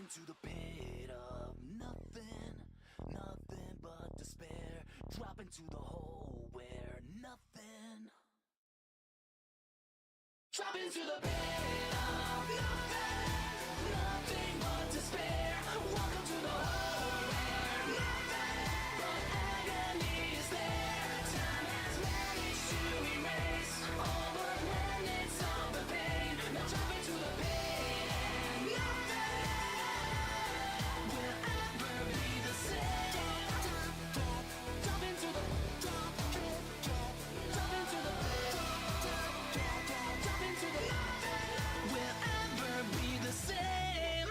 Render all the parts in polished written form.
into the pit of nothing, nothing but despair. Drop into the hole where nothing. Drop into the pit of nothing, nothing but despair. Welcome to the hole where nothing but agony is there. Time has managed to erase all the remnants of the pain. Now drop into the pit and nothing will ever be the same. Drop into the drop into the drop into the nothing will ever be the same.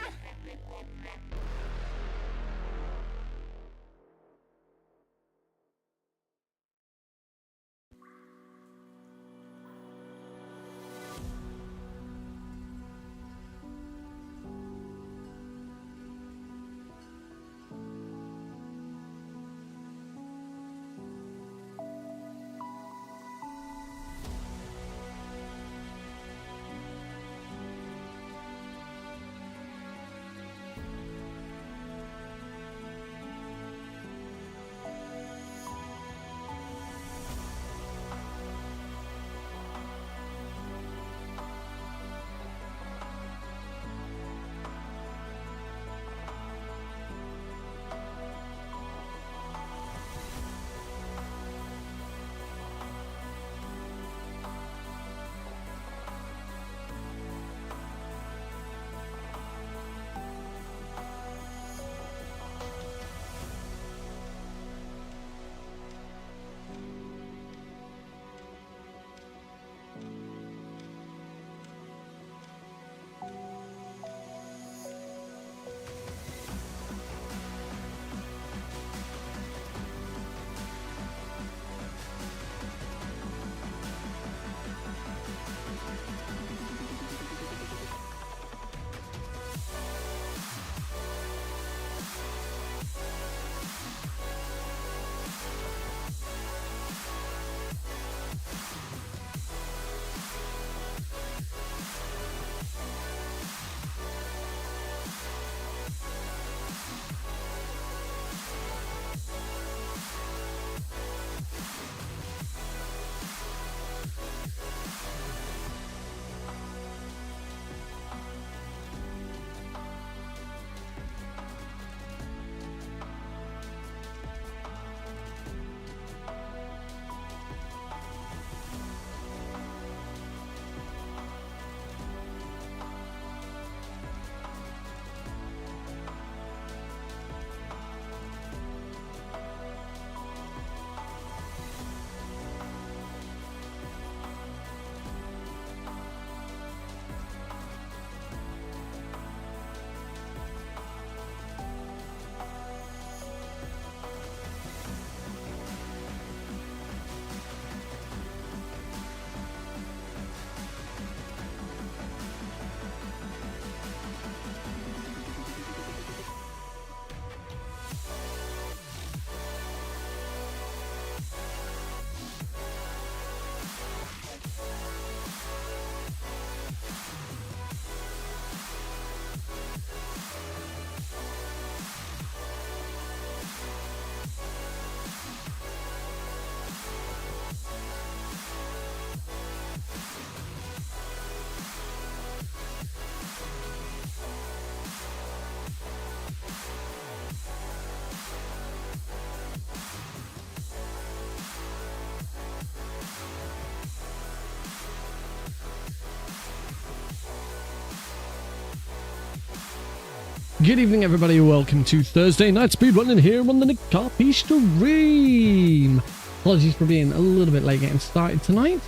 Good evening, everybody. Welcome to Thursday Night Speedrunning here on the Nick Tarpy stream. Apologies for being a little bit late getting started tonight.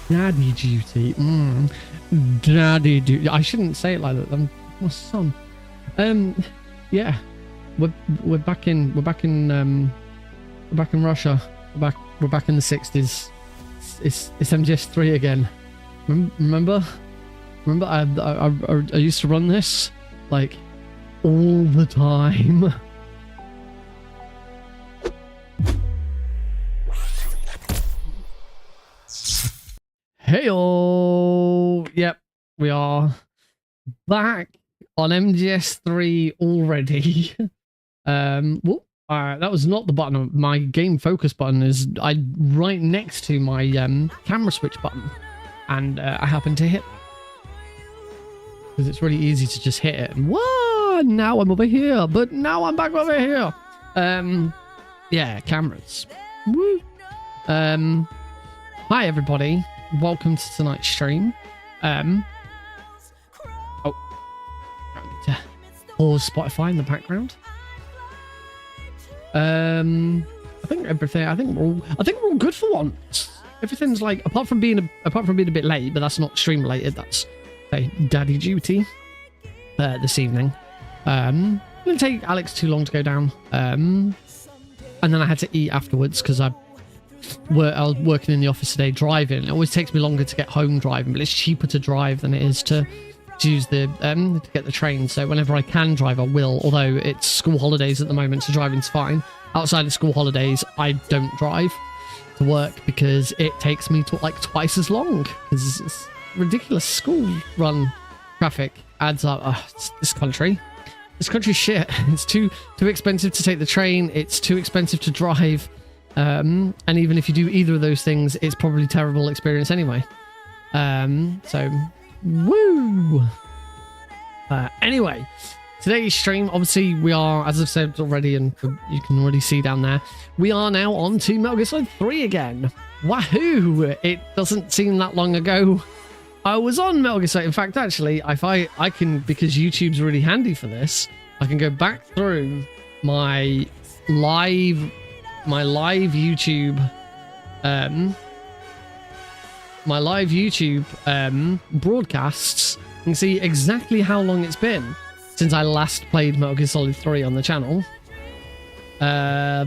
Daddy duty. Daddy duty. I shouldn't say it like that. I'm my son. Yeah, we're back in Russia. We're back in the 60s. It's MGS3 again. Remember? I used to run this like all the time. Heyo! Yep, we are back. on MGS3 already. Whoop. That was not the button. My game focus button is right next to my camera switch button, and I happened to hit because it's really easy to just hit it. And whoa! Now I'm over here, but now I'm back over here. Yeah, cameras. Woo. Hi everybody. Welcome to tonight's stream. I need to pause Spotify in the background. I think we're all good for once. Everything's like, apart from being a bit late, but that's not stream related. That's daddy duty this evening. It didn't take Alex too long to go down. And then I had to eat afterwards because I was working in the office today driving. It always takes me longer to get home driving, but it's cheaper to drive than it is to use the to get the train. So whenever I can drive, I will, although it's school holidays at the moment, so driving's fine. Outside of school holidays, I don't drive to work because it takes me like twice as long, because it's ridiculous. School run traffic adds up. This country's shit. It's too expensive to take the train, it's too expensive to drive, and even if you do either of those things, it's probably a terrible experience anyway. So woo! Anyway, today's stream, obviously we are, as I've said already, and you can already see down there, we are now on to Metal Gear Solid 3 again. Wahoo! It doesn't seem that long ago I was on Metal Gear Solid. In fact, actually, if I can, because YouTube's really handy for this, I can go back through my live YouTube broadcasts and see exactly how long it's been since I last played Metal Gear Solid 3 on the channel. Metal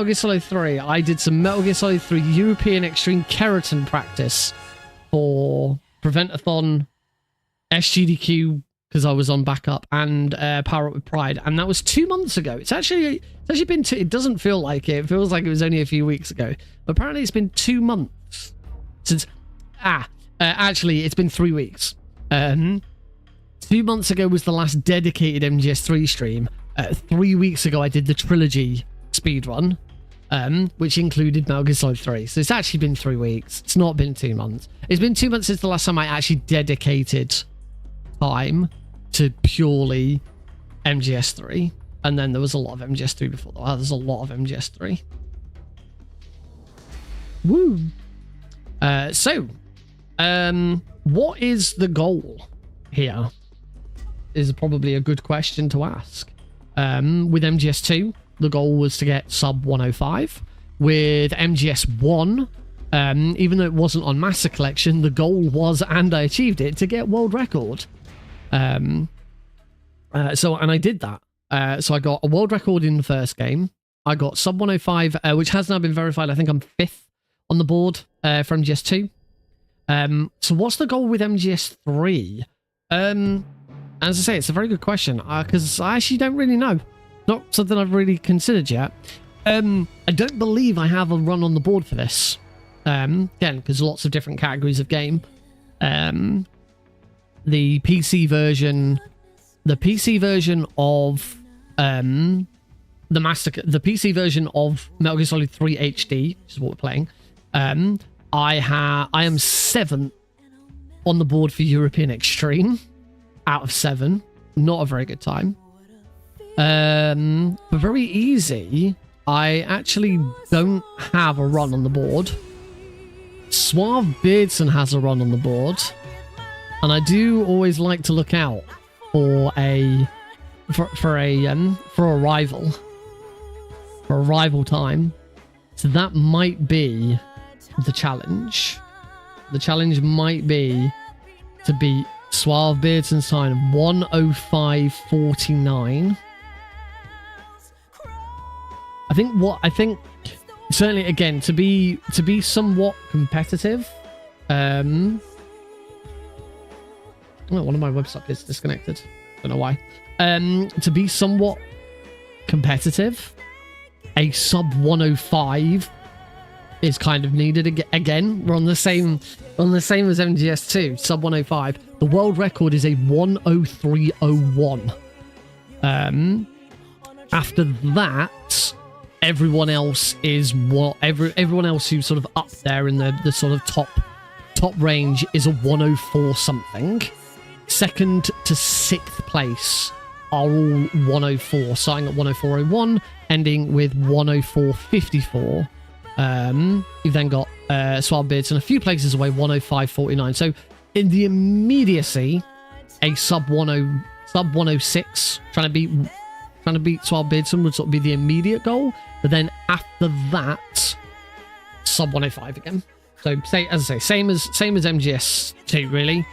Gear Solid 3. I did some Metal Gear Solid 3 European Extreme Keratin practice for Preventathon, SGDQ, because I was on backup, and Power Up with Pride, and that was 2 months ago. It's actually been it doesn't feel like it. It feels like it was only a few weeks ago, but apparently it's been 2 months since. Actually, it's been 3 weeks. 2 months ago was the last dedicated MGS3 stream. 3 weeks ago, I did the trilogy speedrun, which included Metal Gear Solid 3. So it's actually been 3 weeks. It's not been 2 months. It's been 2 months since the last time I actually dedicated time to purely MGS3. And then there was a lot of MGS3 before that. There's a lot of MGS3. Woo! What is the goal here? Is probably a good question to ask. With MGS2, the goal was to get sub 105. With MGS1, even though it wasn't on Master Collection, the goal was, and I achieved it, to get world record. And I did that. So I got a world record in the first game. I got sub 105, which has now been verified. I think I'm 5th on the board for MGS2. So what's the goal with MGS3? As I say, it's a very good question, because I actually don't really know. Not something I've really considered yet. I don't believe I have a run on the board for this. Again, because lots of different categories of game. The PC version of the PC version of Metal Gear Solid 3 HD, which is what we're playing. I am 7th on the board for European Extreme out of 7. Not a very good time. But very easy. I actually don't have a run on the board. Suave Beardson has a run on the board, and I do always like to look out for a rival time. So that might be the challenge. The challenge might be to beat Suave Beardson's time of 105.49. I think certainly, again, to be somewhat competitive. Oh, one of my websites is disconnected. Don't know why. To be somewhat competitive, a sub 105 is kind of needed again. We're on the same as MGS2, sub 105. The world record is a 103.01. After that, everyone else is everyone else who's sort of up there in the sort of top range is a 104 something. Second to sixth place are all 104, starting at 104.01, ending with 104.54. You've then got Swab Beards and a few places away, 105.49. So in the immediacy, a sub 106, trying to beat Swab Beardson would sort of be the immediate goal. But then after that, sub 105 again. So same as MGS2 really.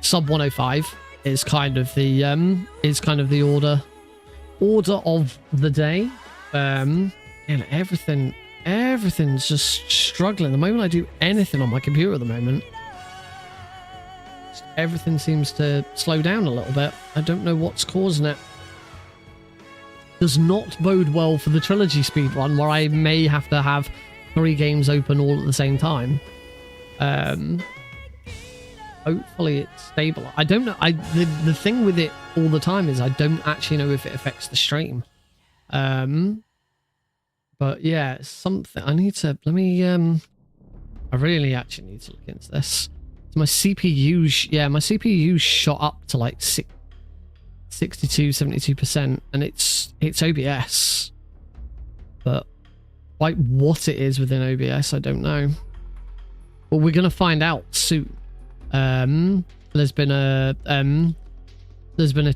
Sub 105 is kind of the order of the day. And everything's just struggling. The moment I do anything on my computer at the moment, everything seems to slow down a little bit. I don't know what's causing it. Does not bode well for the trilogy speedrun, where I may have to have 3 games open all at the same time. Hopefully it's stable. I don't know. The thing with it all the time is I don't actually know if it affects the stream. But yeah, it's something I need to. Let me. I really actually need to look into this. My CPU, my CPU shot up to like 72%, and it's OBS. But like what it is within OBS, I don't know. But we're gonna find out soon. There's been a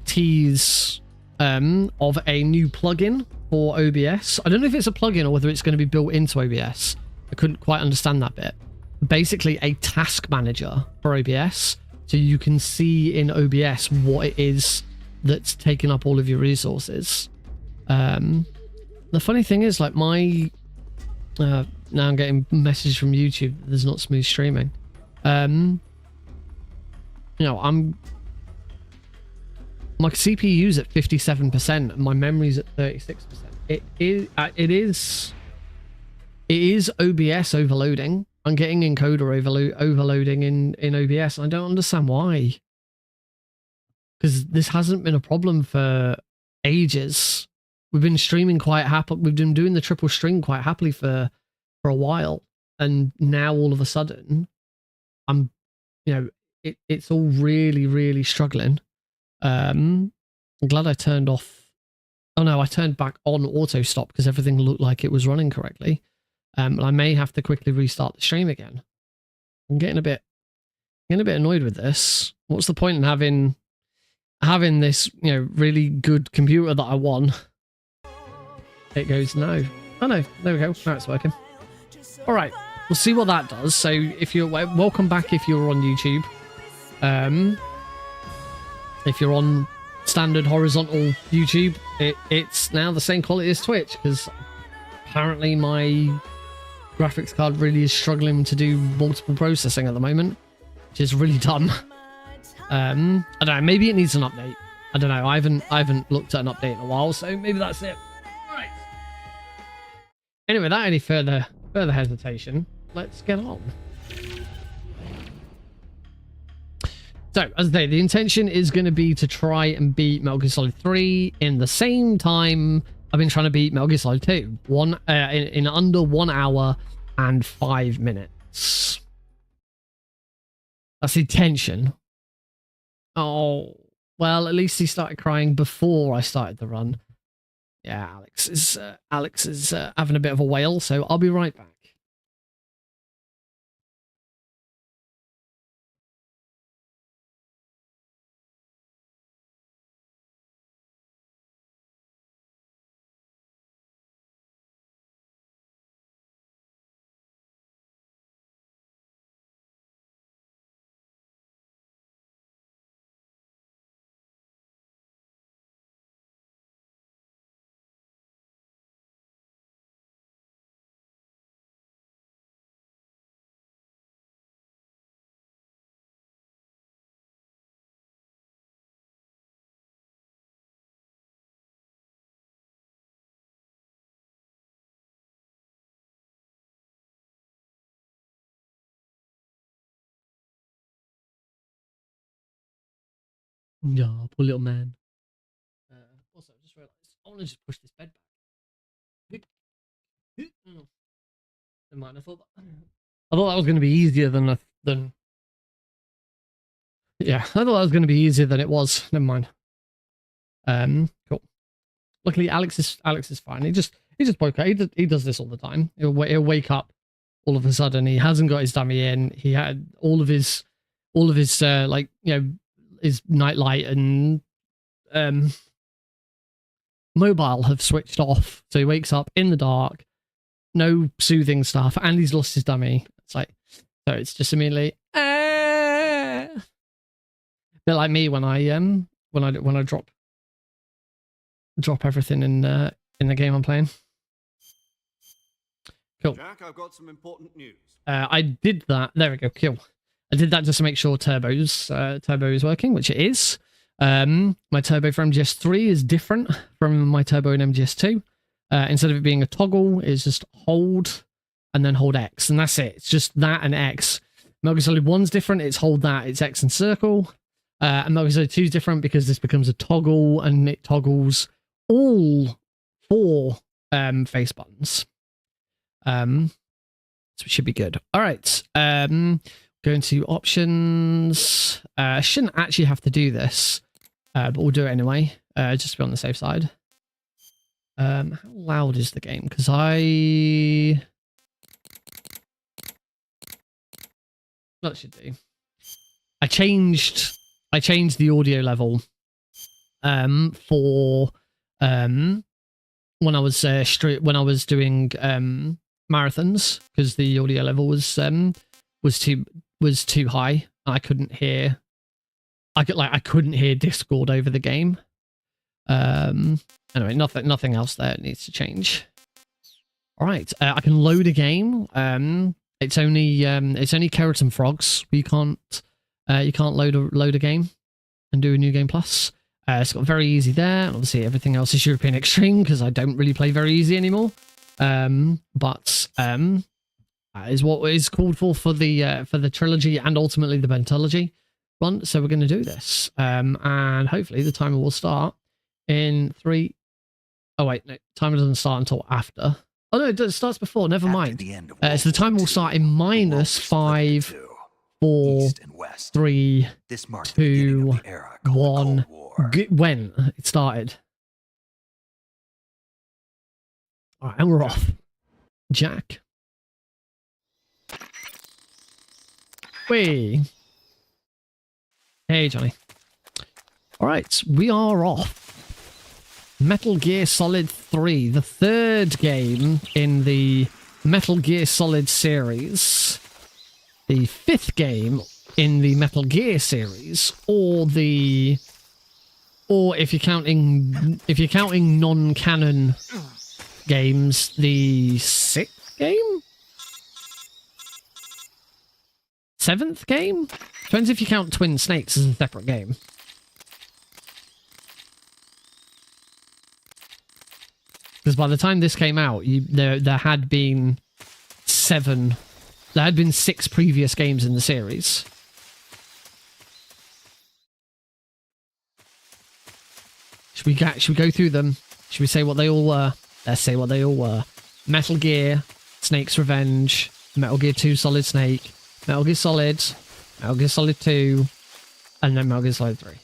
tease of a new plugin for OBS. I don't know if it's a plugin or whether it's going to be built into OBS. I couldn't quite understand that bit. Basically a task manager for OBS, so you can see in OBS what it is that's taking up all of your resources. The funny thing is, like now I'm getting messages from YouTube that there's not smooth streaming. You know, my CPU's at 57% and my memory's at 36%. It is OBS overloading. I'm getting encoder overloading in OBS. I don't understand why. Because this hasn't been a problem for ages. We've been streaming quite happily. We've been doing the triple string quite happily for a while, and now all of a sudden, it's all really struggling. I'm glad I turned off. Oh no, I turned back on auto stop because everything looked like it was running correctly. And I may have to quickly restart the stream again. I'm getting a bit annoyed with this. What's the point in having this, really good computer that I won? It goes no. Oh no, there we go. Now it's working. All right, we'll see what that does. So if you're welcome back, if you're on YouTube. If you're on standard horizontal YouTube, it's now the same quality as Twitch, because apparently my graphics card really is struggling to do multiple processing at the moment, which is really dumb. I don't know, maybe it needs an update. I don't know, I haven't looked at an update in a while, so maybe that's it. Right. Anyway, without any further hesitation, let's get on. So, as I say, the intention is going to be to try and beat Metal Gear Solid 3 in the same time I've been trying to beat Metal Gear Solid 2. In under 1 hour and 5 minutes. That's the intention. Oh, well, at least he started crying before I started the run. Yeah, Alex is having a bit of a wail, so I'll be right back. Yeah, poor little man. Also, I just realised I want to just push this bed back. Never mind. I thought that was going to be easier than. Yeah, I thought that was going to be easier than it was. Never mind. Cool. Luckily, Alex is fine. He just broke out. He does this all the time. He'll wake up all of a sudden. He hasn't got his dummy in. He had all of his like, you know, his nightlight and mobile have switched off. So he wakes up in the dark, no soothing stuff, and he's lost his dummy. It's like, so it's just immediately a bit like me when I drop everything in the game I'm playing. Cool. Jack, I've got some important news. I did that. There we go. Cool. I did that just to make sure turbo is working, which it is. My turbo for MGS3 is different from my turbo in MGS2. Instead of it being a toggle, it's just hold and then hold X, and that's it. It's just that and X. Metal Gear Solid 1's different. It's hold that. It's X and circle. And Metal Gear Solid 2 is different because this becomes a toggle and it toggles all 4 face buttons. So it should be good. All right. Going to options. I shouldn't actually have to do this, but we'll do it anyway, just to be on the safe side. How loud is the game? Because that should do. I changed the audio level for when I was doing marathons, because the audio level was too high. I couldn't hear Discord over the game. Anyway, nothing else there needs to change. All right, I can load a game. It's only carrots and frogs. You can't load a game and do a new game plus. It's got very easy there. Obviously, everything else is European Extreme because I don't really play very easy anymore. But that is what is called for the trilogy and ultimately the Pentalogy run. So we're going to do this, and hopefully the timer will start in 3. Oh wait, no, timer doesn't start until after. Oh no, it starts before. Never mind. So the timer will start in -5, 4, 3, 2, 1. When it started. All right, and we're off. Jack. Wait. Hey, Johnny. All right, we are off. Metal Gear Solid 3, the 3rd game in the Metal Gear Solid series, the 5th game in the Metal Gear series, or if you're counting non-canon games, the 6th game? 7th game? Depends if you count Twin Snakes as a separate game. Because by the time this came out, there had been 7. There had been 6 previous games in the series. Should we go through them? Should we say what they all were? Let's say what they all were. Metal Gear, Snake's Revenge, Metal Gear 2 Solid Snake, Metal Gear Solid 2, and then Metal Gear Solid 3.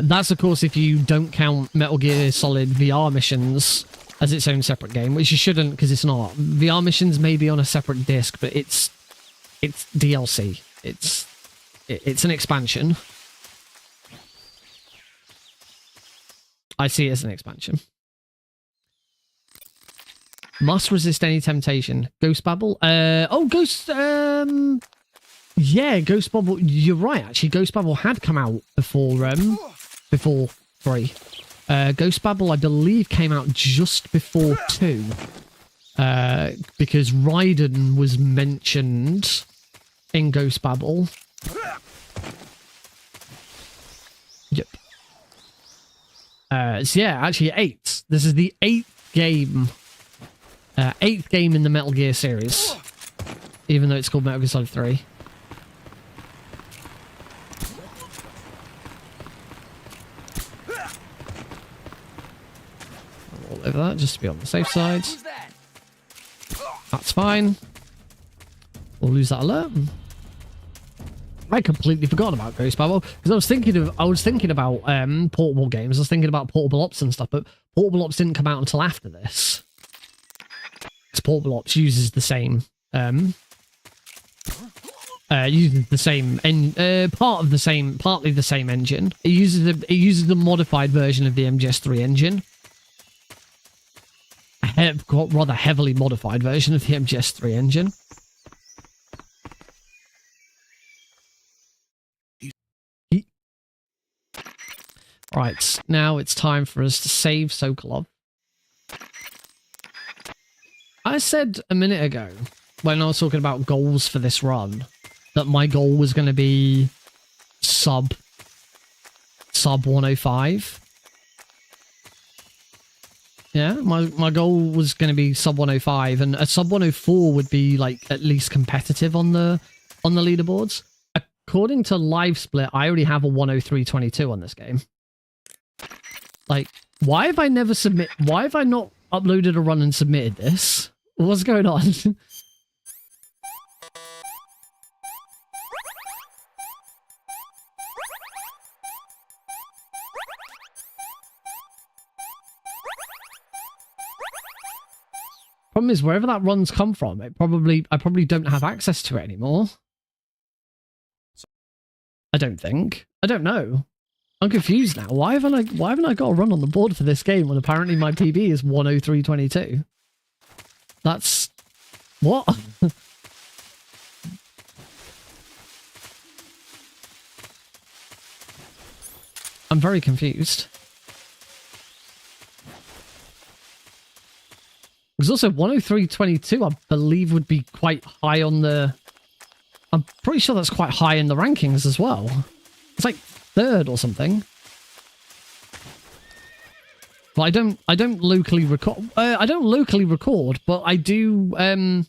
That's, of course, if you don't count Metal Gear Solid VR missions as its own separate game, which you shouldn't, because it's not. VR missions may be on a separate disc, but it's DLC. It's an expansion. I see it as an expansion. Must resist any temptation. Ghost Babel? Yeah, Ghost Babel. You're right, actually. Ghost Babel had come out before 3. Ghost Babel, I believe, came out just before 2. Because Raiden was mentioned in Ghost Babel. Yep. So yeah, actually 8. This is the 8th game. 8th game in the Metal Gear series. Even though it's called Metal Gear Solid 3. rid of that just to be on the safe side. Who's that? That's fine. We'll lose that alert. I completely forgot about Ghost Babel because I was thinking about portable games. I was thinking about portable ops and stuff, but portable ops didn't come out until after this. Because portable ops uses the same partly the same engine. It uses the modified version of the MGS3 engine. A rather heavily modified version of the MGS3 engine. Right, now it's time for us to save Sokolov. I said a minute ago, when I was talking about goals for this run, that my goal was going to be sub 105. Yeah, my goal was going to be sub 105, and a sub 104 would be like at least competitive on the leaderboards. According to Live Split, I already have a 103.22 on this game. Like, why have I not uploaded a run and submitted this? What's going on? Problem is, wherever that run's come from, I probably don't have access to it anymore. I don't think. I don't know. I'm confused now. Why haven't I got a run on the board for this game when apparently my PB is 103.22? That's what? I'm very confused. Because also 103.22, I believe, would be quite high on the... I'm pretty sure that's quite high in the rankings as well. It's like third or something. But I don't locally record. I don't locally record, but I do. I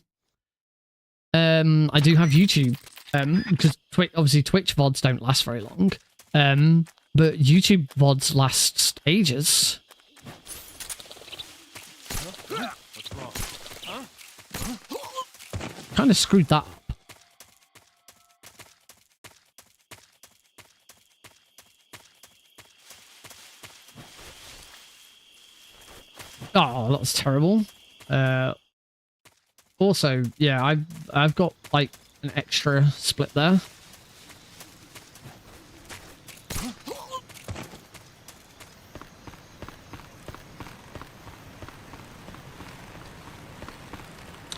do have YouTube. Because obviously Twitch VODs don't last very long. But YouTube VODs last ages. What's wrong? Huh? Kind of screwed that up. Oh, that's terrible. Also, yeah, I've got like an extra split there.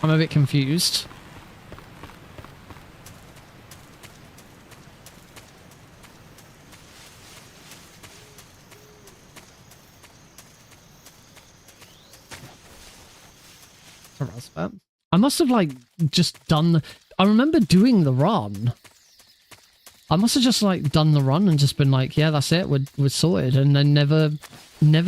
I'm a bit confused. I must have like just done. I remember doing the run. I must have just like done the run and just been like, yeah, that's it. We're sorted, and then never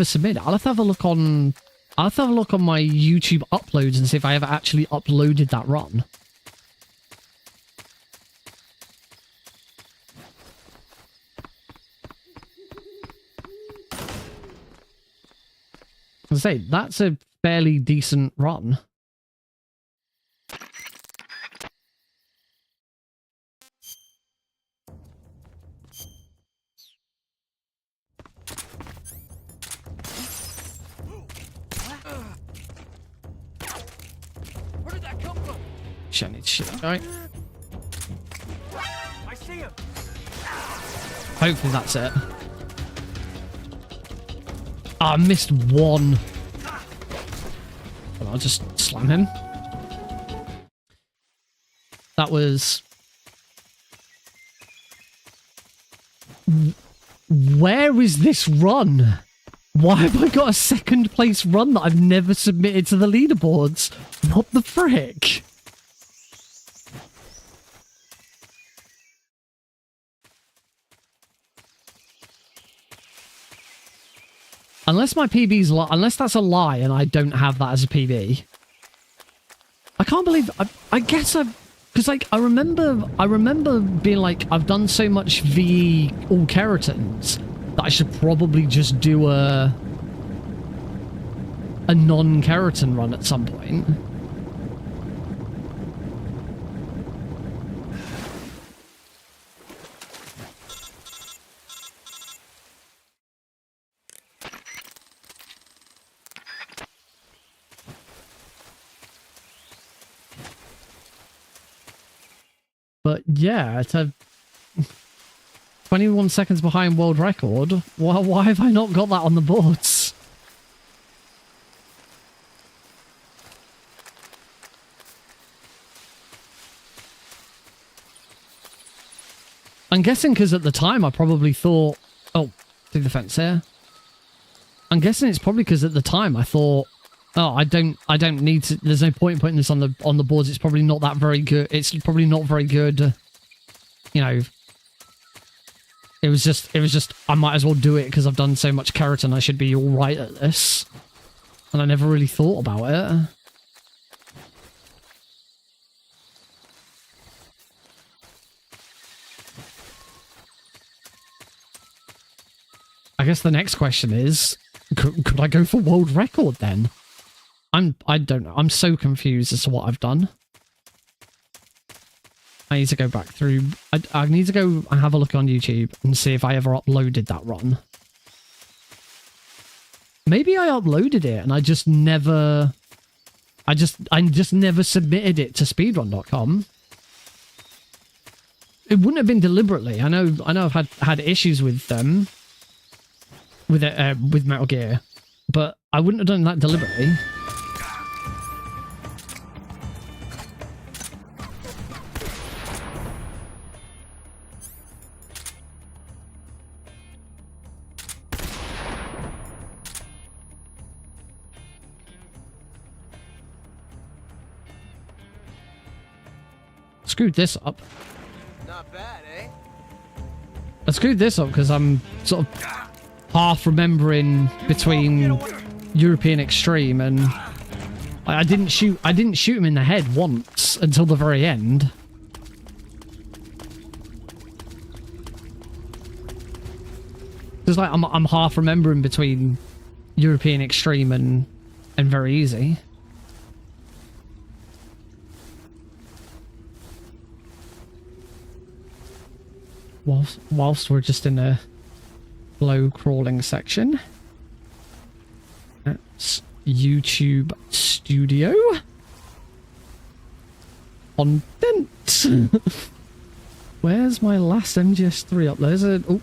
submitted. I'll have to have a look on. I'll have to have a look on my YouTube uploads and see if I ever actually uploaded that run. I say that's a fairly decent run. Where did that come from? Shit, I need shit going. I see him. Hopefully that's it. Oh, I missed one. Well, I'll just slam him. That was... Where is this run? Why have I got a second place run that I've never submitted to the leaderboards? What the frick? Unless my PB's unless that's a lie and I don't have that as a PB. I can't believe I guess because like I remember being like, I've done so much VE all keratins that I should probably just do a a non-keratin run at some point. But yeah, to 21 seconds behind world record. Why have I not got that on the boards? I'm guessing because at the time I probably thought, oh, through the fence here. I'm guessing it's probably because at the time I thought, oh, I don't need to. There's no point in putting this on the boards. It's probably not that very good. It's probably not very good. You know, it was just. I might as well do it because I've done so much keratin. I should be all right at this. And I never really thought about it. I guess the next question is, could I go for world record then? I don't know. I'm so confused as to what I've done. I need to go back through. I need to go and have a look on YouTube and see if I ever uploaded that run. Maybe I uploaded it and I just never never submitted it to speedrun.com. It wouldn't have been deliberately. I know I've had issues with them. With Metal Gear, but I wouldn't have done that deliberately. Screwed this up. Not bad, eh? I screwed this up because I'm sort of half remembering between European Extreme and I didn't shoot him in the head once until the very end. It's like I'm half remembering between European Extreme and Very Easy. Whilst we're just in a low crawling section. That's YouTube Studio. Content. Where's my last MGS3 up? There's a... Oh,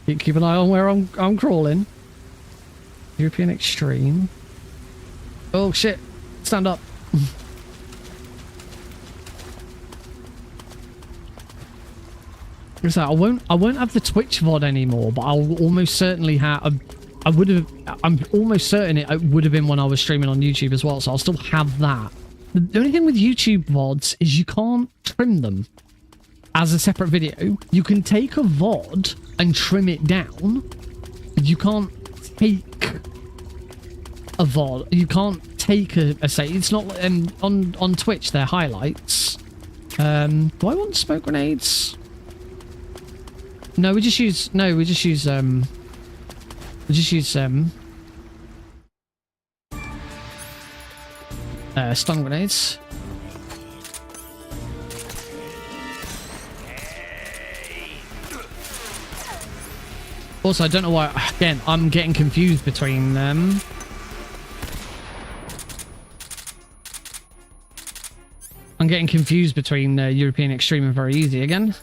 keep an eye on where I'm crawling. European Extreme. Oh shit. Stand up. I won't have the Twitch VOD anymore, but I'll almost certainly have. I'm almost certain it would have been when I was streaming on YouTube as well, so I'll still have that. The only thing with YouTube VODs is you can't trim them as a separate video. You can take a VOD and trim it down, but you can't take a VOD. You can't take a say. It's not on Twitch. They're highlights. Do I want smoke grenades? No, we just use stun grenades. Also, I don't know why, again, I'm getting confused between them. I'm getting confused between European Extreme and Very Easy again.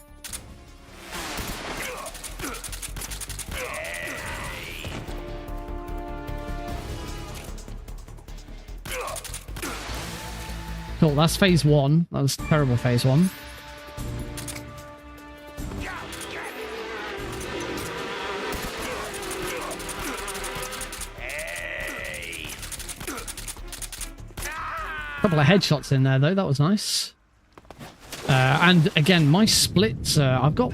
Cool, that's phase one. That was terrible phase one. Couple of headshots in there though, that was nice. And again, my splits, I've got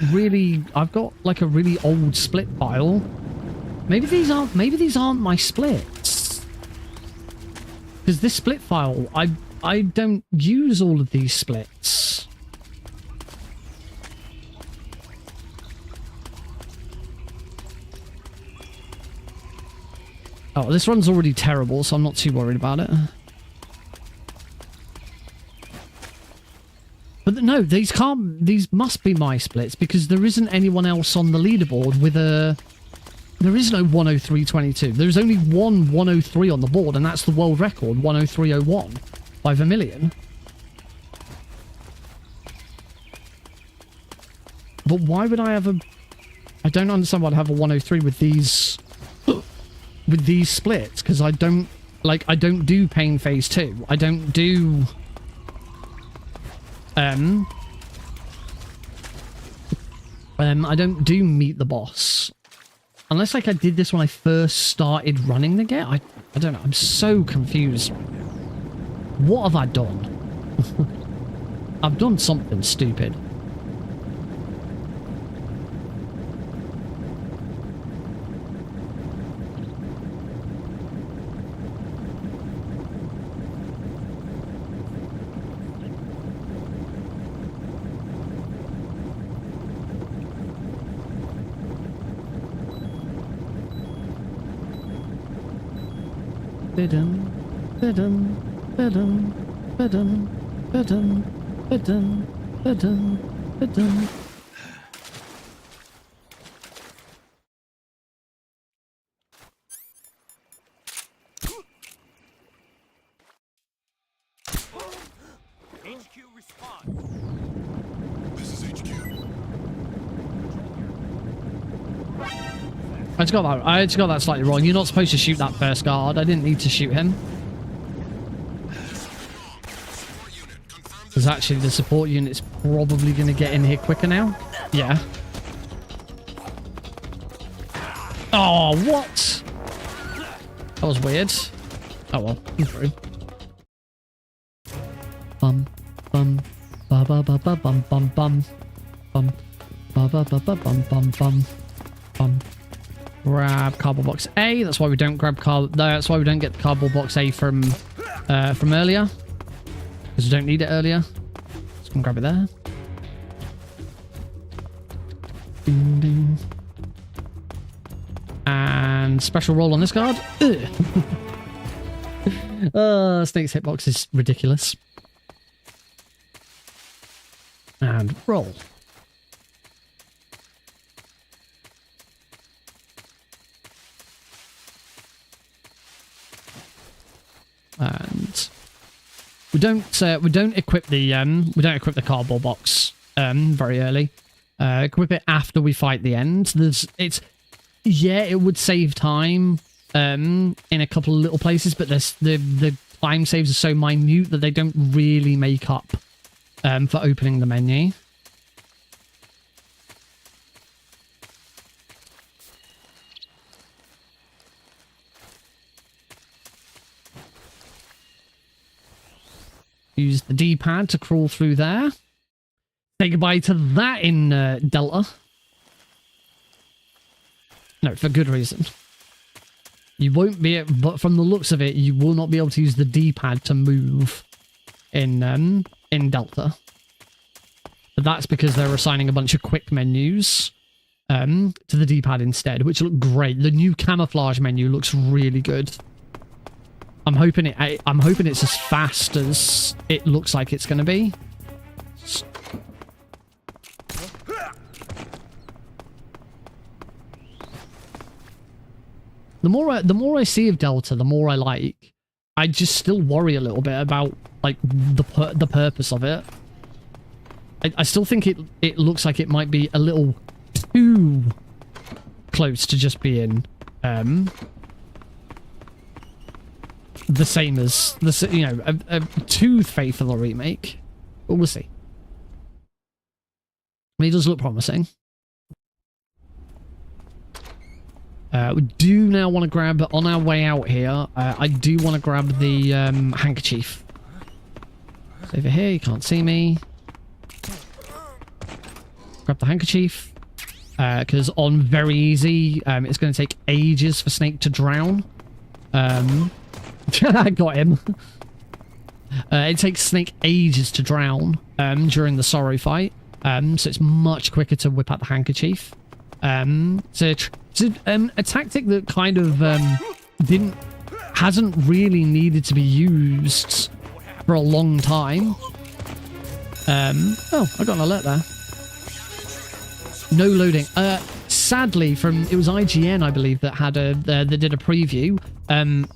like a really old split file. Maybe these aren't my splits. Because this split file, I don't use all of these splits. Oh, this run's already terrible, so I'm not too worried about it. But no, these must be my splits because there isn't anyone else on the leaderboard with a... There is no 103.22. There's only one 103 on the board, and that's the world record, 103.01 by Vermilion. But why would I have a... I don't understand why I'd have a 103 with these... with these splits, because I don't... Like, I don't do Pain Phase 2. I don't do... I don't do Meet the Boss. Unless, like, I did this when I first started running the game. I don't know. I'm so confused. What have I done? I've done something stupid. Bidum, bidum, bidum, bidum, bidum, bidum, bidum, bidum. HQ response. This is HQ. I just got that slightly wrong. You're not supposed to shoot that first guard. I didn't need to shoot him. Because actually the support unit's probably going to get in here quicker now. Yeah. Oh, what? That was weird. Oh well, I'm through. Bum, bum, ba ba ba ba bum bum bum. Bum, ba ba ba ba bum bum bum. Bum. Grab cardboard box A. That's why we don't grab that's why we don't get the cardboard box A from earlier. Because we don't need it earlier. Just gonna grab it there. Ding ding. And special roll on this card. Snake's hitbox is ridiculous. And roll. And we don't equip the cardboard box very early. Equip it after we fight the end. It would save time in a couple of little places, but the time saves are so minute that they don't really make up for opening the menu. Use the D-pad to crawl through there. Say goodbye to that in Delta. No, for good reason. You won't be, but from the looks of it, you will not be able to use the D-pad to move in Delta. But that's because they're assigning a bunch of quick menus to the D-pad instead, which look great. The new camouflage menu looks really good. I'm hoping it's as fast as it looks like it's going to be. The more I see of Delta, the more I like. I just still worry a little bit about like the purpose of it. I still think it looks like it might be a little too close to just being the same as a too faithful a remake, but we'll see. I mean, it does look promising. We do now want to grab, on our way out here, I do want to grab the handkerchief. It's over here, you can't see me. Grab the handkerchief. Because on very easy, it's going to take ages for Snake to drown. I got him. It takes Snake ages to drown during the Sorrow fight. So it's much quicker to whip out the handkerchief. It's a tactic that kind of hasn't really needed to be used for a long time. Oh, I got an alert there. No loading. Sadly, it was IGN, I believe, that had that did a preview.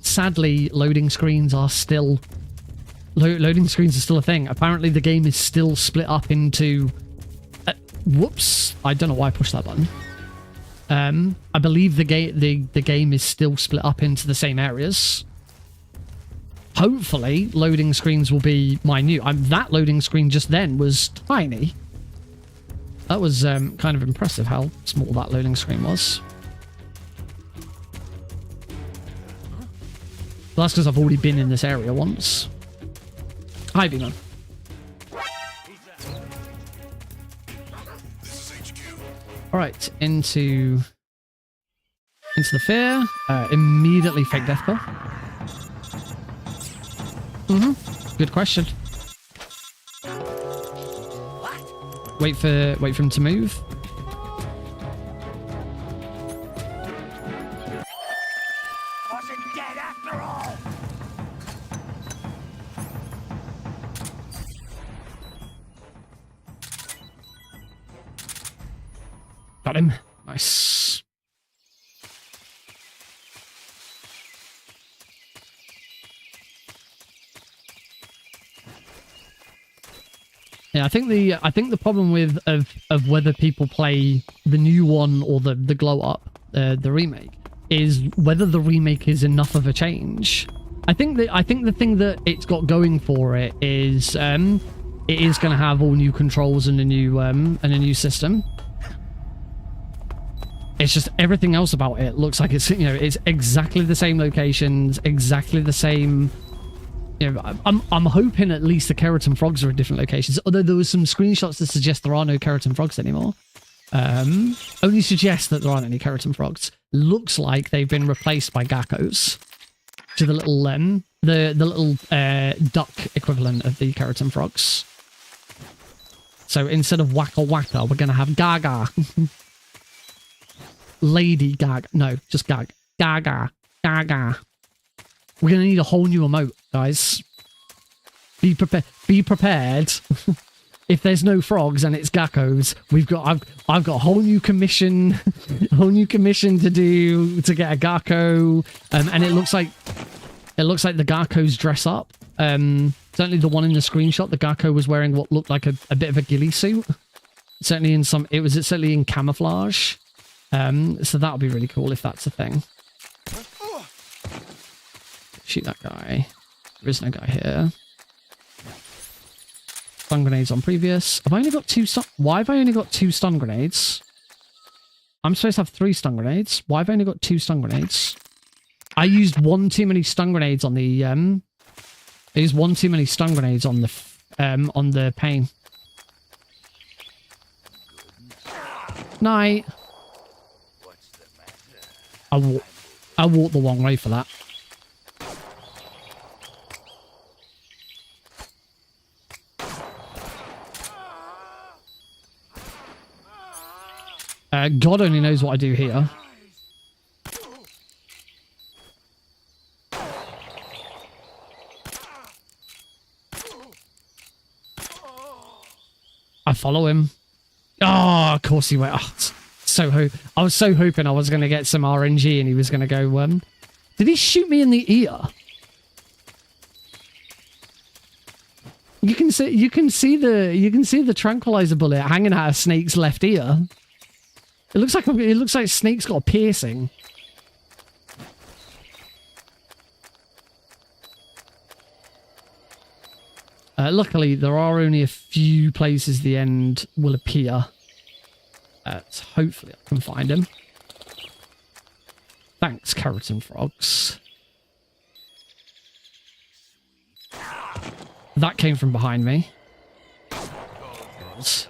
Sadly, loading screens are still a thing. Apparently, the game is still split up into. Whoops! I don't know why I pushed that button. I believe the game is still split up into the same areas. Hopefully, loading screens will be minute. That loading screen just then was tiny. That was kind of impressive how small that loading screen was. Well, that's because I've already been in this area once. Hi, B-Man. All right, into the fair. Immediately fake death call. Good question. Wait for him to move. Wasn't dead after all. Got him. Nice. Yeah, I think the problem with of whether people play the new one or the glow up, the remake, is whether the remake is enough of a change. I think the thing that it's got going for it is it is going to have all new controls and a new system. It's just everything else about it looks like it's it's exactly the same locations, exactly the same. I'm hoping at least the keratin frogs are in different locations. Although there was some screenshots that suggest there are no keratin frogs anymore. Only suggest that there aren't any keratin frogs. Looks like they've been replaced by geckos. To the little the little duck equivalent of the keratin frogs. So instead of wacka wacka, we're gonna have gaga. Lady Gaga. No, just Gag. Gaga. Gaga. We're going to need a whole new emote, guys. Be prepared. Be prepared. If there's no frogs and it's geckos, I've got a whole new commission, to do to get a gecko. And it looks like the geckos dress up. Certainly the one in the screenshot, the gecko was wearing what looked like a bit of a ghillie suit. It was certainly in camouflage. So that would be really cool if that's a thing. Shoot that guy. There is no guy here. Stun grenades on previous. Have I only got two stun? Why have I only got 2 stun grenades? I'm supposed to have 3 stun grenades. Why have I only got 2 stun grenades? I used one too many stun grenades on the I used one too many stun grenades on the pain. Night. I walked the wrong way for that. God only knows what I do here. I follow him. Oh, of course he went. Oh, I was so hoping I was going to get some RNG and he was going to go, did he shoot me in the ear? You can see the tranquilizer bullet hanging out of Snake's left ear. It looks like Snake's got a piercing. Luckily, there are only a few places the end will appear. So hopefully I can find him. Thanks, keratin frogs. That came from behind me. It's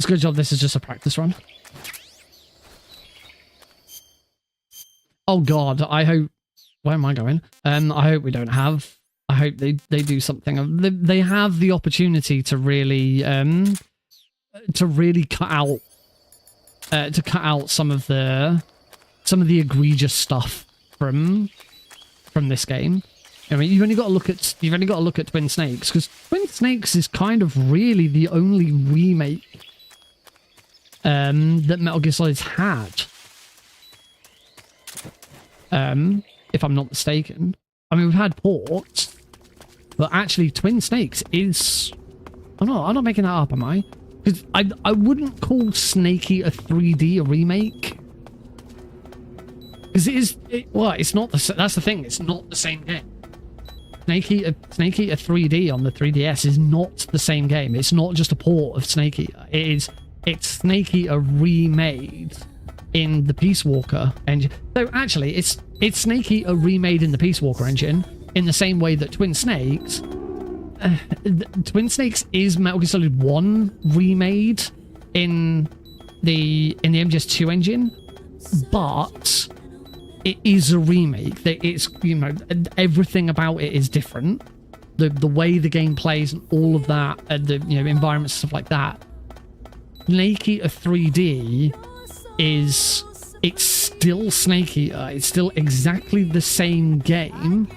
a good job this is just a practice run. Oh god, I hope... Where am I going? I hope we don't have... I hope they do something. They have the opportunity to really to really cut out some of the egregious stuff from this game. I mean, you've only got to look at Twin Snakes, because Twin Snakes is kind of really the only remake that Metal Gear Solid's had. If I'm not mistaken. I mean, we've had ports, but actually Twin Snakes is... Oh no, I'm not making that up, am I? Because I wouldn't call Snakey a 3D a remake. Because it's not the... That's the thing, it's not the same game. Snakey a 3D on the 3DS is not the same game. It's not just a port of Snakey. It's Snakey a remade in the Peace Walker engine. So actually, it's Snakey a remade in the Peace Walker engine, in the same way that Twin Snakes is Metal Gear Solid 1 remade in the MGS2 engine, but it is a remake. It's, you know, everything about it is different. The way the game plays and all of that, and the, you know, environments, stuff like that. Snake Eater 3D it's still Snake Eater. It's still exactly the same game.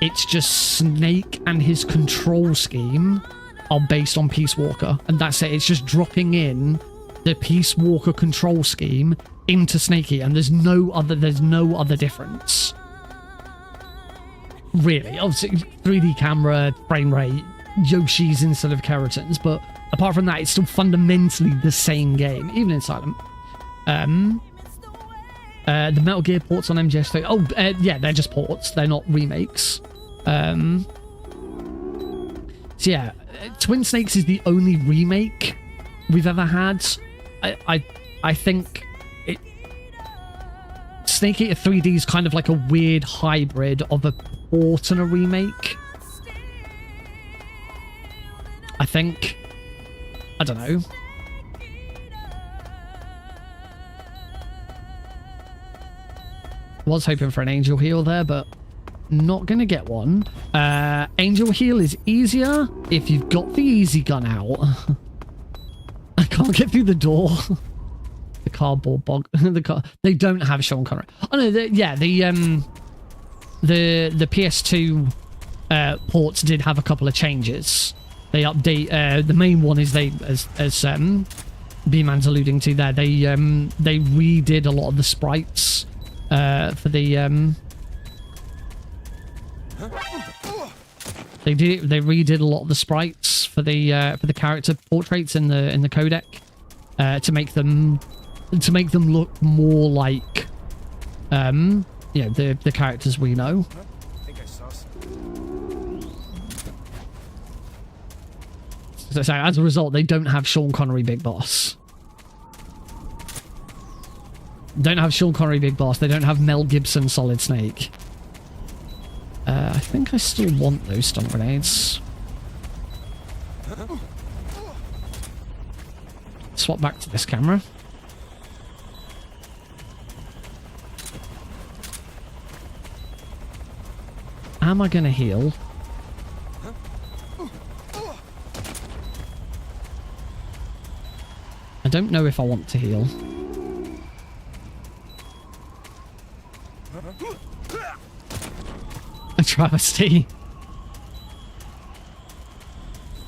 It's just Snake and his control scheme are based on Peace Walker, and that's it. It's just dropping in the Peace Walker control scheme into Snake Eater, and there's no other difference. Really, obviously 3D camera, frame rate, Yoshis instead of Keratons, but apart from that, it's still fundamentally the same game, even in Silent. The Metal Gear ports on MGS3. Oh, yeah, they're just ports. They're not remakes. So yeah, Twin Snakes is the only remake we've ever had. I think Snake Eater 3D is kind of like a weird hybrid of a port and a remake. I think. I don't know. Was hoping for an Angel Heal there, but not gonna get one. Angel Heal is easier if you've got the easy gun out. I can't get through the door. The cardboard bog. They don't have Sean Connery. Oh no, the PS2 ports did have a couple of changes. They update. The main one is as B-Man's alluding to there. They redid a lot of the sprites for the They redid a lot of the sprites for the character portraits in the codec to make them look more like you know, the characters we know. I think I saw some. So as a result, they don't have Sean Connery Big Boss. Don't have Sean Connery Big Boss. They don't have Mel Gibson Solid Snake. I think I still want those stun grenades. Swap back to this camera. Am I going to heal? I don't know if I want to heal. A travesty.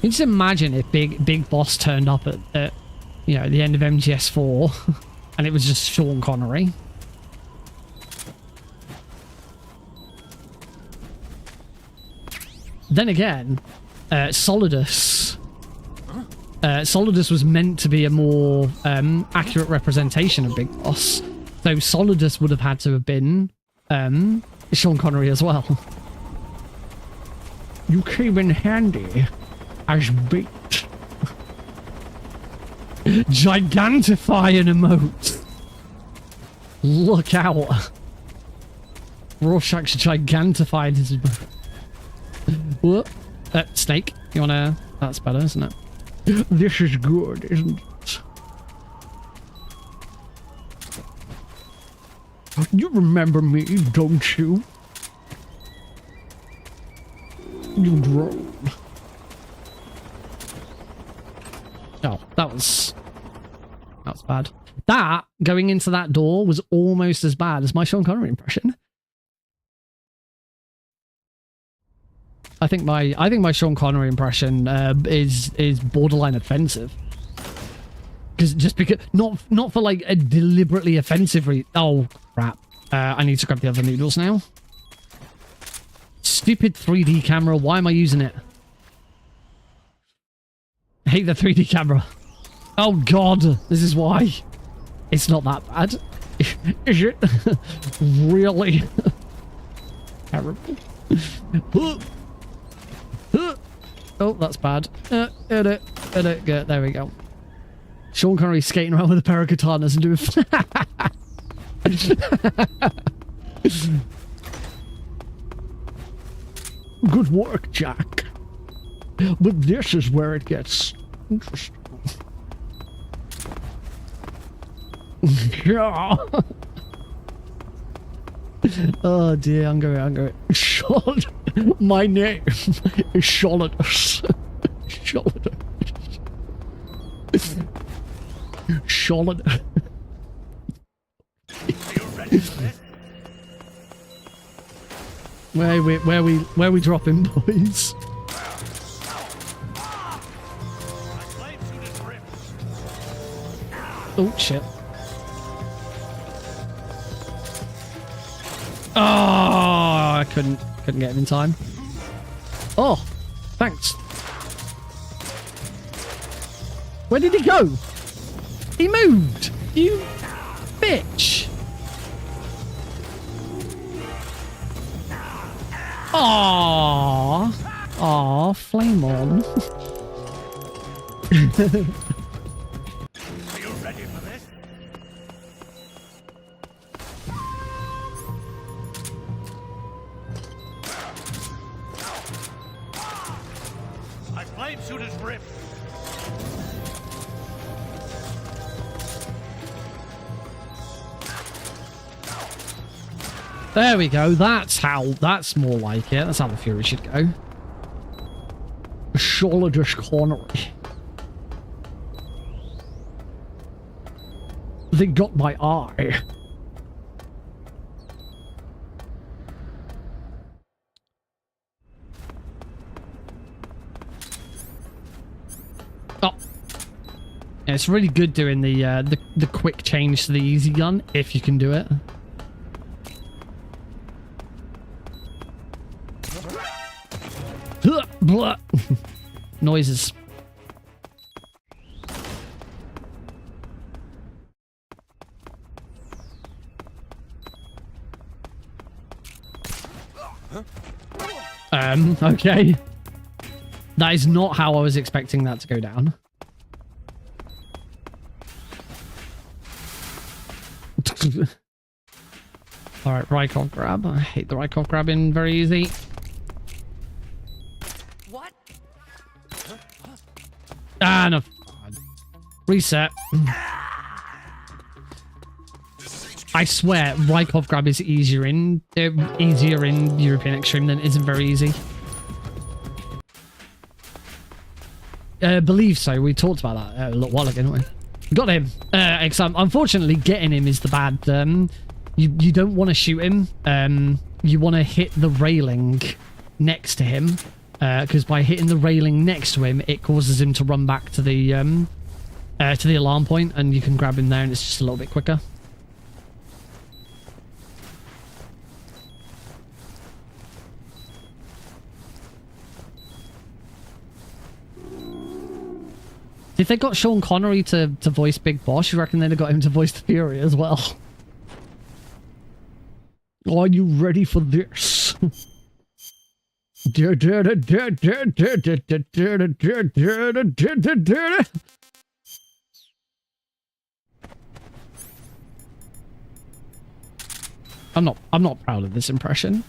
You just imagine if Big Boss turned up at you know, the end of MGS4 and it was just Sean Connery. Then again, Solidus was meant to be a more accurate representation of Big Boss, so Solidus would have had to have been Sean Connery as well. You came in handy as bait. Gigantify an emote. Look out. Rorschach's gigantified his emote. What? Snake, you wanna... That's better, isn't it? This is good, isn't it? You remember me, don't you? You drone. Oh, That was bad. That, going into that door, was almost as bad as my Sean Connery impression. I think my Sean Connery impression is borderline offensive. Because not for like a deliberately offensive oh crap. I need to grab the other noodles now. Stupid 3D camera, why am I using it? I hate the 3D camera. Oh god, this is why. It's not that bad. Is it? Really? Terrible. Oh, that's bad. There we go. Sean Connery skating around with a pair of katanas and doing... Good work, Jack. But this is where it gets interesting. Yeah. Oh dear, I'm going. Charlotte. My name is Charlotte. Charlotte. Charlotte. Where we dropping, boys? Oh shit. Oh, I couldn't get him in time. Oh, thanks. Where did he go? He moved. You bitch. Aww. Aww, flame on. Are you ready for this? My flame suit is ripped. There we go. That's more like it. That's how the Fury should go. Charlotte Connery. They got my eye. Oh. Yeah, it's really good doing the quick change to the easy gun, if you can do it. Blah. Noises. Okay. That is not how I was expecting that to go down. Alright, Rykov grab. I hate the Rykov grabbing very easy. What? Ah, no. Reset. I swear, Rykov grab is easier in European Extreme than it is in Very Easy. Believe so. We talked about that a little while ago, didn't we? Got him. Unfortunately, getting him is the bad. You don't want to shoot him. You want to hit the railing next to him, because by hitting the railing next to him, it causes him to run back to the alarm point, and you can grab him there, and it's just a little bit quicker. If they got Sean Connery to voice Big Boss, you reckon they'd have got him to voice the Fury as well? Are you ready for this? I'm not proud of this impression.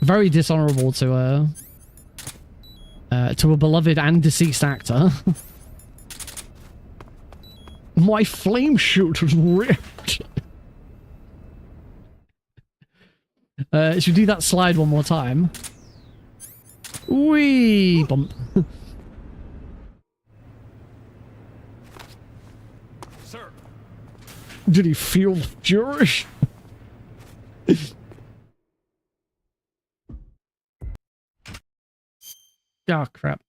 Very dishonorable to a beloved and deceased actor. My flame shoot was ripped. Should we do that slide one more time? Wee bump. Sir, Did he feel fury? Oh, crap.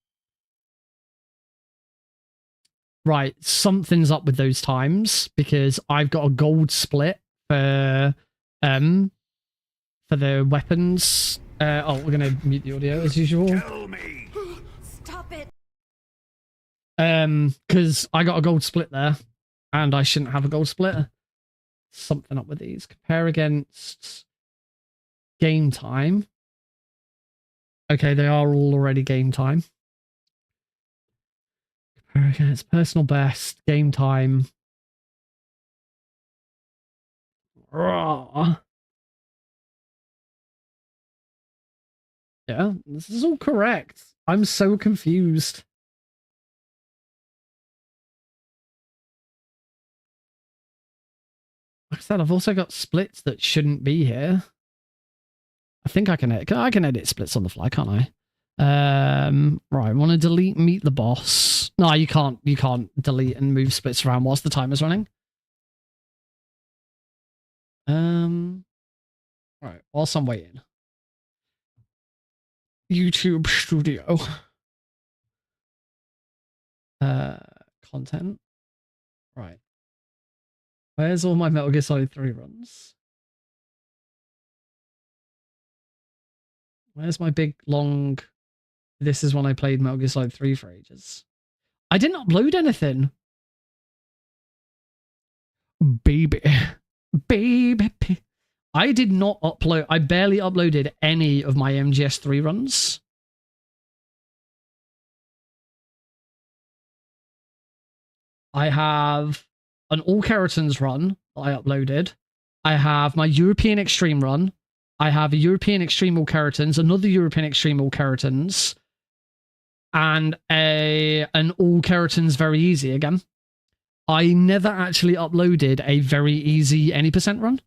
Right, something's up with those times because I've got a gold split for the weapons. Oh, we're gonna mute the audio as usual. tell me. Stop it. Because I got a gold split there, and I shouldn't have a gold split. Something up with these. Compare against game time. Okay, they are all already game time. Compare against personal best, game time. Raw. Yeah, this is all correct. I'm so confused. Like I said, I've also got splits that shouldn't be here. I think I can edit splits on the fly, can't I? Right, I want to delete meet the boss. No, you can't delete and move splits around whilst the timer's running. Right, whilst I'm waiting. YouTube Studio. Content. Right. Where's all my Metal Gear Solid 3 runs? Where's my big, long... This is when I played Metal Gear Solid 3 for ages. I didn't upload anything. Baby. Baby. I did not upload... I barely uploaded any of my MGS3 runs. I have an All Keratons run that I uploaded. I have my European Extreme run. I have a European Extreme All Keratons, another European Extreme All Keratons, and an All Keratons Very Easy again. I never actually uploaded a Very Easy any percent run.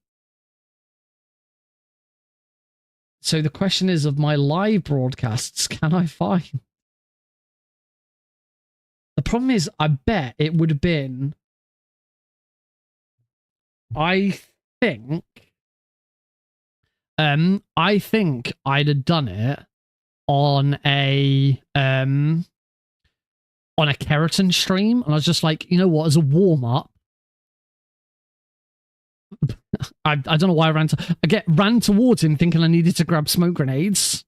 So the question is, of my live broadcasts, can I find? The problem is, I bet it would have been... I think I'd have done it on a Keratin stream, and I was just like, you know what, as a warm up, I don't know why I ran towards him thinking I needed to grab smoke grenades.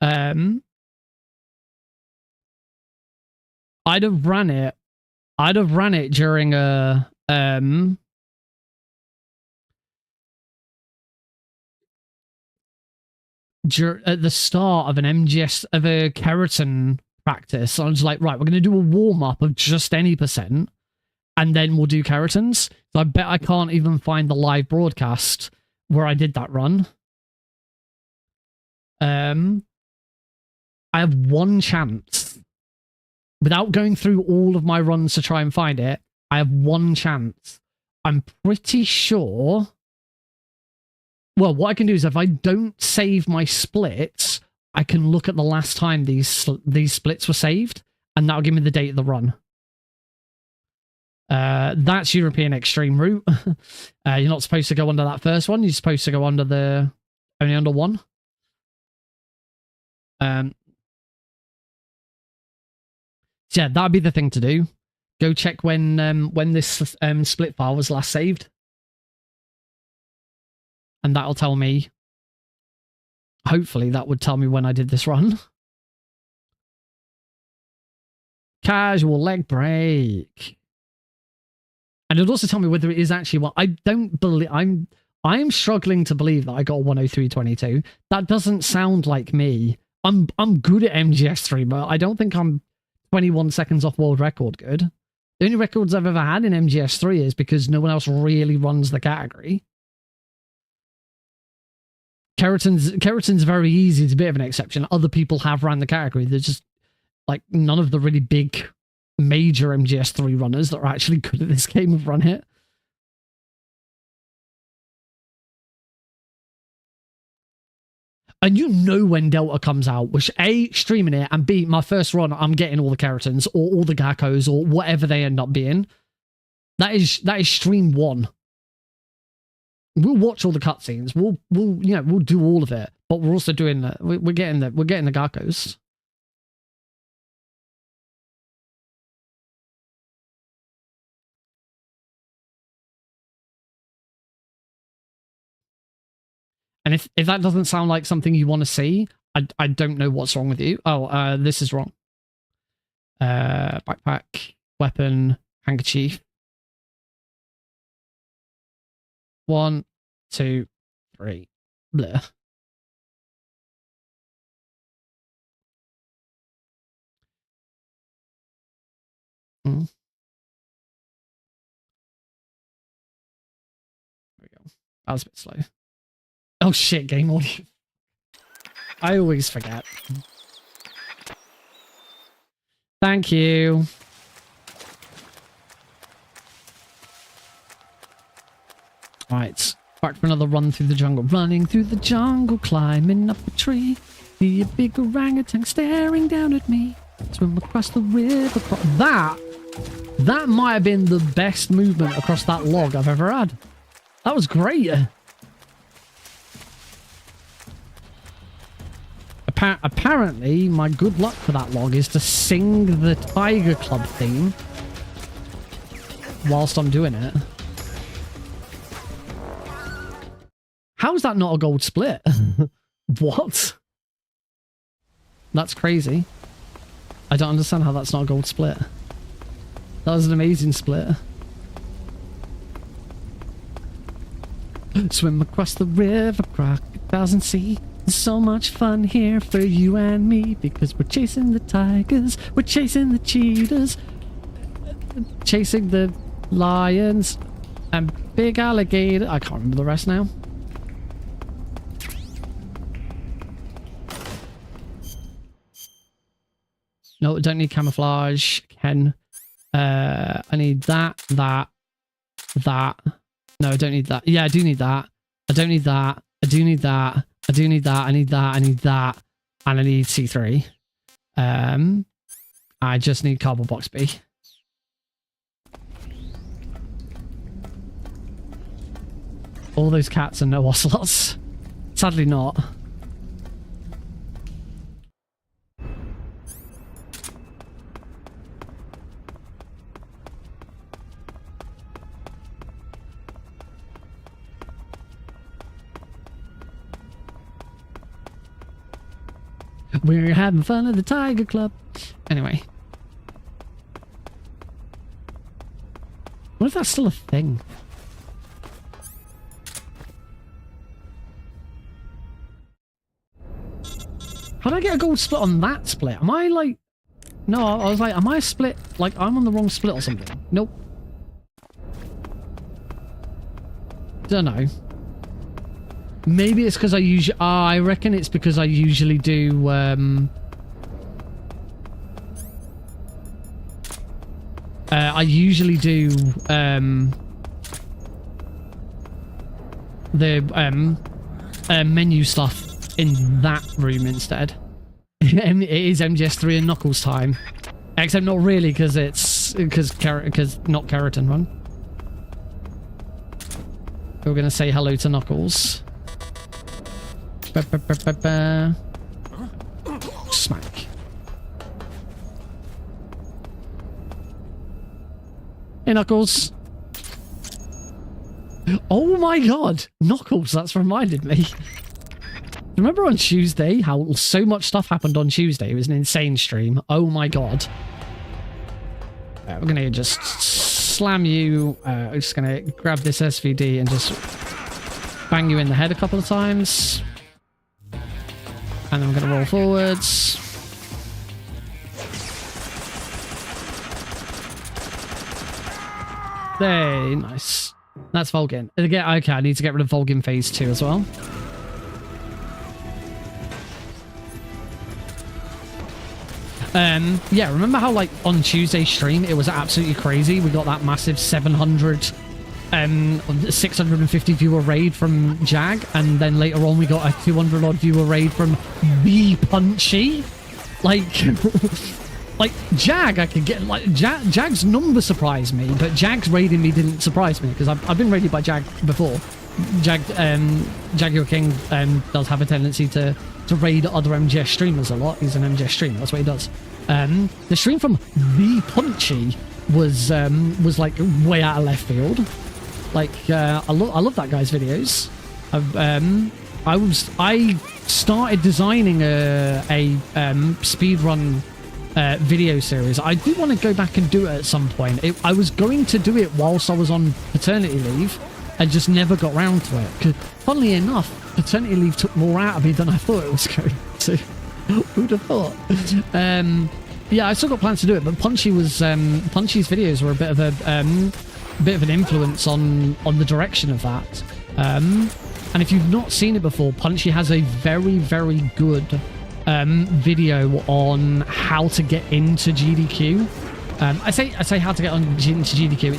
I'd have ran it during a at the start of an MGS of a Keratin practice. I was like, right, we're going to do a warm up of just any percent, and then we'll do Keratins. So I bet I can't even find the live broadcast where I did that run. I have one chance. Without going through all of my runs to try and find it, I have one chance. I'm pretty sure... Well, what I can do is if I don't save my splits, I can look at the last time these splits were saved, and that'll give me the date of the run. That's European Extreme route. You're not supposed to go under that first one. You're supposed to go under only under one. So yeah, that'd be the thing to do. Go check when this split file was last saved. And that'll tell me, hopefully that would tell me when I did this run. Casual leg break. And it'll also tell me whether it is actually what I don't believe. I'm struggling to believe that I got 103.22. That doesn't sound like me. I'm good at MGS3, but I don't think I'm 21 seconds off world record good. The only records I've ever had in MGS3 is because no one else really runs the category. Keratin's Very Easy. It's a bit of an exception. Other people have ran the category. There's just like none of the really big major MGS3 runners that are actually good at this game have run it. And you know when Delta comes out, which A, streaming it, and B, my first run, I'm getting all the keratins or all the geckos or whatever they end up being. That is stream 1. We'll watch all the cutscenes. We'll do all of it. But we're also doing the we're getting the geckos. And if that doesn't sound like something you want to see, I don't know what's wrong with you. Oh, this is wrong. Backpack, weapon, handkerchief. 1, 2, 3. Bleh. There we go. That was a bit slow. Oh shit, game audio. I always forget. Thank you. Right, back for another run through the jungle. Running through the jungle, climbing up a tree. See a big orangutan staring down at me. Swim across the river. That might have been the best movement across that log I've ever had. That was great. Apparently, my good luck for that log is to sing the Tiger Club theme whilst I'm doing it. How's that not a gold split? What? That's crazy. I don't understand how that's not a gold split. That was an amazing split. Swim across the river, crocodiles and sea. There's so much fun here for you and me because we're chasing the tigers, we're chasing the cheetahs, chasing the lions and big alligator. I can't remember the rest now. No, don't need camouflage. Ken. I need that. No, I don't need that. Yeah, I do need that. I don't need that. I do need that. I do need that. I need that. I need that. And I need C3. I just need cardboard box B. All those cats and no ocelots. Sadly not. We're having fun at the Tiger Club. Anyway. What if that's still a thing? How did I get a gold split on that split? Am I like... No, I was like, am I split? Like, I'm on the wrong split or something. Nope. Don't know. Maybe it's because I usually... I reckon it's because I usually do... I usually do... the menu stuff in that room instead. It is MGS3 and Knuckles time. Except not really, because it's... Because not Keratin Run. We're going to say hello to Knuckles. Smack. Hey, Knuckles. Oh my god! Knuckles, that's reminded me. Remember on Tuesday how so much stuff happened on Tuesday? It was an insane stream. Oh my god. We're gonna just slam you. I'm just gonna grab this SVD and just bang you in the head a couple of times. And then we're going to roll forwards. Very nice. That's Vulcan. Again, okay, I need to get rid of Vulcan phase 2 as well. Yeah, remember how like on Tuesday's stream it was absolutely crazy? We got that massive 700 650 viewer raid from Jag, and then later on we got a 200 odd viewer raid from the Punchy. Like, like Jag, I could get like Jag's number surprised me, but Jag's raiding me didn't surprise me because I've been raided by Jag before. Jaguar King does have a tendency to raid other MGS streamers a lot. He's an MGS streamer, that's what he does. The stream from the Punchy was like way out of left field. Like I love that guy's videos. I started designing a speedrun video series. I do want to go back and do it at some point. I was going to do it whilst I was on paternity leave. I just never got round to it. 'Cause, funnily enough, paternity leave took more out of me than I thought it was going to. Who'd have thought? Yeah, I still got plans to do it, but Punchy's videos were a bit of an influence on the direction of that. And if you've not seen it before, Punchy has a very, very good video on how to get into GDQ. I say how to get into GDQ.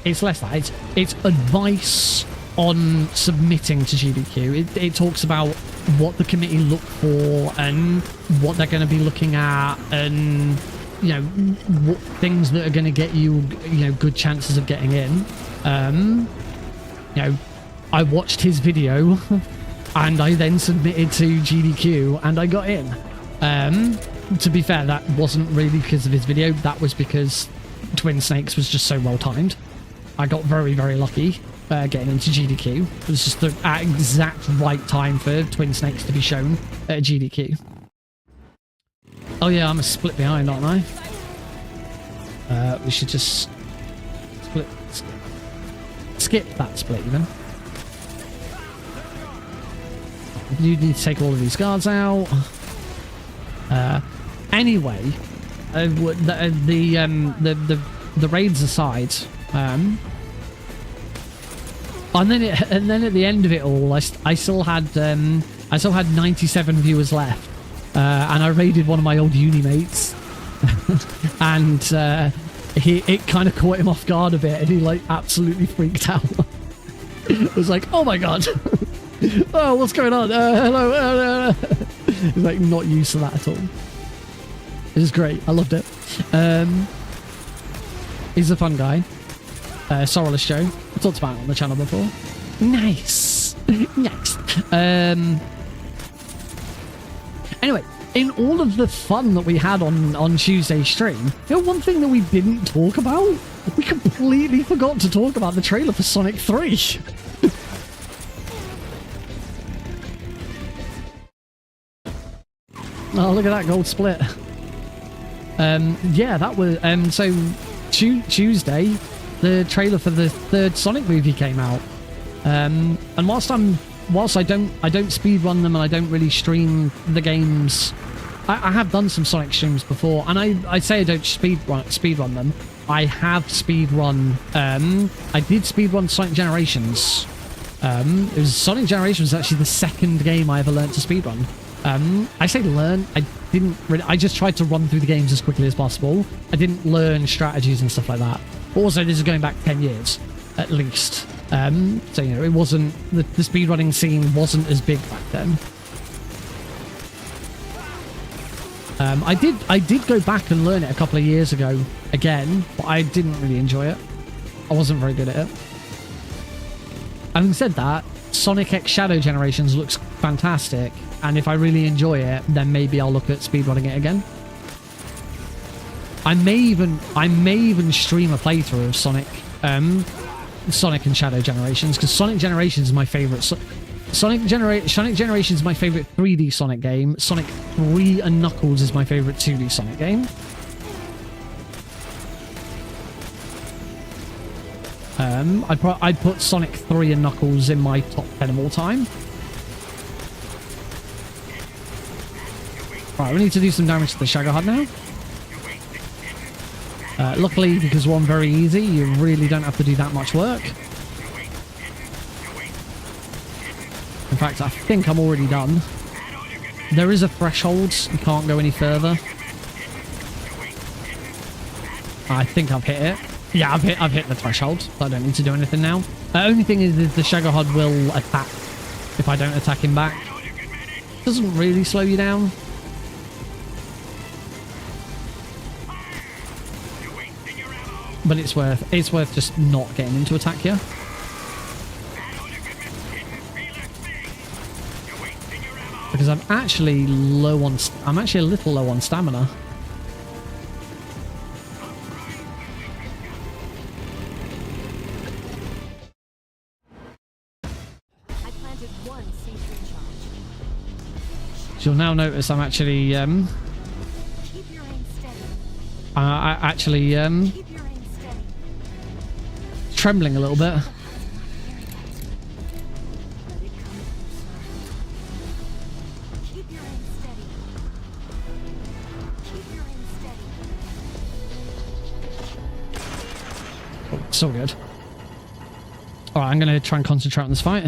It's less that. It's advice on submitting to GDQ. It talks about what the committee look for and what they're going to be looking at, and what things that are going to get you good chances of getting in. I watched his video and I then submitted to GDQ and I got in. To be fair, that wasn't really because of his video. That was because Twin Snakes was just so well timed. I got very, very lucky getting into GDQ. It was just the exact right time for Twin Snakes to be shown at GDQ. Oh yeah, I'm a split behind, aren't I? We should just skip that split even. You need to take all of these guards out. Anyway, the raids aside, and then at the end of it all, I still had 97 viewers left, and I raided one of my old uni mates, and it kind of caught him off guard a bit, and he like absolutely freaked out. It was like, oh my god. Oh, what's going on? Hello. He's like not used to that at all. It was great. I loved it. He's a fun guy. Sorrowless Joe. I talked about it on the channel before. Nice. Nice. Anyway, in all of the fun that we had on Tuesday's stream, one thing that we didn't talk about? We completely forgot to talk about the trailer for Sonic 3. Oh, look at that gold split. Yeah, that was so Tuesday the trailer for the third Sonic movie came out. And whilst I don't speedrun them and I don't really stream the games, I have done some Sonic streams before, and I say I don't speedrun them. I have speedrun I did speedrun Sonic Generations. It was Sonic Generations was actually the second game I ever learned to speedrun. I say learn, I just tried to run through the games as quickly as possible. I didn't learn strategies and stuff like that. Also, this is going back 10 years, at least. So, it wasn't, the speedrunning scene wasn't as big back then. I did go back and learn it a couple of years ago again, but I didn't really enjoy it. I wasn't very good at it. Having said that, Sonic X Shadow Generations looks fantastic, and if I really enjoy it, then maybe I'll look at speedrunning it again. I may even stream a playthrough of Sonic and Shadow Generations, because Sonic Generations is my favorite. Sonic Generations is my favorite 3D Sonic game. Sonic 3 and Knuckles is my favorite 2D Sonic game. I'd put Sonic 3 and Knuckles in my top 10 of all time. Right, we need to do some damage to the Shagger Hut now. Luckily, because one very easy, you really don't have to do that much work. In fact, I think I'm already done. There is a threshold, you can't go any further. I think I've hit it. Yeah, I've hit the threshold, so I don't need to do anything now. The only thing is the Shagohod will attack if I don't attack him back. Doesn't really slow you down. But it's worth just not getting into attack here. Because I'm actually a little low on stamina. I planted one seed recharge. You'll now notice I'm actually Keep your aim steady. I actually Keep your aim steady. trembling a little bit. Let it come closer. Keep your aim steady. Keep your aim steady. Oh, so good. All right, I'm gonna try and concentrate on this fight.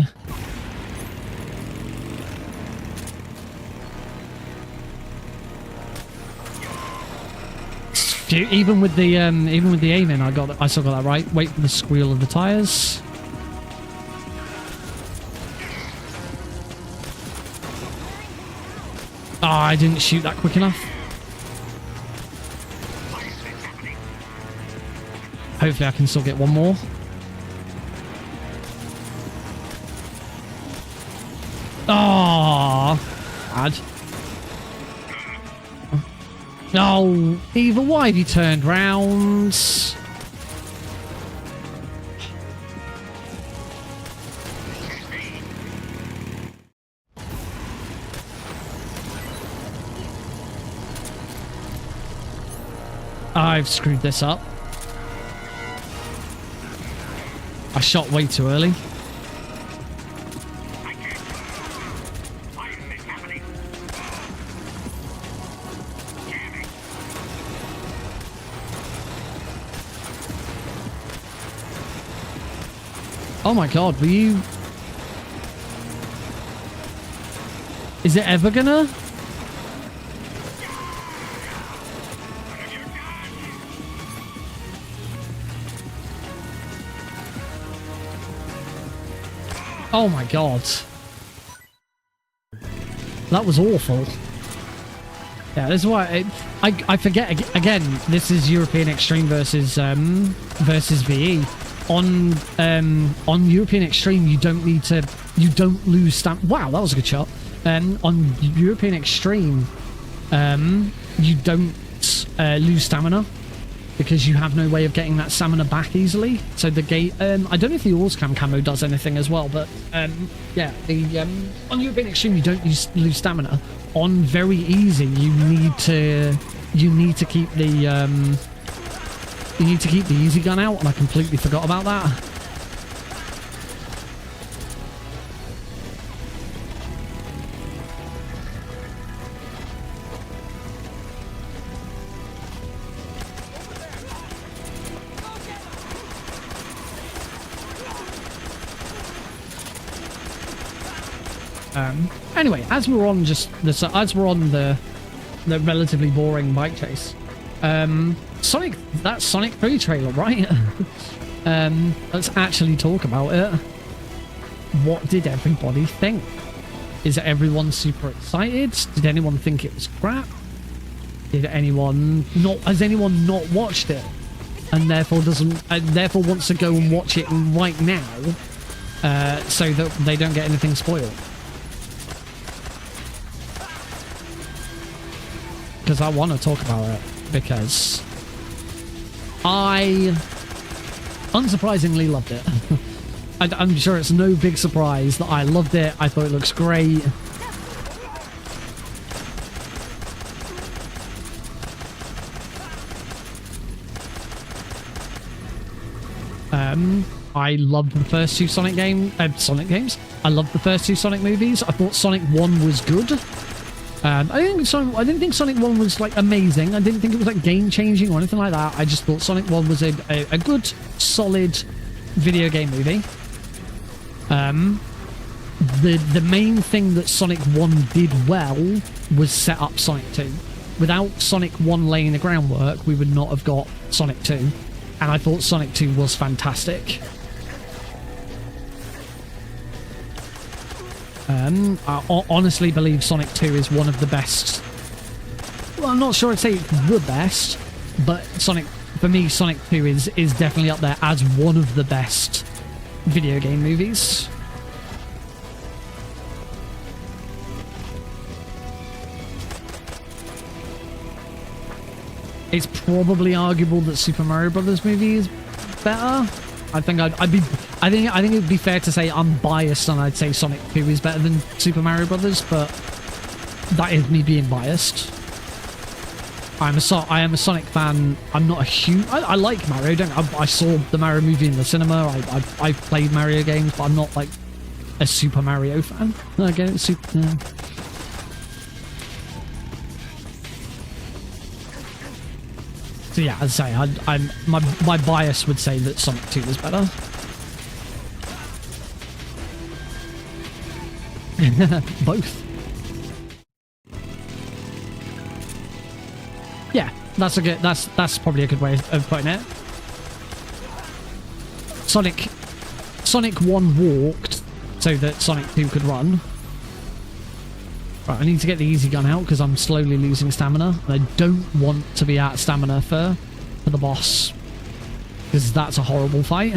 Even with the aiming, I still got that right. Wait for the squeal of the tires. Oh, I didn't shoot that quick enough. Hopefully, I can still get one more. Oh, bad. No, Eva, why have you turned round? I've screwed this up. I shot way too early. Oh my god, were you... Is it ever gonna? Oh my god. That was awful. Yeah, this is why I forget again. This is European Extreme versus VE. On European Extreme, you don't lose stamina. Wow, that was a good shot. On European Extreme, you don't lose stamina because you have no way of getting that stamina back easily. So the gate, I don't know if the Orscam camo does anything as well, but yeah, on European Extreme you don't lose stamina. On very easy, you need to keep the easy gun out, and I completely forgot about that. Anyway, as we're on the relatively boring bike chase, Sonic 3 trailer, right? Let's actually talk about it. What did everybody think? Is everyone super excited? Did anyone think it was crap? Has anyone not watched it and therefore wants to go and watch it right now, so that they don't get anything spoiled? Because I want to talk about it, because I unsurprisingly loved it. I'm sure it's no big surprise that I loved it. I thought it looks great. I loved the first two Sonic games. I loved the first two Sonic movies. I thought Sonic 1 was good. I didn't think Sonic 1 was like amazing. I didn't think it was like game changing or anything like that. I just thought Sonic 1 was a good, solid video game movie. The main thing that Sonic 1 did well was set up Sonic 2. Without Sonic 1 laying the groundwork, we would not have got Sonic 2. and I thought Sonic 2 was fantastic. I honestly believe Sonic 2 is one of the best. Well, I'm not sure I'd say the best, but for me, Sonic 2 is definitely up there as one of the best video game movies. It's probably arguable that Super Mario Brothers movie is better. I think I think it would be fair to say I'm biased and I'd say Sonic 2 is better than Super Mario Brothers, but that is me being biased. I am a Sonic fan. I'm not a huge... I like Mario. I saw the Mario movie in the cinema. I've played Mario games, but I'm not like a Super Mario fan. I get it. So yeah, as I say, my bias would say that Sonic 2 is better. Both. Yeah, that's probably a good way of putting it. Sonic 1 walked so that Sonic 2 could run. Right, I need to get the easy gun out because I'm slowly losing stamina. I don't want to be out of stamina for the boss, because that's a horrible fight.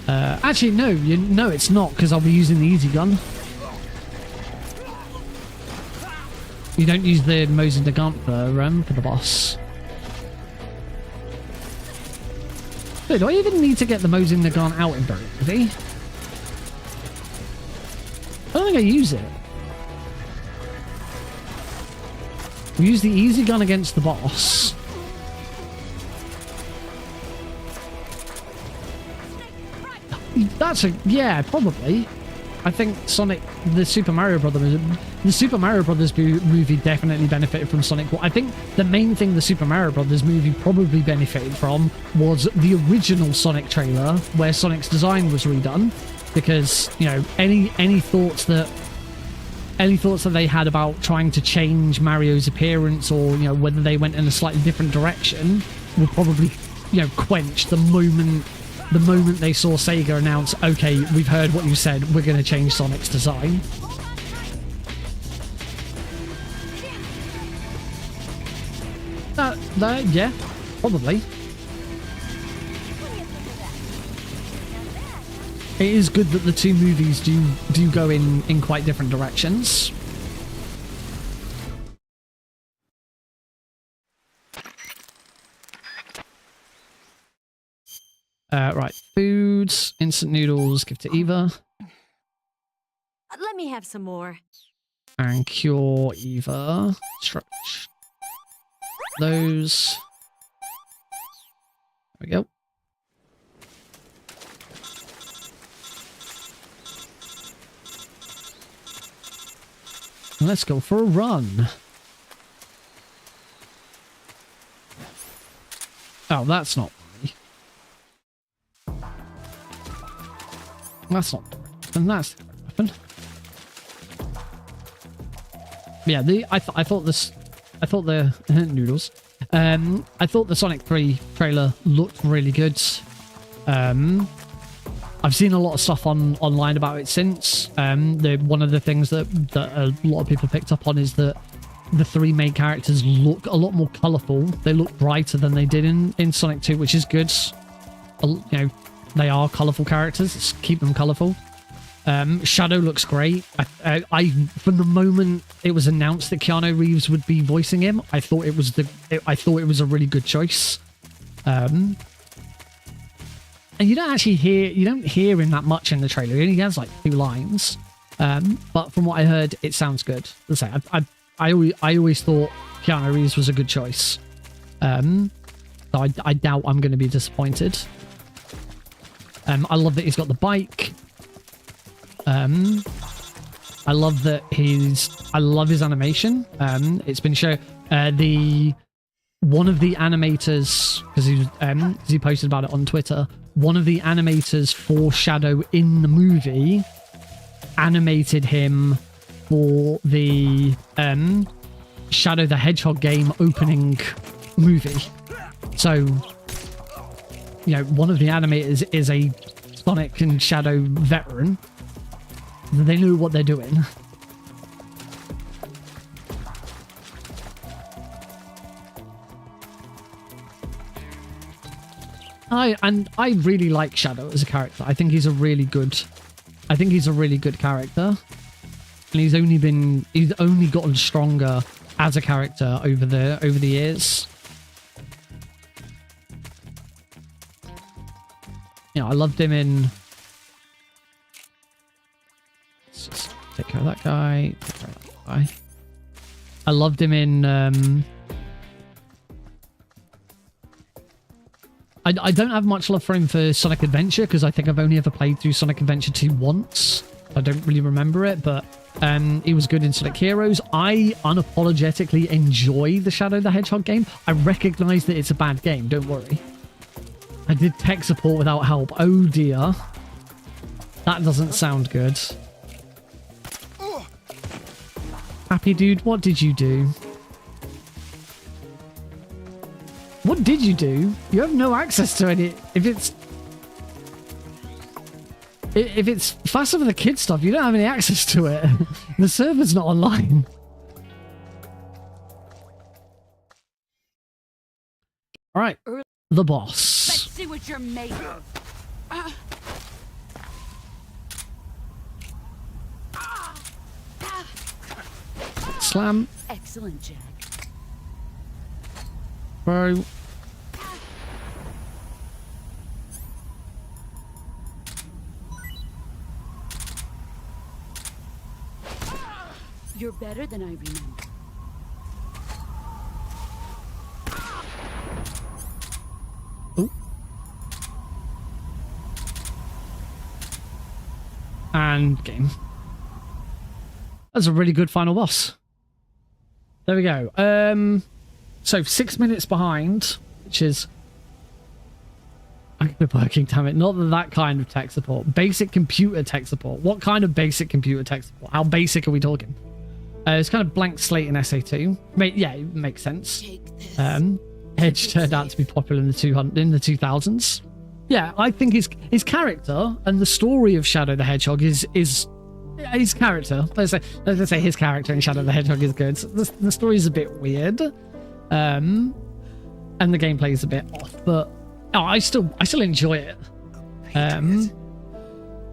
Actually, no, it's not, because I'll be using the easy gun. You don't use the Mosin Nagant for the boss. Wait, do I even need to get the Mosin Nagant out in Berry? I don't think I use it. We use the easy gun against the boss. Yeah, probably. I think the Super Mario Brothers movie definitely benefited from Sonic 1. I think the main thing the Super Mario Brothers movie probably benefited from was the original Sonic trailer, where Sonic's design was redone. Because, you know, any thoughts that they had about trying to change Mario's appearance, or, you know, whether they went in a slightly different direction, were probably, you know, quenched the moment they saw Sega announce, okay, we've heard what you said, we're going to change Sonic's design. Yeah, probably. It is good that the two movies do go in quite different directions. Right, foods, instant noodles, give to Eva. Let me have some more. And cure Eva. Stretch those. There we go. Let's go for a run. Oh, that's not funny. That's not different. And that's different. Yeah, I thought the noodles. I thought the Sonic 3 trailer looked really good. I've seen a lot of stuff online about it since. One of the things that a lot of people picked up on is that the three main characters look a lot more colourful. They look brighter than they did in Sonic 2, which is good. You know, they are colourful characters. Let's keep them colourful. Shadow looks great. I from the moment it was announced that Keanu Reeves would be voicing him, I thought it was a really good choice. And you don't hear him that much in the trailer. He only has like 2 lines. But from what I heard, it sounds good. Let's say I always thought Keanu Reeves was a good choice. So I doubt I'm going to be disappointed. I love that he's got the bike. I love his animation. It's been shown one of the animators, because he posted about it on Twitter, one of the animators for Shadow in the movie animated him for the Shadow the Hedgehog game opening movie. So, you know, one of the animators is a Sonic and Shadow veteran. They know what they're doing. I really like Shadow as a character. I think he's a really good character. And he's only gotten stronger as a character over the years. You know, I loved him in... Let's just take care of that guy. Take care of that guy. I loved him in... I don't have much love for him for Sonic Adventure because I think I've only ever played through Sonic Adventure 2 once. I don't really remember it, but he was good in Sonic Heroes. I unapologetically enjoy the Shadow the Hedgehog game. I recognize that it's a bad game, don't worry. I did tech support without help. Oh dear. That doesn't sound good. Happy dude, what did you do? What did you do? You have no access to any... If it's faster for the kid stuff, you don't have any access to it. The server's not online. All right, the boss. Let's see what you're made of. Slam. Excellent, Jack. Bro. You're better than I remember. Oh. And game. That's a really good final boss. There we go. So 6 minutes behind, which is... I could be working, damn it. Not that kind of tech support. Basic computer tech support. What kind of basic computer tech support? How basic are we talking? It's kind of blank slate in SA2. Yeah, it makes sense. Edge turned out to be popular in the 2000s. Yeah, I think his character and the story of Shadow the Hedgehog is his character. Let's say his character in Shadow the Hedgehog is good. The story is a bit weird, and the gameplay is a bit off, but I still enjoy it.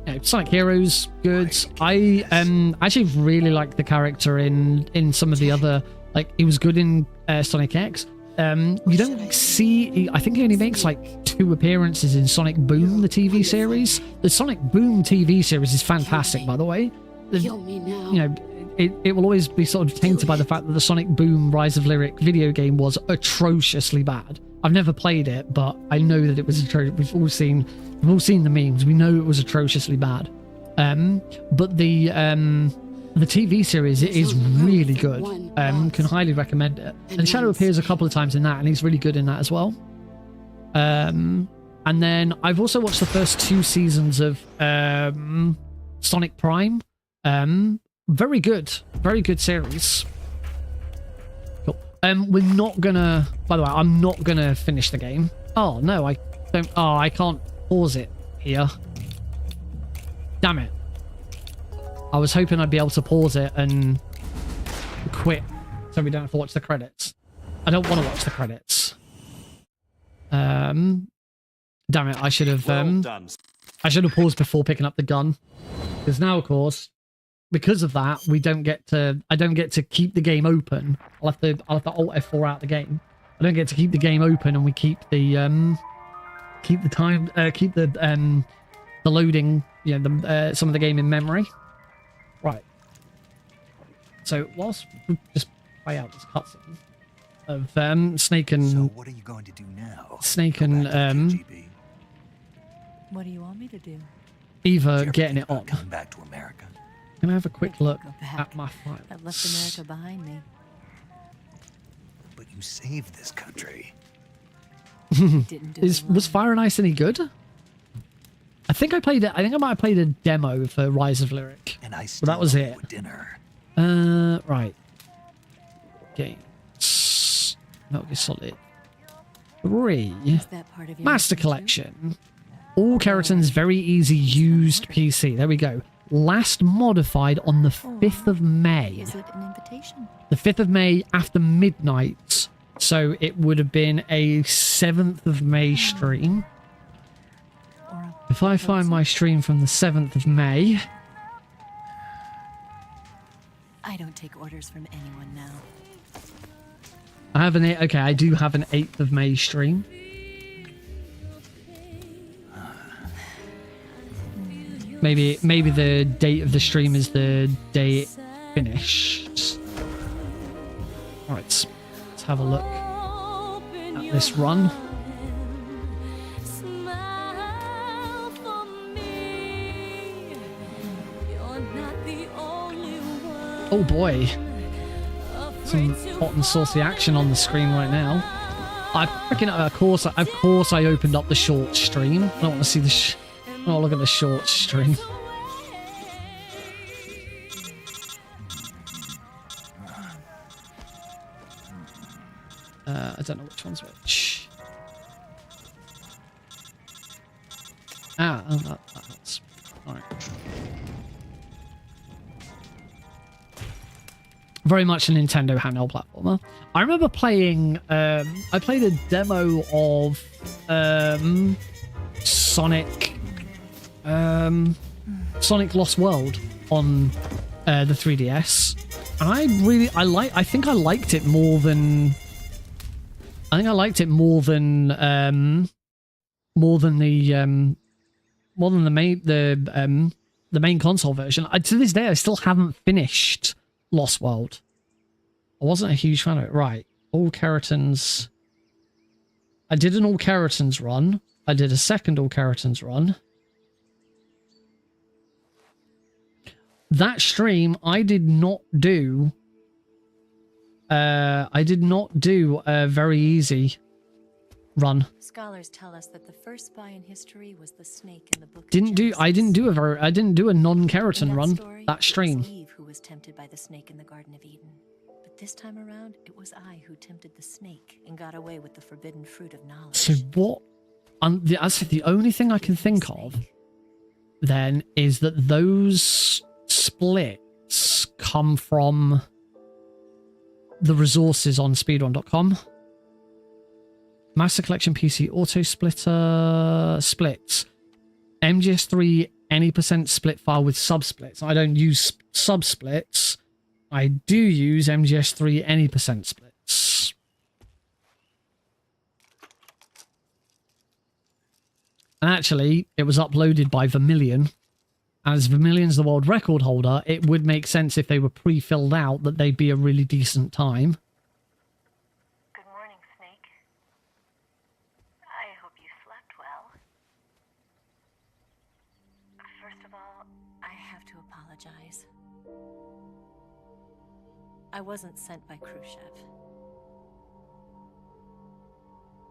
You know, Sonic Heroes, good. I actually really like the character in some of the other, like he was good in Sonic X. You don't see, I think he only makes like 2 appearances in Sonic Boom, the TV series. The Sonic Boom TV series is fantastic, by the way. Kill me now. You know, it will always be sort of tainted by the fact that the Sonic Boom Rise of Lyric video game was atrociously bad. I've never played it, but I know that it was atrocious. We've all seen the memes. We know it was atrociously bad. But the TV series is really good. Can highly recommend it. And Shadow appears a couple of times in that, and he's really good in that as well. And then I've also watched the first 2 seasons of Sonic Prime. Very good series. Cool. We're not gonna, by the way, I'm not gonna finish the game. Oh no, I don't. Oh, I can't pause it here. Damn it. I was hoping I'd be able to pause it and quit so we don't have to watch the credits. I don't want to watch the credits. Damn it, I should have paused before picking up the gun. Because now, of course, because of that, I don't get to keep the game open. I'll have to Alt F4 out the game. I don't get to keep the game open, and we keep the loading, you know, some of the game in memory. Right. So whilst we just play out this cutscene of Snake and... So what are you going to do now? Snake and What do you want me to do? Eva getting it on. Coming back to America. Can I have a quick look Go back. at my files? I've left America behind me. But you saved this country. Didn't do it Was alone. Fire and Ice any good? I think I played it. I think I might have played a demo for Rise of Lyric. And I But still that was owe it. you dinner. Right. Games. Metal Gear Solid. 3. Is that part of your Master mission too? Collection. All Keratin's very easy used PC. There we go. Last modified on the 5th of May. Is it an invitation? The 5th of May after midnight. So it would have been a 7th of May stream. Or a If I find my stream from the 7th of May. I don't take orders from anyone now. I have an okay, I do have an 8th of May stream. Maybe the date of the stream is the day it finished. Alright, let's have a look at this run. Smile for me. You're not the only one. Oh boy. Some hot and saucy action on the screen right now. I freaking of course I opened up the short stream. I don't want to see the oh, look at the short stream. I don't know which one's which. Ah, oh, that helps. Alright. Very much a Nintendo handheld platformer. I remember playing, I played a demo of Sonic Lost World on the 3DS, and I think I liked it more than the main console version. To this day I still haven't finished Lost World. I wasn't a huge fan of it. Right, all Keratins. I did an all Keratins run. I did a second all Keratins run. That stream I did not do. I did not do a very easy run. Scholars tell us that the first spy in history was the snake in the book. I didn't do a non-Keratin run that stream. It was Eve who was tempted by the snake in the Garden of Eden. But this time around, it was I who tempted the snake and got away with the forbidden fruit of knowledge. So what? I said the only thing I can think of then is that those splits come from the resources on speedrun.com. Master Collection PC Auto Splitter splits. MGS3 any % split file with subsplits. I don't use subsplits. I do use MGS3 any % splits. And actually, it was uploaded by Vermilion. As Vermilion's the world record holder, it would make sense if they were pre-filled out that they'd be a really decent time. Good morning, Snake. I hope you slept well. First of all, I have to apologize. I wasn't sent by Khrushchev.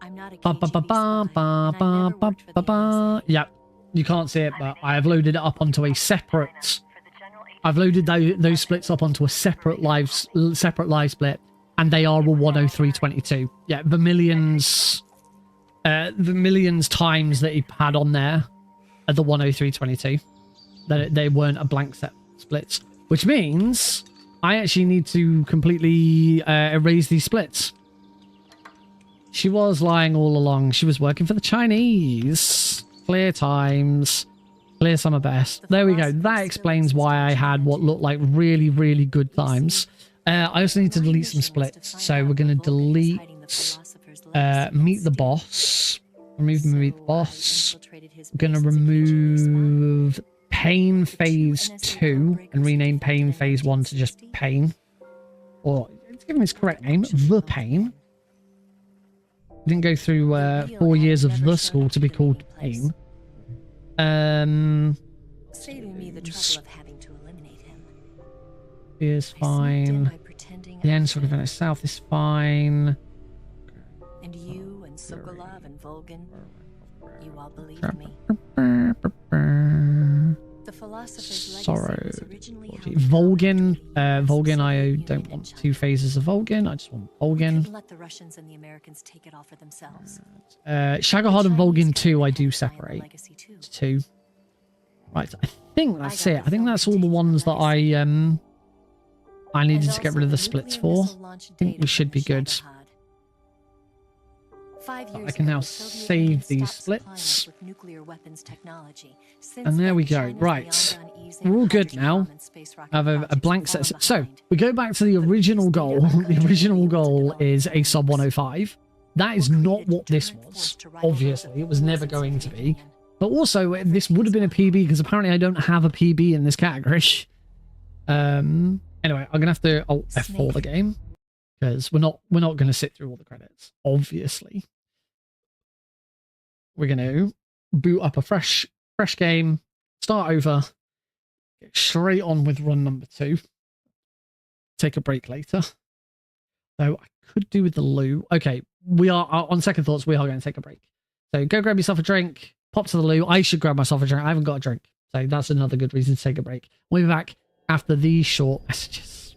I'm not a KGB spy, and I never worked for the NSA. Yeah, you can't see it, but I have loaded it up onto a separate. I've loaded those splits up onto a separate live split, and they are a 103.22. Yeah, the millions times that he had on there are the 103.22. That they weren't a blank set splits, which means I actually need to completely erase these splits. She was lying all along. She was working for the Chinese. Clear times. Clear summer best. There we go. That explains why I had what looked like really, really good times. I also need to delete some splits. So we're going to delete Meet the Boss. Remove Meet the Boss. We're going to remove Pain Phase 2 and rename Pain Phase 1 to just Pain. Or, it's given its correct name, The Pain. Didn't go through 4 years of the school to be called Pain. Saving me the trouble of having to eliminate him. Is I sneaked in fine. by pretending The I end was sort of him. in south is fine. And you and Sokolov and Volgan, you all believed me. The philosopher's legacy Sorrow. was originally held Volgin. accountable to Volgin, I Soviet don't Union want and 2 China. phases of Volgin. I just want Volgin. Couldn't let the Russians and the Americans take it all for themselves. Shagohod and The Volgin Chinese 2 I carried do the giant separate. legacy too. It's 2. Right, I think that's I it. got I think the that's all the film ones that I needed And to get also rid of the the splits nuclear for. missile launch I think data we should from be the good. Shagohod. 5 years I can ago, now the Soviet save Union these stopped supplying splits. us with nuclear weapons technology. Since And there then, we go. China's Right. beyond on easing We're all good hydrogen now. bomb and space rocket I have a projects blank fallen set. So behind. we go back to the original goal. The original goal is a sub 105. That is not what this was. Obviously, it was never going to be. But also, this would have been a PB because apparently I don't have a PB in this category. Anyway, I'm gonna have to Alt F4 the game because we're not gonna sit through all the credits. Obviously, we're gonna boot up a fresh game, start over, get straight on with run number 2. Take a break later. Though I could do with the loo. Okay, we are on second thoughts. We are going to take a break. So go grab yourself a drink. Pop to the loo. I should grab myself a drink. I haven't got a drink. So that's another good reason to take a break. We'll be back after these short messages.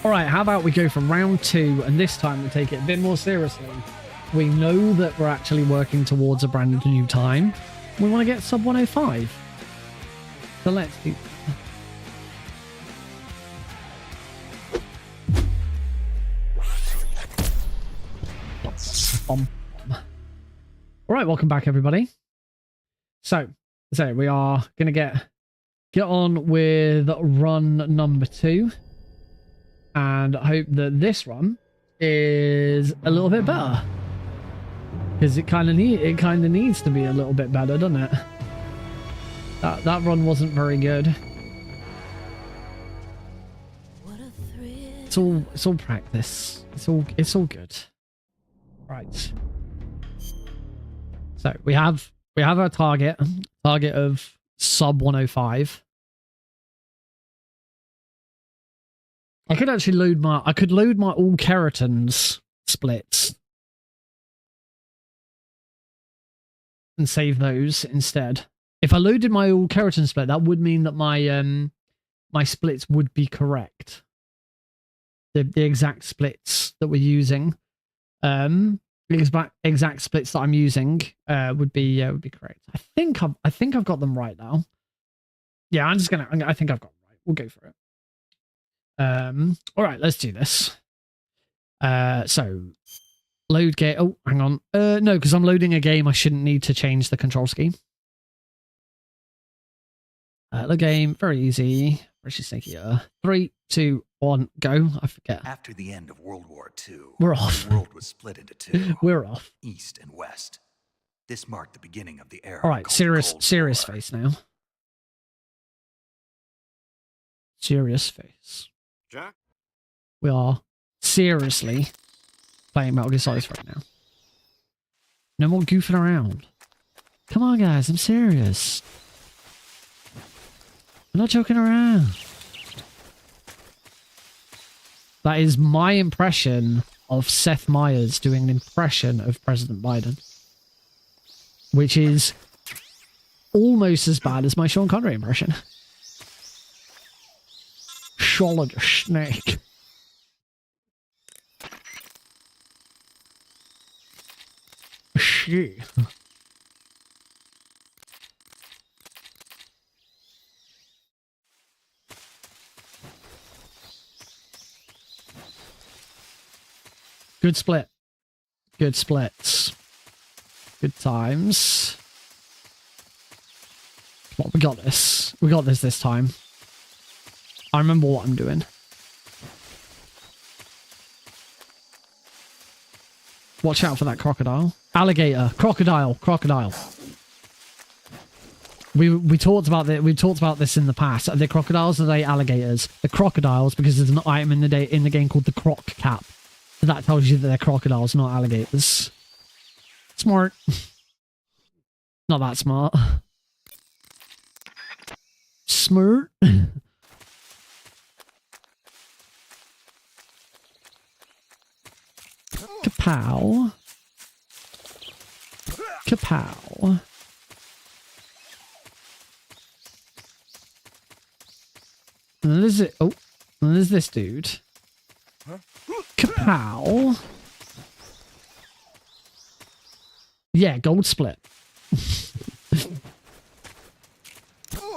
All right, how about we go from round 2 and this time we take it a bit more seriously We know that we're actually working towards a brand new time. We want to get sub 105. So let's do. All right, welcome back, everybody. So we are gonna get on with run number 2, and hope that this run is a little bit better, because it kind of needs to be a little bit better, doesn't it? That run wasn't very good. It's all practice. It's all good. Right. So we have our target of sub 105. I could actually load my all keratins splits and save those instead. If I loaded my all keratin split, that would mean that my splits would be correct. The exact splits that we're using. The exact splits that I'm using would be correct. I think I've got them right now. Yeah, I think I've got them right. We'll go for it. All right, let's do this. So load game. Oh, hang on. No, because I'm loading a game. I shouldn't need to change the control scheme. Load game, very easy. Where's she snake here? 3, 2, 1, go. I forget. After the end of World War II, We're off. the world was split into two. We're off. East and West. This marked the beginning of the era. All right, called the Cold serious War. face now. Serious face. Jack? We are seriously playing Metal Gear Solid right now. No more goofing around. Come on, guys, I'm serious. I'm not joking around. That is my impression of Seth Meyers doing an impression of President Biden, which is almost as bad as my Sean Connery impression. Solid snake. Shit. Good split. Good splits. Good times. Come on, we got this. We got this time. I remember what I'm doing. Watch out for that crocodile. Alligator. Crocodile. Crocodile. We talked about that. We've talked about this in the past. Are they crocodiles or are they alligators? The crocodiles, because there's an item in the game called the croc cap. So that tells you that they're crocodiles, not alligators. Smart. Not that smart. Smart. Kapow. Kapow. And there's it. Oh, and there's this dude. Kapow. Yeah, gold split.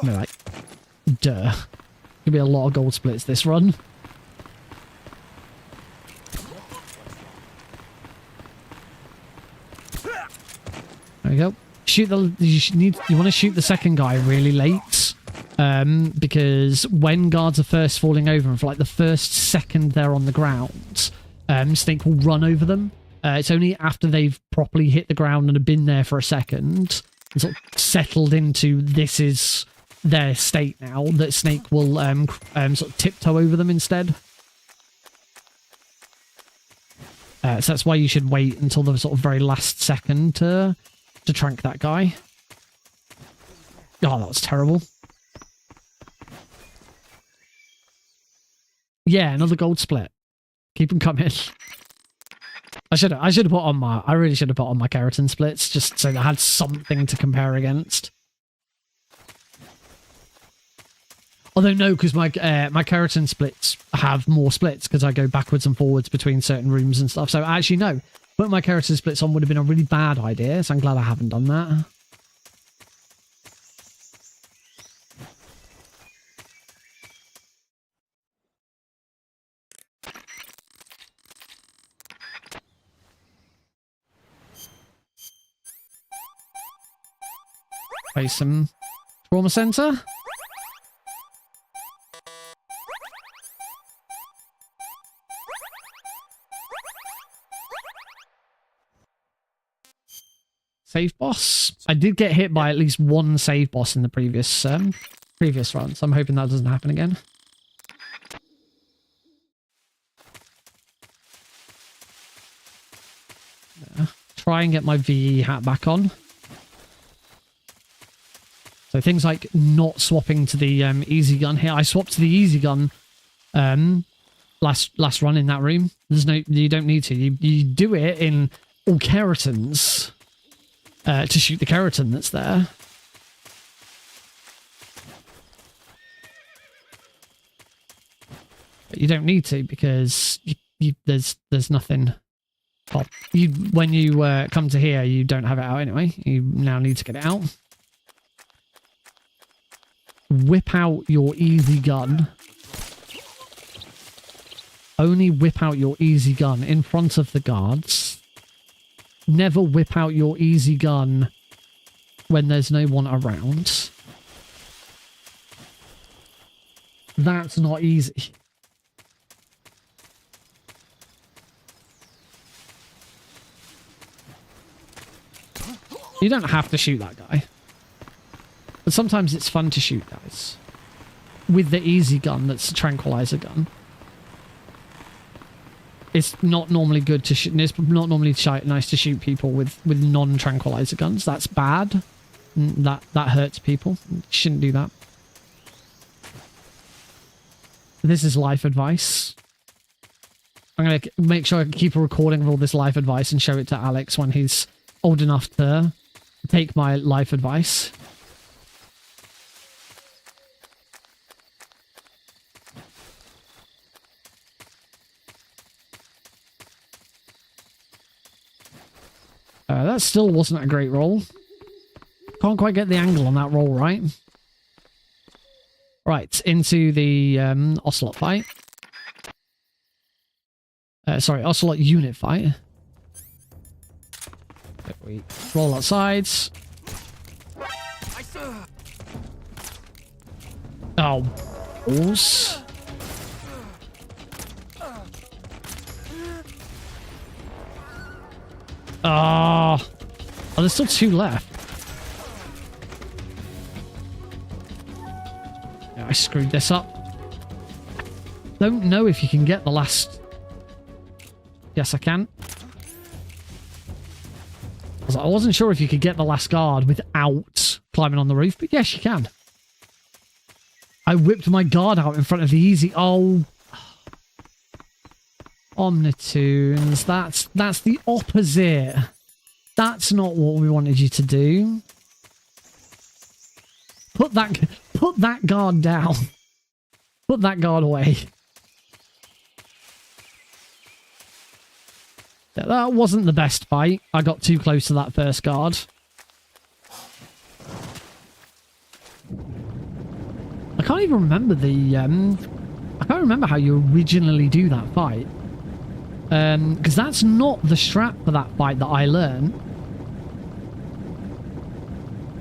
No, like, duh. Could be a lot of gold splits this run. There we go. You want to shoot the second guy really late, because when guards are first falling over, and for like the first second they're on the ground, Snake will run over them. It's only after they've properly hit the ground and have been there for a second and sort of settled into this is their state now that Snake will sort of tiptoe over them instead. So that's why you should wait until the sort of very last second to trank that guy. Oh, that was terrible. Yeah, another gold split. Keep them coming. I should have put on my. I really should have put on my keratin splits just so that I had something to compare against. Although no, because my keratin splits have more splits because I go backwards and forwards between certain rooms and stuff. So actually no. Putting my keratin splits on would have been a really bad idea, so I'm glad I haven't done that. Place some trauma center. Save boss. I did get hit by at least one save boss in the previous run, so I'm hoping that doesn't happen again. Yeah. Try and get my VE hat back on. So things like not swapping to the easy gun here. I swapped to the easy gun last run in that room. You don't need to. You do it in all keratins. To shoot the keratin that's there. But you don't need to because there's nothing. Well, when you come to here, you don't have it out anyway. You now need to get it out. Whip out your easy gun. Only whip out your easy gun in front of the guards. Never whip out your easy gun when there's no one around. That's not easy. You don't have to shoot that guy. But sometimes it's fun to shoot guys. With the easy gun that's a tranquilizer gun. It's not normally good to shoot. It's not normally nice to shoot people with non-tranquilizer guns. That's bad. That hurts people. You shouldn't do that. This is life advice. I'm going to make sure I keep a recording of all this life advice and show it to Alex when he's old enough to take my life advice. That still wasn't a great roll. Can't quite get the angle on that roll right. Right, into the Ocelot fight. Sorry, Ocelot unit fight. We roll outside. Oh, balls. Oh, there's still 2 left. Yeah, I screwed this up. Don't know if you can get the last... Yes, I can. I wasn't sure if you could get the last guard without climbing on the roof, but yes, you can. I whipped my guard out in front of the easy... Oh... Omnitunes, that's the opposite. That's not what we wanted you to do. Put that guard down. Put that guard away. That wasn't the best fight. I got too close to that first guard. I can't even remember the I can't remember how you originally do that fight. Because that's not the strat for that fight that I learned.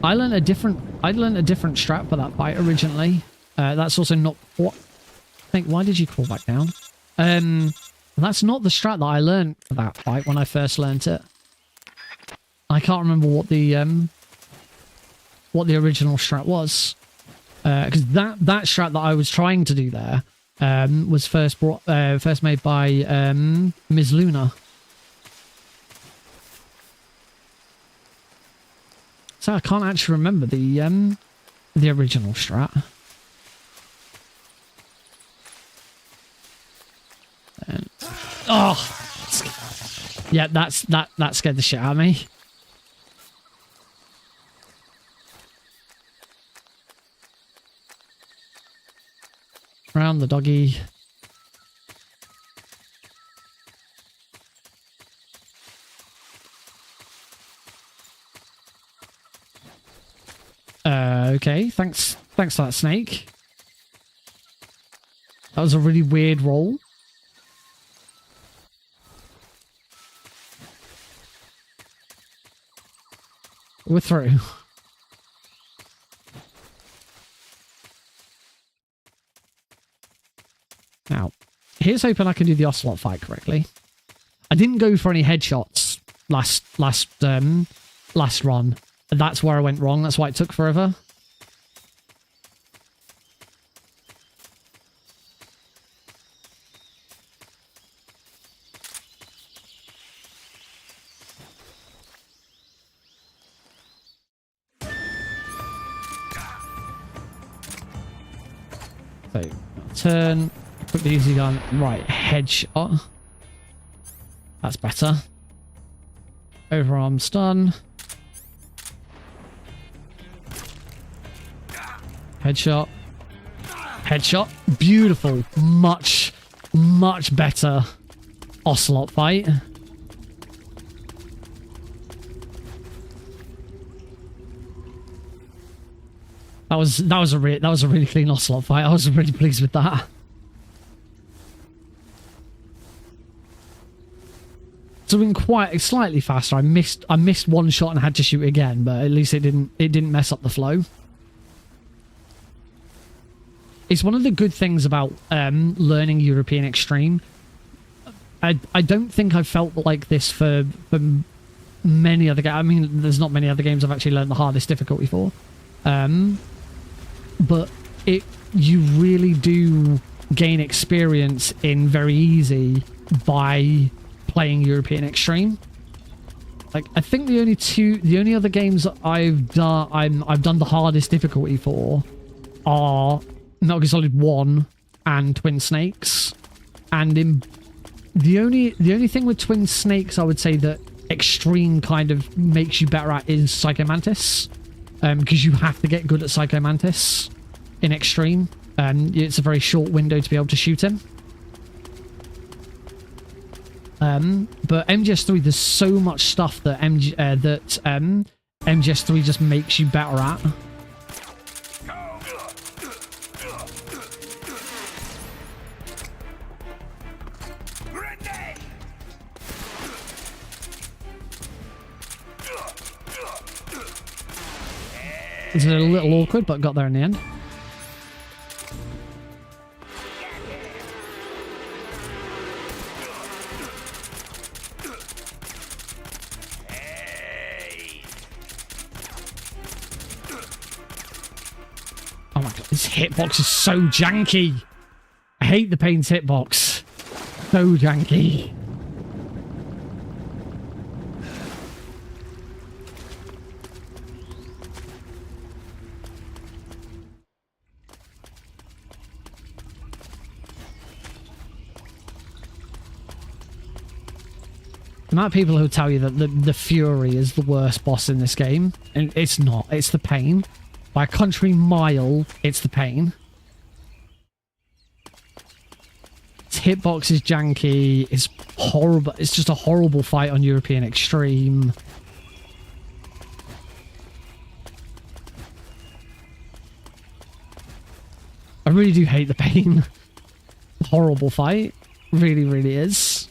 I learned a different strat for that fight originally. That's also not what... I think, why did you crawl back down? That's not the strat that I learned for that fight when I first learned it. I can't remember what the original strat was. Because that strat that I was trying to do there was first made by Ms. Luna. So I can't actually remember the original strat. Oh, yeah, that scared the shit out of me. Round the doggy. Okay, thanks for that, snake. That was a really weird roll. We're through. Now, here's hoping I can do the Ocelot fight correctly. I didn't go for any headshots last run. That's where I went wrong. That's why it took forever. So, turn, put the easy gun, right, headshot. That's better. Overarm stun. Headshot. Headshot. Beautiful. Much better Ocelot fight. That was a really clean Ocelot fight. I was really pleased with that. So been quite slightly faster. I missed one shot and had to shoot again, but at least it didn't mess up the flow. It's one of the good things about learning European Extreme. I don't think I've felt like this for many other games. I mean, there's not many other games I've actually learned the hardest difficulty for. But you really do gain experience in very easy by playing European Extreme. Like, I think the only other games that I've done the hardest difficulty for are Metal Gear Solid 1 and Twin Snakes. And the only thing with Twin Snakes I would say that Extreme kind of makes you better at is Psycho Mantis. Because you have to get good at Psycho Mantis in Extreme. It's a very short window to be able to shoot him. But MGS3, there's so much stuff that MGS3 just makes you better at. It's a little awkward, but got there in the end. Oh my god, this hitbox is so janky. I hate the Pain's hitbox. So janky. The amount of people who tell you that the Fury is the worst boss in this game, and it's not. It's the Pain. By a country mile, it's the Pain. Its hitbox is janky. It's horrible. It's just a horrible fight on European Extreme. I really do hate the Pain. Horrible fight. Really, really is.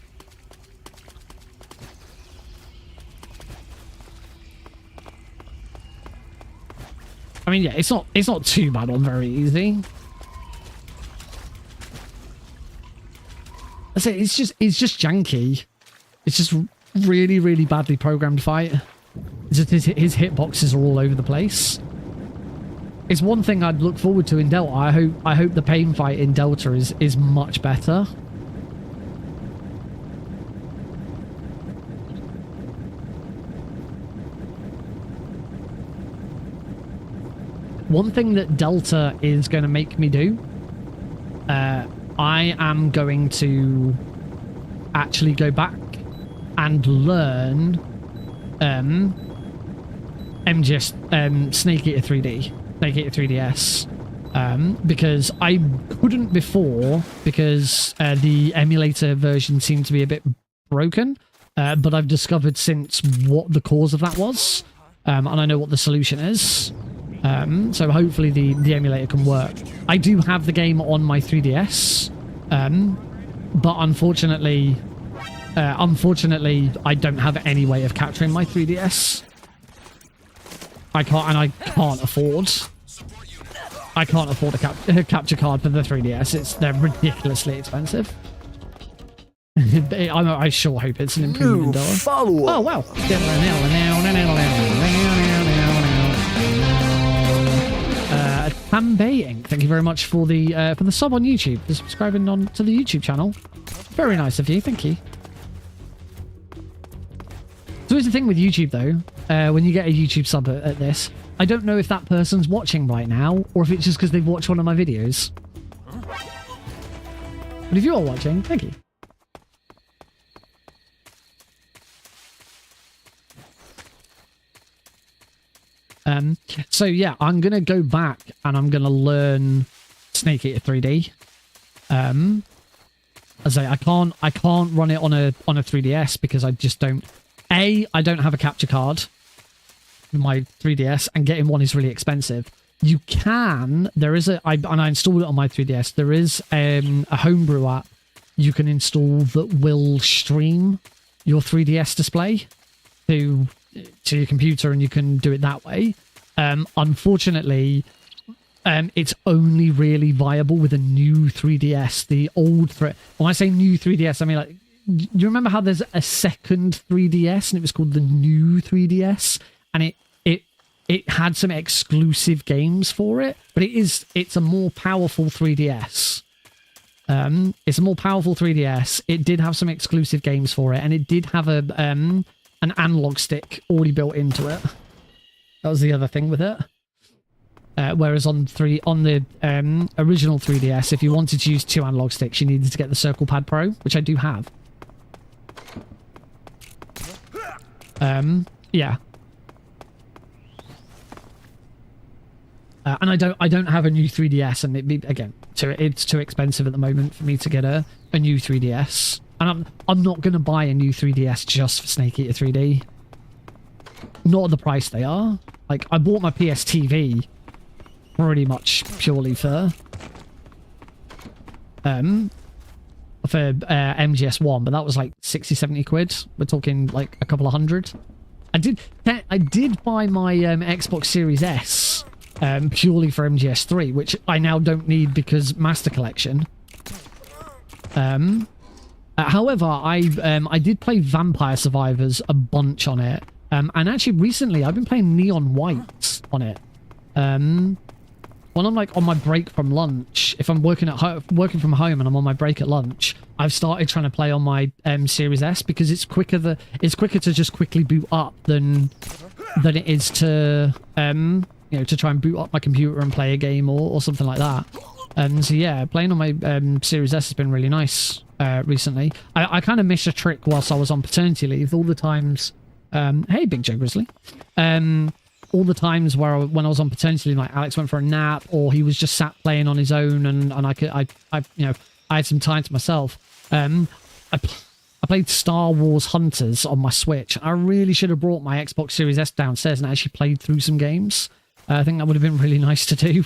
I mean, yeah, it's not too bad on very easy. I say it's just janky. It's just really, really badly programmed fight. It's just his hitboxes are all over the place. It's one thing I'd look forward to in Delta. I hope the Pain fight in Delta is much better. One thing that Delta is going to make me do, I am going to actually go back and learn MGS Snake Eater 3D, Snake Eater 3DS, because I couldn't before because the emulator version seemed to be a bit broken, but I've discovered since what the cause of that was, and I know what the solution is. So hopefully the emulator can work. I do have the game on my 3DS, but unfortunately, I don't have any way of capturing my 3DS. I can't afford a capture card for the 3DS. They're ridiculously expensive. I sure hope it's an improvement. Follow-up. Oh wow! Tambay Inc. Thank you very much for the sub on YouTube, for subscribing to the YouTube channel. Very nice of you. Thank you. So here's the thing with YouTube though, when you get a YouTube sub at this, I don't know if that person's watching right now or if it's just because they've watched one of my videos. But if you're watching, thank you. So yeah, I'm gonna go back and I'm gonna learn Snake Eater 3D. As I can't run it on a 3DS because I just don't. I don't have a capture card in my 3DS, and getting one is really expensive. You can. There is and I installed it on my 3DS. There is a homebrew app you can install that will stream your 3DS display to your computer, and you can do it that way. Unfortunately, it's only really viable with a new 3DS. The old when I say new 3DS, I mean, like, you remember how there's a second 3DS and it was called the new 3DS, and it had some exclusive games for it, but it's a more powerful 3DS. It's a more powerful 3DS. It did have some exclusive games for it, and it did have an analog stick already built into it. That was the other thing with it. Whereas on the original 3DS, if you wanted to use 2 analog sticks, you needed to get the Circle Pad Pro, which I do have. Yeah. And I don't have a new 3DS, and it's too expensive at the moment for me to get a new 3DS. And I'm not going to buy a new 3DS just for Snake Eater 3D. Not at the price they are. Like, I bought my PS TV pretty much purely for MGS1, but that was like 60-70 quid. We're talking like a couple of hundred. I did buy my Xbox Series S purely for MGS3, which I now don't need because Master Collection. However, I did play Vampire Survivors a bunch on it, and actually recently I've been playing Neon White on it. When I'm like on my break from lunch, if I'm working from home and I'm on my break at lunch, I've started trying to play on my Series S because it's quicker to just quickly boot up than it is to to try and boot up my computer and play a game or something like that. And so yeah, playing on my Series S has been really nice recently. I kind of missed a trick whilst I was on paternity leave. All the times, hey Big Joe Grizzly, all the times when I was on paternity leave, like Alex went for a nap or he was just sat playing on his own, and I had some time to myself. I played Star Wars Hunters on my Switch. I really should have brought my Xbox Series S downstairs and actually played through some games. I think that would have been really nice to do.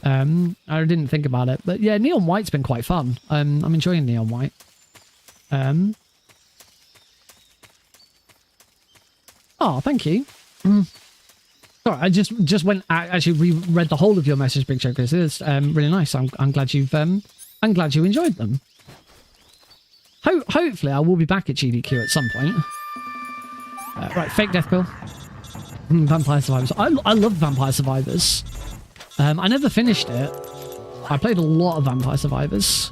I didn't think about it, but yeah, Neon White's been quite fun. I'm enjoying Neon White. Oh, thank you. Sorry, I just went actually reread the whole of your message, Big Joe, because it's really nice. I'm glad you enjoyed them. Hopefully, I will be back at GDQ at some point. Right, fake death pill. Vampire Survivors. I love Vampire Survivors. I never finished it. I played a lot of Vampire Survivors.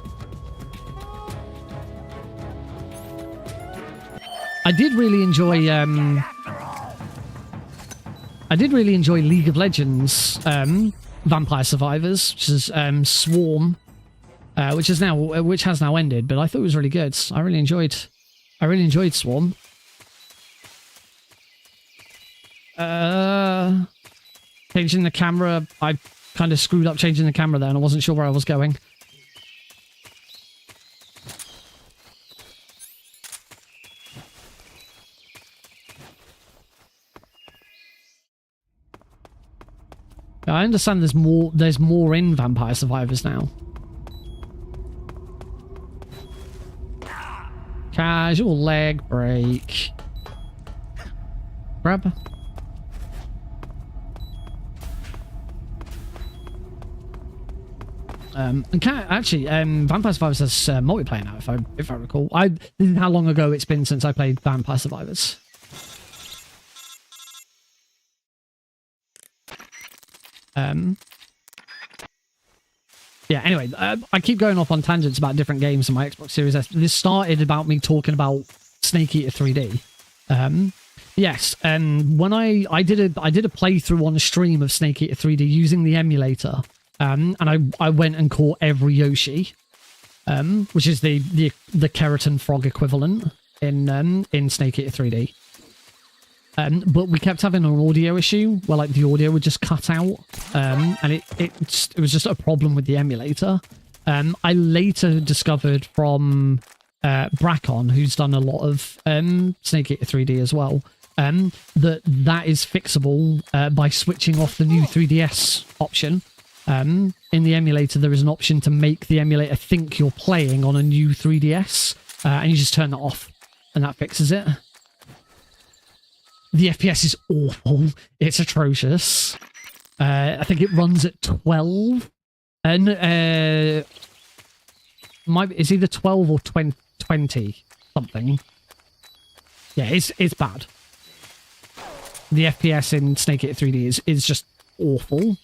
I did really enjoy League of Legends Vampire Survivors, which is Swarm, which has now ended, but I thought it was really good. I really enjoyed Swarm. Changing the camera, I kind of screwed up changing the camera there, and I wasn't sure where I was going. I understand there's more in Vampire Survivors now. Casual leg break. Grab. Actually, Vampire Survivors has multiplayer now, if I recall. This is how long ago it's been since I played Vampire Survivors. Yeah, anyway, I keep going off on tangents about different games in my Xbox Series S. This started about me talking about Snake Eater 3D. Yes, when I did a playthrough on a stream of Snake Eater 3D using the emulator, and I went and caught every Yoshi, which is the keratin frog equivalent in Snake Eater 3D. But we kept having an audio issue where like the audio would just cut out, and it was just a problem with the emulator. I later discovered from Bracon, who's done a lot of Snake Eater 3D as well, that is fixable by switching off the new 3DS option. In the emulator, there is an option to make the emulator think you're playing on a new 3DS, and you just turn that off, and that fixes it. The FPS is awful. It's atrocious. I think it runs at 12. And it's either 12 or 20 something. Yeah, it's bad. The FPS in Snake Eater 3D is just awful.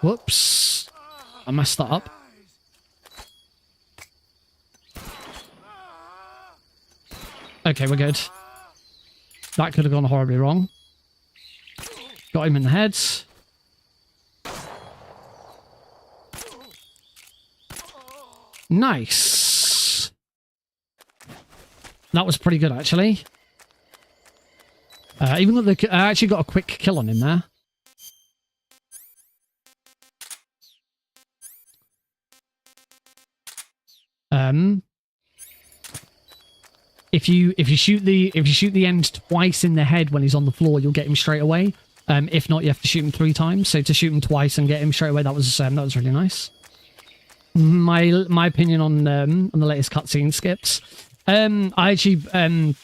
Whoops. I messed that up. Okay, we're good. That could have gone horribly wrong. Got him in the head. Nice. That was pretty good, actually. Even though I actually got a quick kill on him there. If you shoot the end twice in the head when he's on the floor, you'll get him straight away. If not, you have to shoot him 3 times. So to shoot him twice and get him straight away, that was really nice. My opinion on the latest cutscene skips. I actually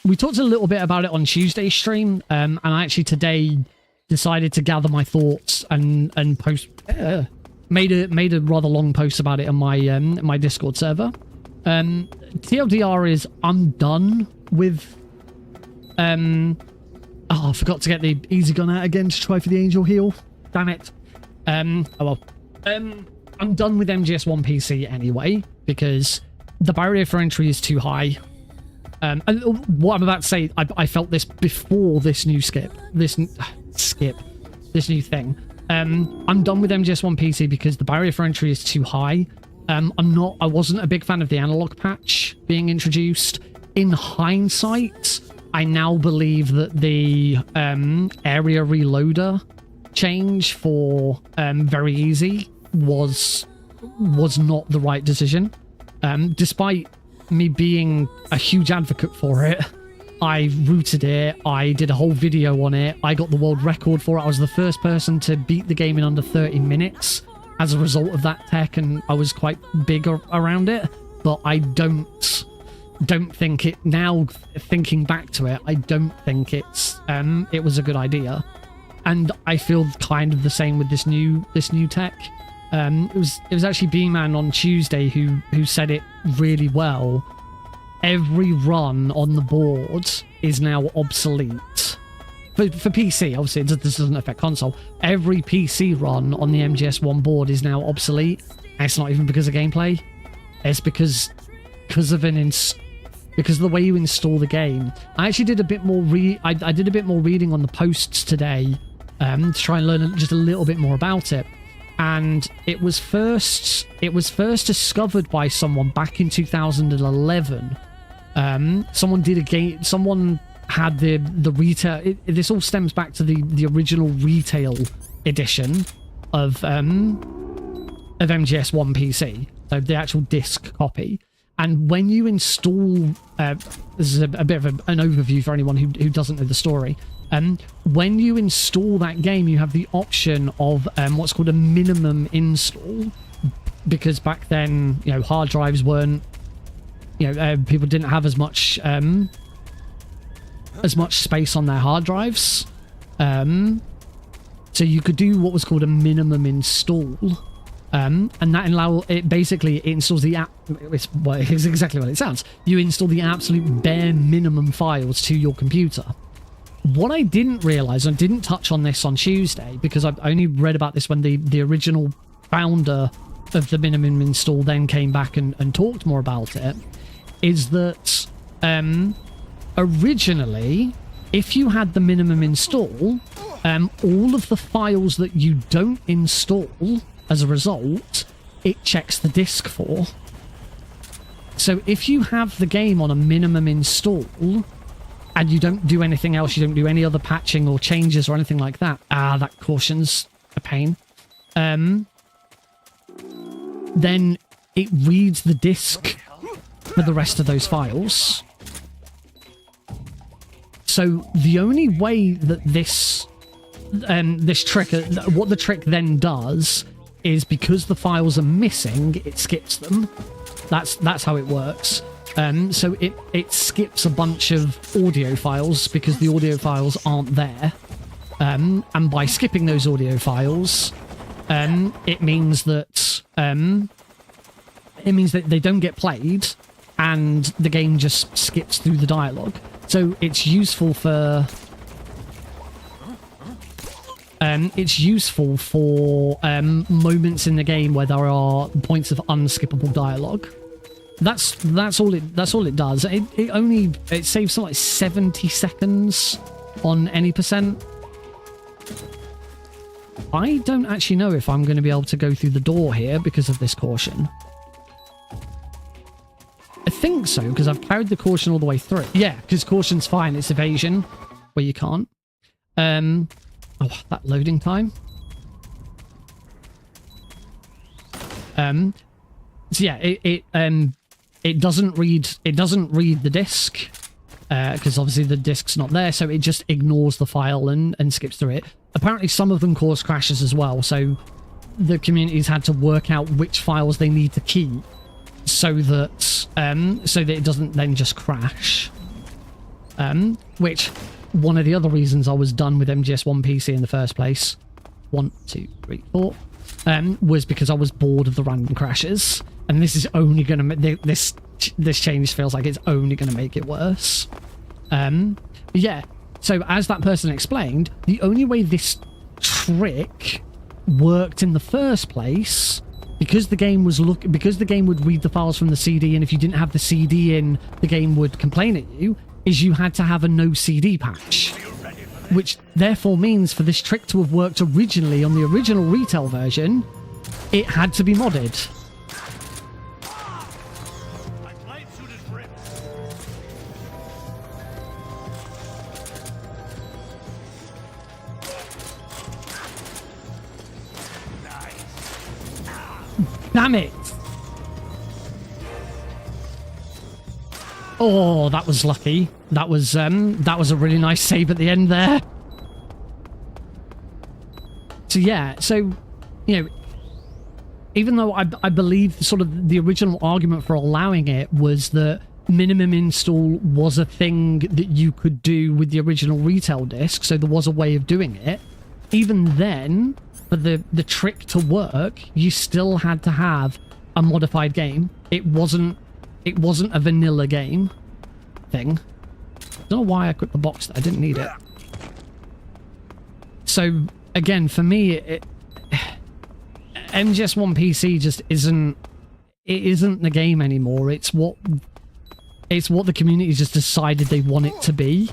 we talked a little bit about it on Tuesday's stream, and I actually today decided to gather my thoughts and post. Made a rather long post about it on my Discord server. TLDR is I'm done with I forgot to get the easy gun out again to try for the angel heal. Damn it. Oh well. I'm done with MGS1 PC anyway, because the barrier for entry is too high. And what I'm about to say, I felt this before this new this new thing. I'm done with MGS1 PC because the barrier for entry is too high. I wasn't a big fan of the analog patch being introduced. In hindsight, I now believe that the area reloader change for very easy was not the right decision. Despite me being a huge advocate for it, I rooted it, I did a whole video on it, I got the world record for it. I was the first person to beat the game in under 30 minutes as a result of that tech, and I was quite big around it. But I don't think it, now thinking back to it, I don't think it was a good idea. And I feel kind of the same with this new tech. It was actually B-Man on Tuesday who said it really well. Every run on the board is now obsolete. For PC, obviously, this doesn't affect console. Every PC run on the MGS1 board is now obsolete. And it's not even because of gameplay. It's because of the way you install the game. I actually did a bit more I did a bit more reading on the posts today to try and learn just a little bit more about it. And it was first discovered by someone back in 2011. Someone had the retail. This all stems back to the original retail edition of MGS1 PC, so the actual disc copy. And when you install, this is a bit of an overview for anyone who doesn't know the story. When you install that game, you have the option of what's called a minimum install, because back then, you know, hard drives weren't, you know, people didn't have as much space on their hard drives. So you could do what was called a minimum install. And that it installs the app. It's exactly what it sounds. You install the absolute bare minimum files to your computer. What I didn't realize, and didn't touch on this on Tuesday, because I've only read about this when the original founder of the minimum install then came back and talked more about it, is that originally, if you had the minimum install, all of the files that you don't install as a result, it checks the disk for. So if you have the game on a minimum install and you don't do anything else, you don't do any other patching or changes or anything like that, that caution's a pain, then it reads the disk for the rest of those files. So the only way that this trick, what the trick then does is, because the files are missing, it skips them. That's how it works. So it skips a bunch of audio files because the audio files aren't there. And by skipping those audio files, it means that they don't get played, and the game just skips through the dialogue. So it's useful for moments in the game where there are points of unskippable dialogue. That's all it does. It saves something like 70 seconds on any percent. I don't actually know if I'm going to be able to go through the door here because of this caution. I think so, because I've carried the caution all the way through. Yeah, because caution's fine. It's evasion where you can't. Oh, that loading time. So yeah, it doesn't read the disk, because obviously the disk's not there, so it just ignores the file and skips through it. Apparently some of them cause crashes as well, so the community's had to work out which files they need to keep so that it doesn't then just crash. Which, one of the other reasons I was done with MGS1 PC in the first place, 1, 2, 3, 4, was because I was bored of the random crashes, and this is only going to this change feels like it's only going to make it worse. Yeah, so as that person explained, the only way this trick worked in the first place, because the game would read the files from the CD, and if you didn't have the CD in, the game would complain at you, is you had to have a no CD patch, which therefore means for this trick to have worked originally on the original retail version, it had to be modded. My blade suit is ripped. Damn it! Oh, that was lucky. That was a really nice save at the end there. So yeah, so, you know, even though I believe sort of the original argument for allowing it was that minimum install was a thing that you could do with the original retail disc, so there was a way of doing it, even then, for the trick to work, you still had to have a modified game. It wasn't a vanilla game thing. I don't know why I equipped the box. I didn't need it. So again, for me, MGS1 PC just isn't the game anymore. It's what the community just decided they want it to be.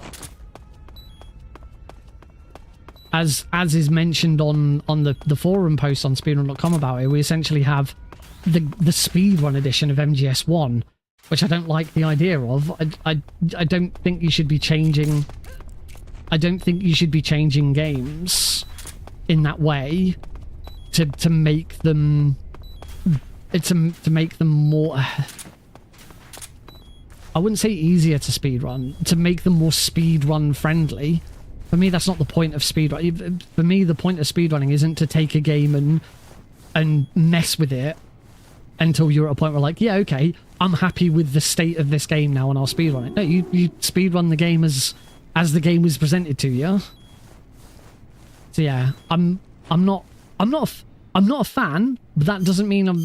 As is mentioned on the forum post on speedrun.com about it, we essentially have the speedrun edition of MGS1, which I don't like the idea of. I don't think you should be changing. I don't think you should be changing games in that way to make them more. I wouldn't say easier to speedrun, to make them more speedrun friendly. For me, that's not the point of speedrunning. For me, the point of speedrunning isn't to take a game and mess with it until you're at a point where, like, yeah, okay, I'm happy with the state of this game now and I'll speedrun it. No, you speedrun the game as the game was presented to you. So yeah, I'm not a fan, but that doesn't mean I'm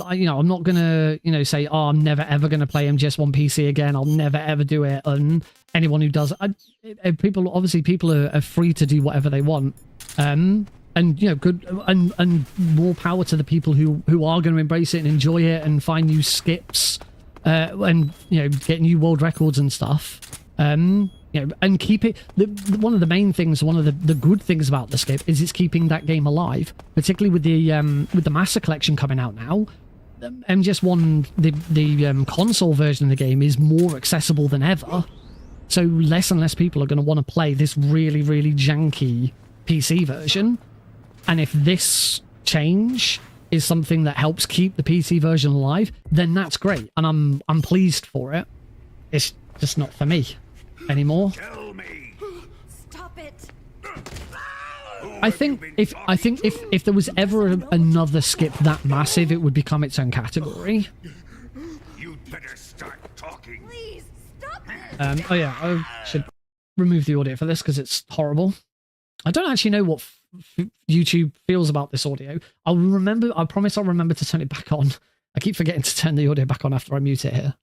not gonna, say, oh, I'm never ever gonna play MGS1 PC again. I'll never ever do it. And anyone who does, people are free to do whatever they want. And good and more power to the people who are going to embrace it and enjoy it and find new skips, and get new world records and stuff. And keep it. One of the main things, one of the good things about the skip is it's keeping that game alive, particularly with the Master Collection coming out now. MGS1, the console version of the game is more accessible than ever, so less and less people are going to want to play this really, really janky PC version. And if this change is something that helps keep the PC version alive, then that's great, and I'm pleased for it. It's just not for me anymore. Tell me. Stop it. I think if there was ever another skip that massive, it would become its own category. You'd better start talking. Please stop it. Oh yeah, I should remove the audio for this because it's horrible. I don't actually know what YouTube feels about this audio. I promise I'll remember to turn it back on. I keep forgetting to turn the audio back on after I mute it here.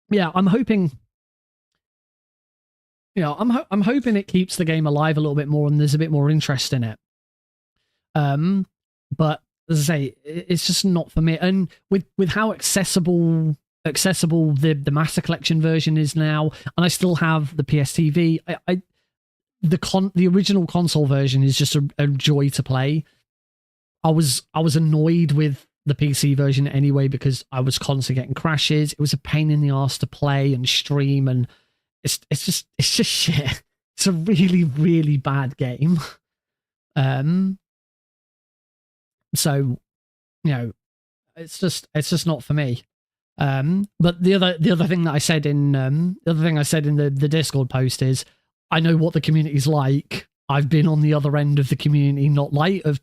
Yeah, I'm hoping. I'm hoping it keeps the game alive a little bit more and there's a bit more interest in it. But as I say, it's just not for me. And with how accessible the Master Collection version is now, and I still have the PSTV. The original console version is just a joy to play. I was annoyed with the PC version anyway because I was constantly getting crashes. It was a pain in the ass to play and stream, and it's just shit. It's a really, really bad game. So it's just not for me. But the other thing that I said in the Discord post is, I know what the community's like. I've been on the other end of the community, of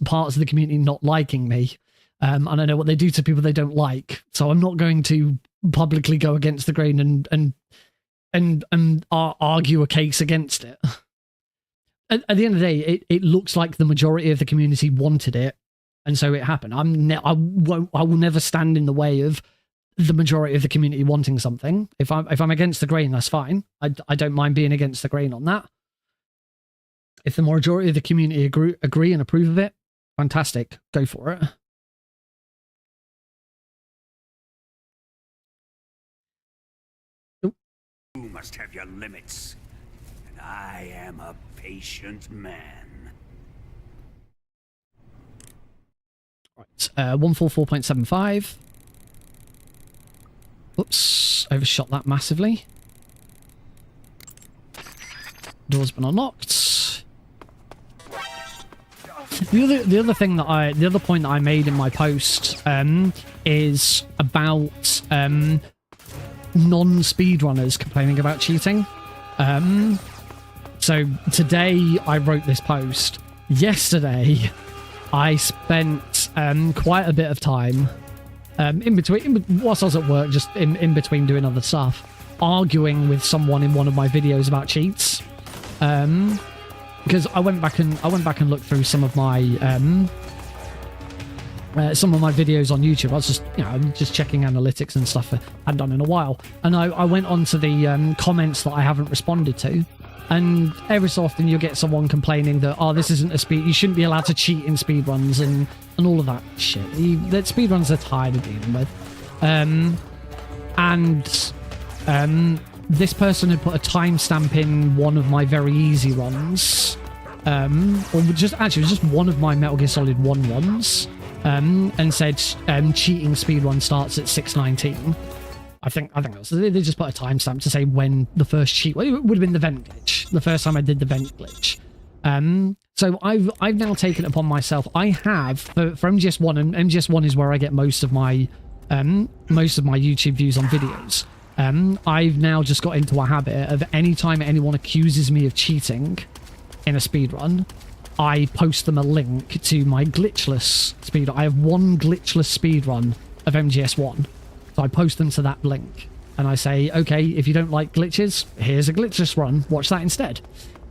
parts of the community not liking me. And I know what they do to people they don't like. So I'm not going to publicly go against the grain and argue a case against it. At the end of the day, it looks like the majority of the community wanted it, and so it happened. I will never stand in the way of the majority of the community wanting something. If I'm against the grain, that's fine. I don't mind being against the grain on that. If the majority of the community agree and approve of it, fantastic. Go for it. You must have your limits, and I am a patient man. Right, 144.75. Oops, overshot that massively. Door's been unlocked. The other point that I made in my post is about non-speedrunners complaining about cheating. So today I wrote this post. Yesterday I spent quite a bit of time whilst I was at work, just in between doing other stuff, arguing with someone in one of my videos about cheats. Because I went back and looked through some of my videos on YouTube. I was just checking analytics and stuff I hadn't done in a while, and I went onto the comments that I haven't responded to, and every so often you'll get someone complaining that, oh, this isn't a speed, you shouldn't be allowed to cheat in speedruns and all of that shit that speedruns are tired of dealing with. This person had put a timestamp in one of my very easy runs, or just one of my Metal Gear Solid 1 runs, and said cheating speedrun starts at 6:19. I think they just put a timestamp to say when the first cheat. Well, it would have been the vent glitch, the first time I did the vent glitch. So I've now taken it upon myself. I have for MGS1, and MGS1 is where I get most of my YouTube views on videos. I've now just got into a habit of anytime anyone accuses me of cheating in a speedrun, I post them a link to my glitchless speedrun. I have one glitchless speedrun of MGS1. So I post them to that link. And I say, okay, if you don't like glitches, here's a glitchless run. Watch that instead.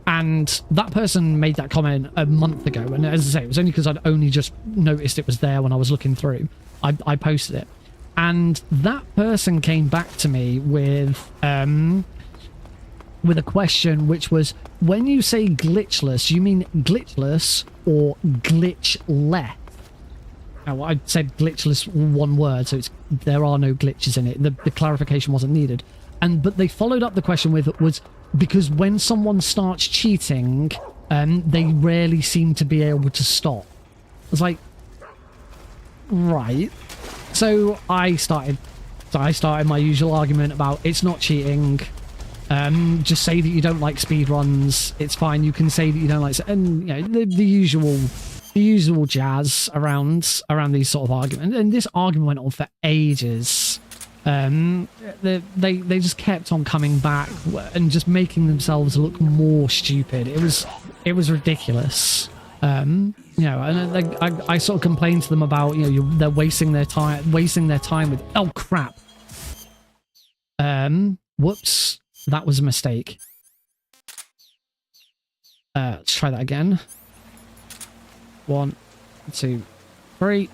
And that person made that comment a month ago. And as I say, it was only because I'd only just noticed it was there when I was looking through. I posted it. And that person came back to me with a question, which was, when you say glitchless, you mean glitchless or glitchless? Now, I said glitchless one word, so there are no glitches in it. The clarification wasn't needed. But they followed up the question with, was because when someone starts cheating, they rarely seem to be able to stop. I was like, right. So I started my usual argument about it's not cheating. Just say that you don't like speedruns. It's fine. You can say that you don't like, and you know, the usual jazz around these sort of arguments. And this argument went on for ages. They just kept on coming back and just making themselves look more stupid. It was ridiculous. You know, and I sort of complained to them about, you know, they're wasting their time with, oh crap. Whoops, that was a mistake. Let's try that again. 1, 2, 3.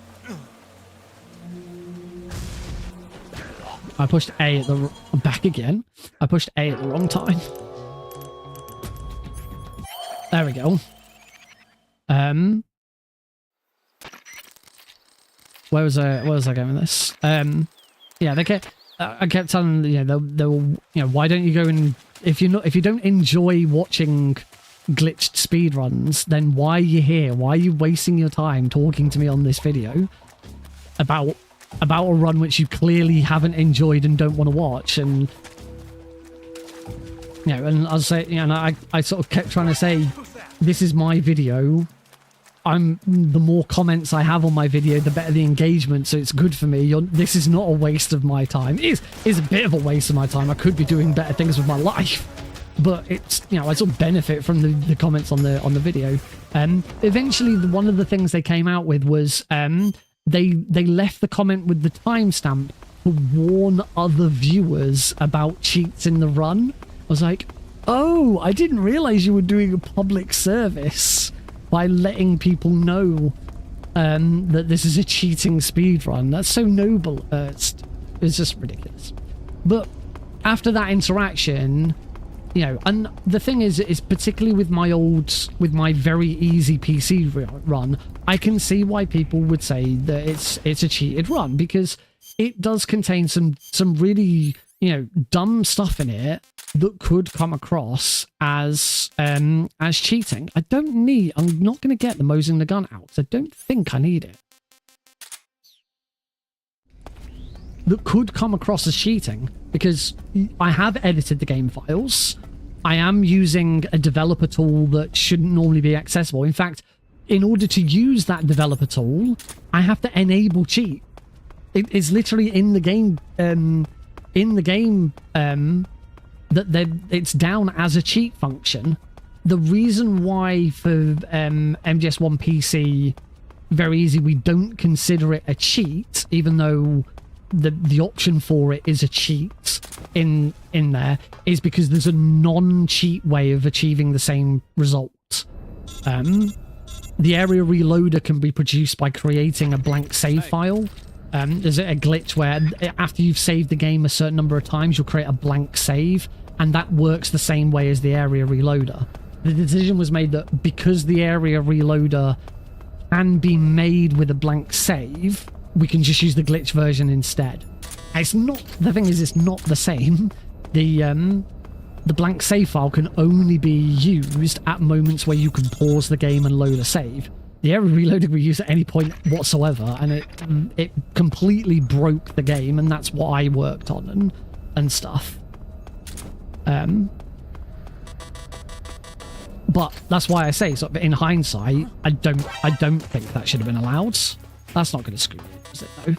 I pushed A at the back again. I pushed A at the wrong time. There we go. Where was I going with this? Yeah, I kept telling them, you know, they'll, you know, why don't you go and, if you don't enjoy watching glitched speedruns, then why are you here? Why are you wasting your time talking to me on this video about a run which you clearly haven't enjoyed and don't want to watch? And you know, and I'll say, you know, I sort of kept trying to say, this is my video. The more comments I have on my video, the better the engagement, so it's good for me. This is not a waste of my time. It is a bit of a waste of my time. I could be doing better things with my life, but it's, you know, I sort of benefit from the comments on the video. Eventually, one of the things they came out with was they left the comment with the timestamp to warn other viewers about cheats in the run. I was like, oh, I didn't realize you were doing a public service by letting people know that this is a cheating speedrun. That's so noble. It's just ridiculous. But after that interaction, you know, and the thing is particularly with my very easy PC run, I can see why people would say that it's a cheated run, because it does contain some really, you know, dumb stuff in it that could come across as cheating. I'm not going to get the Mosing the gun out. I don't think I need it. That could come across as cheating, because I have edited the game files. I am using a developer tool that shouldn't normally be accessible. In fact, in order to use that developer tool, I have to enable cheat. It's literally in the game, that it's down as a cheat function. The reason why for MGS1 PC, very easy, we don't consider it a cheat, even though the option for it is a cheat in there, is because there's a non-cheat way of achieving the same result. The area reloader can be produced by creating a blank save file. There's a glitch where after you've saved the game a certain number of times, you'll create a blank save, and that works the same way as the area reloader. The decision was made that because the area reloader can be made with a blank save, we can just use the glitch version instead. The thing is, it's not the same. The blank save file can only be used at moments where you can pause the game and load a save. The area reloader can be used at any point whatsoever, and it completely broke the game, and that's what I worked on and stuff. But that's why I say, sort of in hindsight, I don't think that should have been allowed. That's not going to screw you, is it though?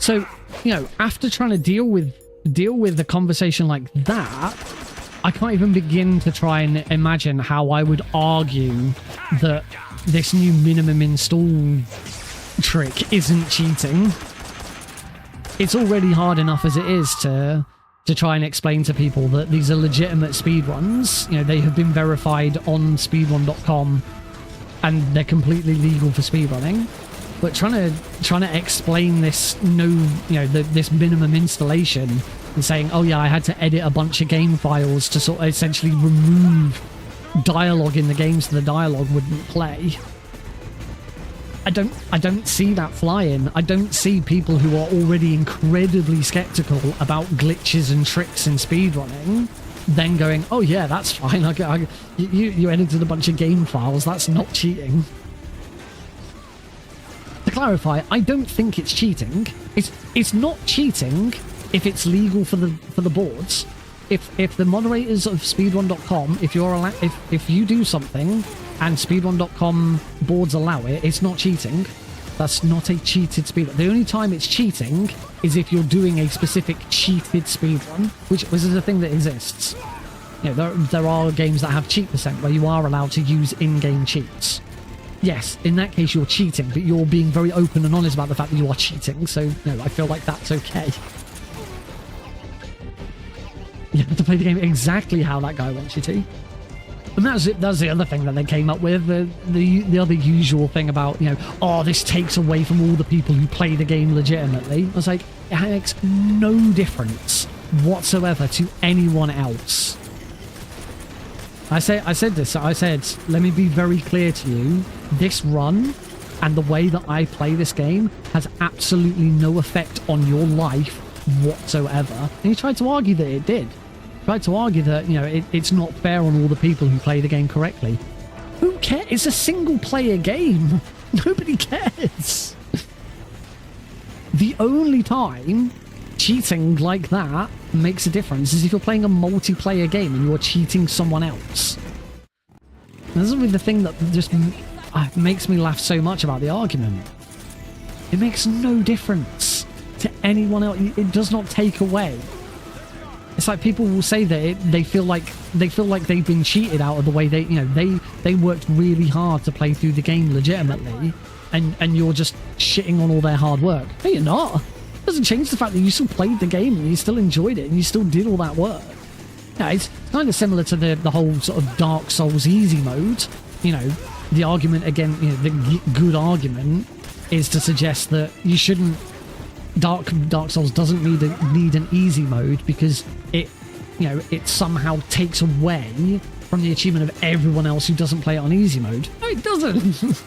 So, you know, after trying to deal with a conversation like that, I can't even begin to try and imagine how I would argue that this new minimum install trick isn't cheating. It's already hard enough as it is to try and explain to people that these are legitimate speedruns. You know, they have been verified on speedrun.com and they're completely legal for speedrunning. But trying to explain this this minimum installation and saying, oh yeah, I had to edit a bunch of game files to sort of essentially remove dialogue in the game so the dialogue wouldn't play. I don't see that flying. I don't see people who are already incredibly skeptical about glitches and tricks in speedrunning then going, oh yeah, that's fine. You edited a bunch of game files. That's not cheating. To clarify, I don't think it's cheating. It's not cheating if it's legal for the boards. If the moderators of speedrun.com, if you do something and speedrun.com boards allow it, it's not cheating. That's not a cheated speedrun. The only time it's cheating is if you're doing a specific cheated speedrun, which is a thing that exists. You know, there are games that have cheat percent where you are allowed to use in-game cheats. Yes, in that case you're cheating, but you're being very open and honest about the fact that you are cheating, so I feel like that's okay. You have to play the game exactly how that guy wants you to. And that's it. That's the other thing that they came up with. The other usual thing about, oh, this takes away from all the people who play the game legitimately. I was like, it makes no difference whatsoever to anyone else. I said, let me be very clear to you. This run and the way that I play this game has absolutely no effect on your life whatsoever. And he tried to argue that it did. Tried to argue that, it's not fair on all the people who play the game correctly. Who cares? It's a single player game. Nobody cares. The only time cheating like that makes a difference is if you're playing a multiplayer game and you're cheating someone else. This is really the thing that just makes me laugh so much about the argument. It makes no difference to anyone else. It does not take away. It's like people will say that they feel like they've been cheated out of the way they worked really hard to play through the game legitimately, and you're just shitting on all their hard work. No, you're not. It doesn't change the fact that you still played the game and you still enjoyed it and you still did all that work. Yeah, it's kind of similar to the whole sort of Dark Souls easy mode. The argument again, the good argument is to suggest that you shouldn't. Dark Souls doesn't need an easy mode because it somehow takes away from the achievement of everyone else who doesn't play it on easy mode. No, it doesn't.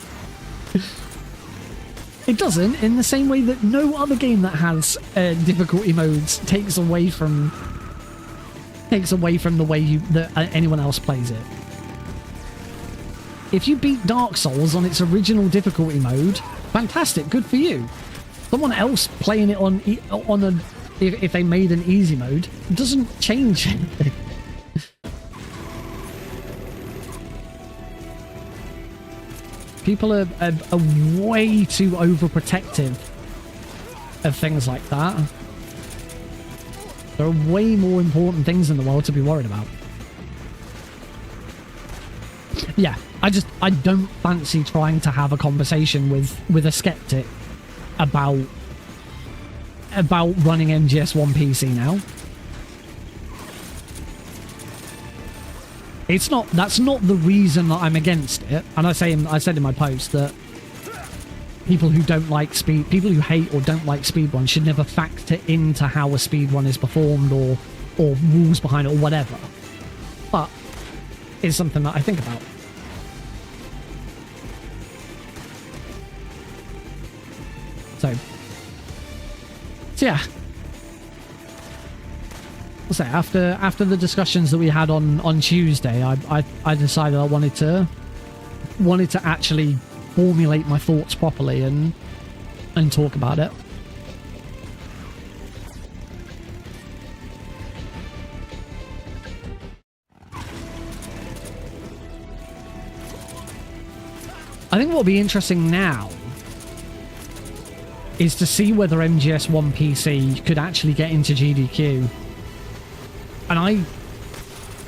It doesn't, in the same way that no other game that has difficulty modes takes away from the way that anyone else plays it. If you beat Dark Souls on its original difficulty mode, fantastic, good for you. Someone else playing it if they made an easy mode doesn't change anything. People are way too overprotective of things like that. There are way more important things in the world to be worried about. Yeah, I don't fancy trying to have a conversation with a skeptic about running MGS1 PC now. That's not the reason that I'm against it. And I said in my post that people who hate or don't like speedrun should never factor into how a speedrun is performed or rules behind it or whatever. But it's something that I think about. So yeah. I'll say after the discussions that we had on Tuesday, I decided I wanted to actually formulate my thoughts properly and talk about it. I think what will be interesting now is to see whether MGS1 PC could actually get into GDQ. And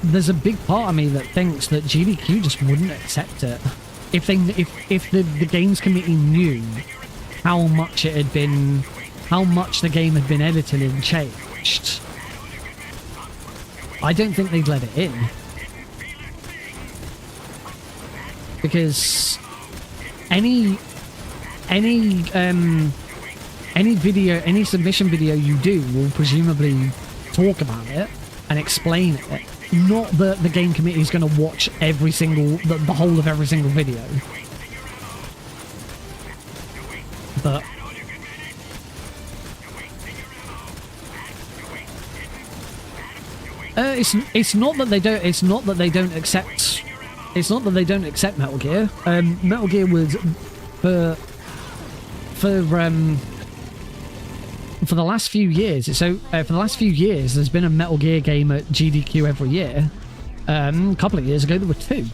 there's a big part of me that thinks that GDQ just wouldn't accept it. If the games committee knew how much it had been, how much the game had been edited and changed, I don't think they'd let it in. Because any video, any submission video you do will presumably talk about it and explain it. Not that the game committee is going to watch every single, the whole of every single video. But it's not that they don't. It's not that they don't accept. It's not that they don't accept Metal Gear. Metal Gear was for the last few years. So for the last few years, there's been a Metal Gear game at GDQ every year. A couple of years ago, there were two.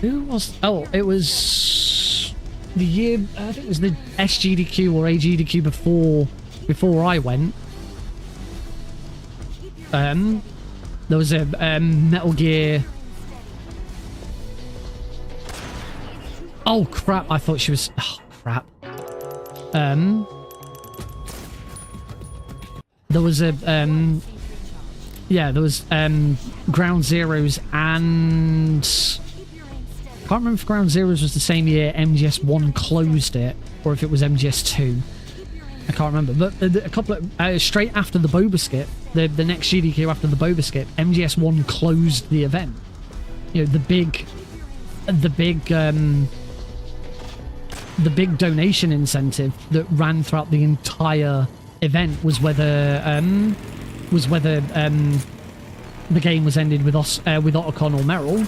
Who was? Oh, it was the year. I think it was the SGDQ or AGDQ before I went. There was a Metal Gear. Oh crap! I thought she was. Oh crap. There was a yeah, there was Ground Zeroes, and I can't remember if Ground Zeroes was the same year MGS1 closed it or if it was MGS2. I can't remember, but a couple of straight after the Boba skip, the next GDQ after the Boba skip, MGS1 closed the event. You know, the big donation incentive that ran throughout the entire event was whether the game was ended with Otacon or Merrill.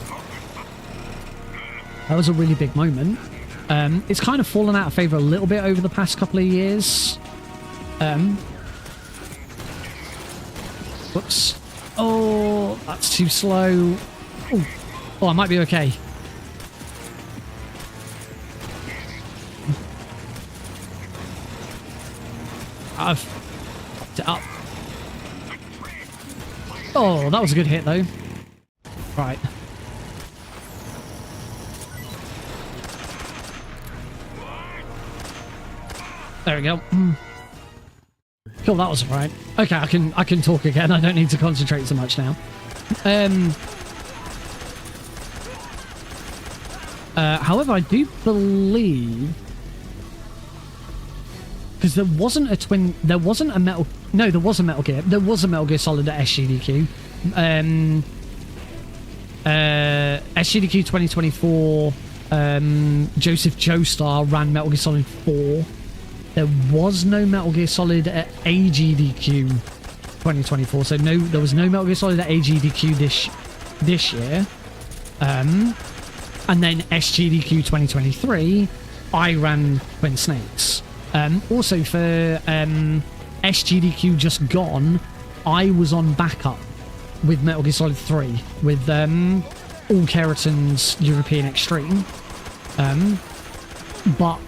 That was a really big moment. It's kind of fallen out of favor a little bit over the past couple of years. Whoops. Oh, that's too slow. Ooh. Oh, I might be okay. I've fucked it up. Oh, that was a good hit though. Right. There we go. Cool, that was alright. Okay, I can talk again. I don't need to concentrate so much now. However, I do believe, because there wasn't a Metal Gear. There was a Metal Gear Solid at SGDQ. SGDQ 2024, Joseph Joestar ran Metal Gear Solid 4. There was no Metal Gear Solid at AGDQ 2024, so there was no Metal Gear Solid at AGDQ this year. And then SGDQ 2023, I ran Twin Snakes. Also for SGDQ just gone, I was on backup with Metal Gear Solid 3 with All Keratin's European Extreme. But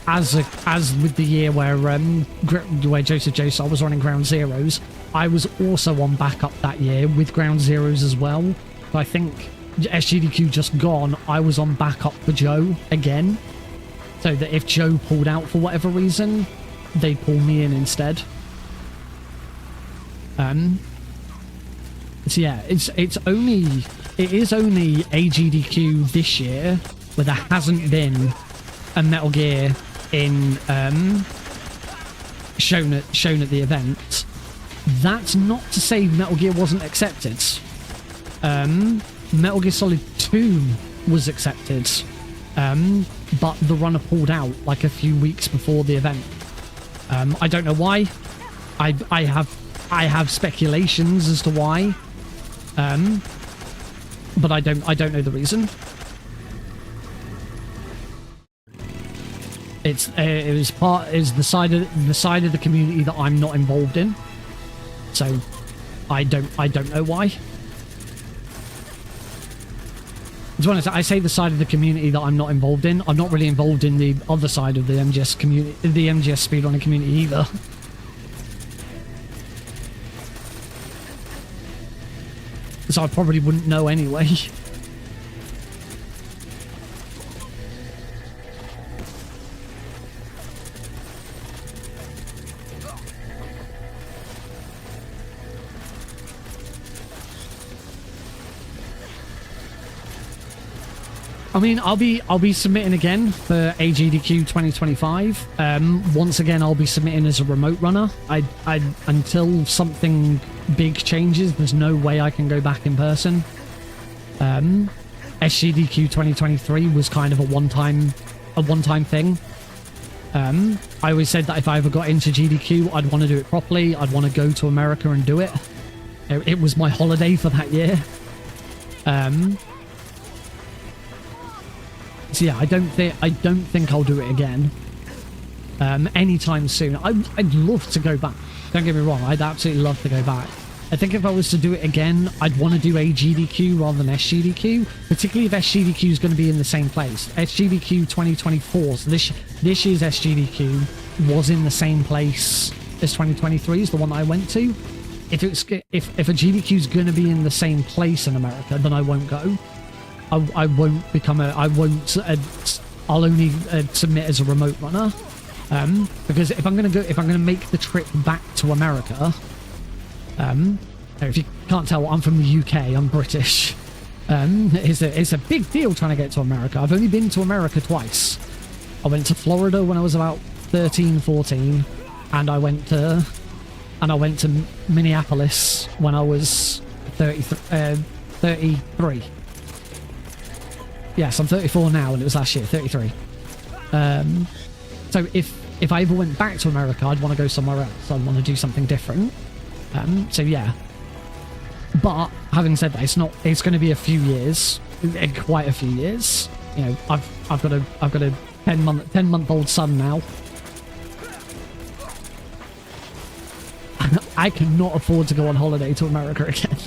as with the year where Joseph Joestar was running Ground Zeroes, I was also on backup that year with Ground Zeroes as well. So I think SGDQ just gone, I was on backup for Joe again, so that if Joe pulled out for whatever reason, they'd pull me in instead. So yeah, it is only AGDQ this year where there hasn't been a Metal Gear in shown at the event. That's not to say Metal Gear wasn't accepted. Metal Gear Solid 2 was accepted, but the runner pulled out like a few weeks before the event. I don't know why. I have speculations as to why, but I don't know the reason. It was the side of the community that I'm not involved in, so I don't know why. To be honest, I say the side of the community that I'm not involved in. I'm not really involved in the other side of the MGS community, the MGS speedrunning community either. So I probably wouldn't know anyway. I mean, I'll be submitting again for AGDQ 2025. Once again, I'll be submitting as a remote runner. I until something big changes, there's no way I can go back in person. SGDQ 2023 was kind of a one-time thing. I always said that if I ever got into GDQ, I'd want to do it properly. I'd want to go to America and do it. It was my holiday for that year. So yeah, I don't think I'll do it again anytime soon. I'd love to go back. Don't get me wrong, I'd absolutely love to go back. I think if I was to do it again, I'd want to do AGDQ rather than SGDQ, particularly if SGDQ is going to be in the same place. SGDQ 2024, so this year's SGDQ was in the same place as 2023 is the one that I went to. If a GDQ is going to be in the same place in America, then I won't go. I won't become I'll only submit as a remote runner, because if I'm gonna make the trip back to America, if you can't tell, I'm from the UK, I'm British. It's a big deal trying to get to America. I've only been to America twice. I went to Florida when I was about 13, 14, and I went to Minneapolis when I was 33. Yes, I'm 34 now, and it was last year, 33. So if I ever went back to America, I'd want to go somewhere else. I'd want to do something different. So yeah. But having said that, it's going to be a few years, quite a few years. You know, I've got a 10-month-old son now. I cannot afford to go on holiday to America again.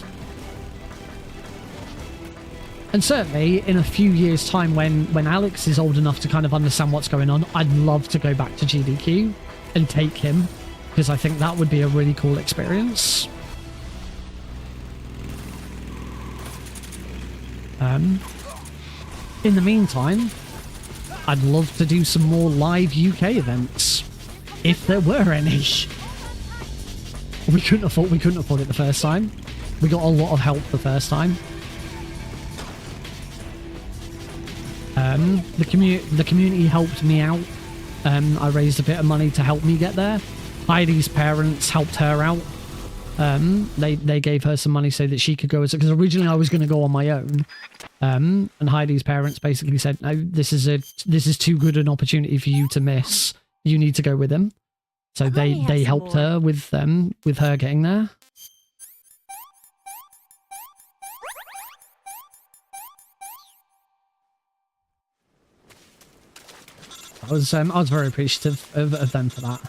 And certainly, in a few years' time, when Alex is old enough to kind of understand what's going on, I'd love to go back to GDQ and take him, because I think that would be a really cool experience. In the meantime, I'd love to do some more live UK events, if there were any. We couldn't afford it the first time. We got a lot of help the first time. The community helped me out. I raised a bit of money to help me get there. Heidi's parents helped her out. They gave her some money so that she could go, because originally I was going to go on my own. And Heidi's parents basically said, "No, this is too good an opportunity for you to miss. You need to go with him." So they helped her with her getting there. I was very appreciative of them for that.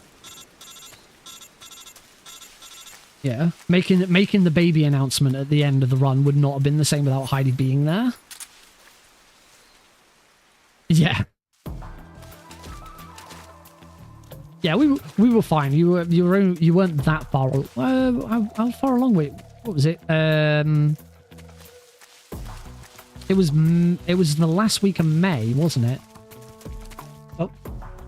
Yeah, making the baby announcement at the end of the run would not have been the same without Heidi being there. Yeah. Yeah, we were fine. You weren't that far. How far along? Wait, what was it? It was the last week of May, wasn't it? Oh,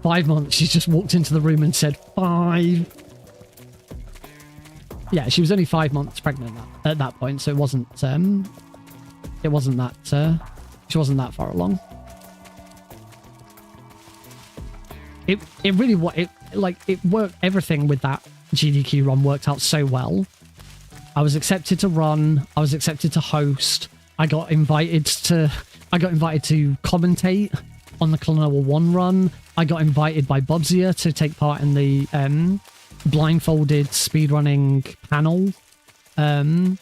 5 months. She just walked into the room and said 5. Yeah, she was only 5 months pregnant at that point, so it wasn't that she wasn't that far along. It really it worked. Everything with that GDQ run worked out so well. I was accepted to run. I was accepted to host. I got invited to commentate on the Klonoa 1 run. I got invited by Bubsia to take part in the blindfolded speedrunning panel. And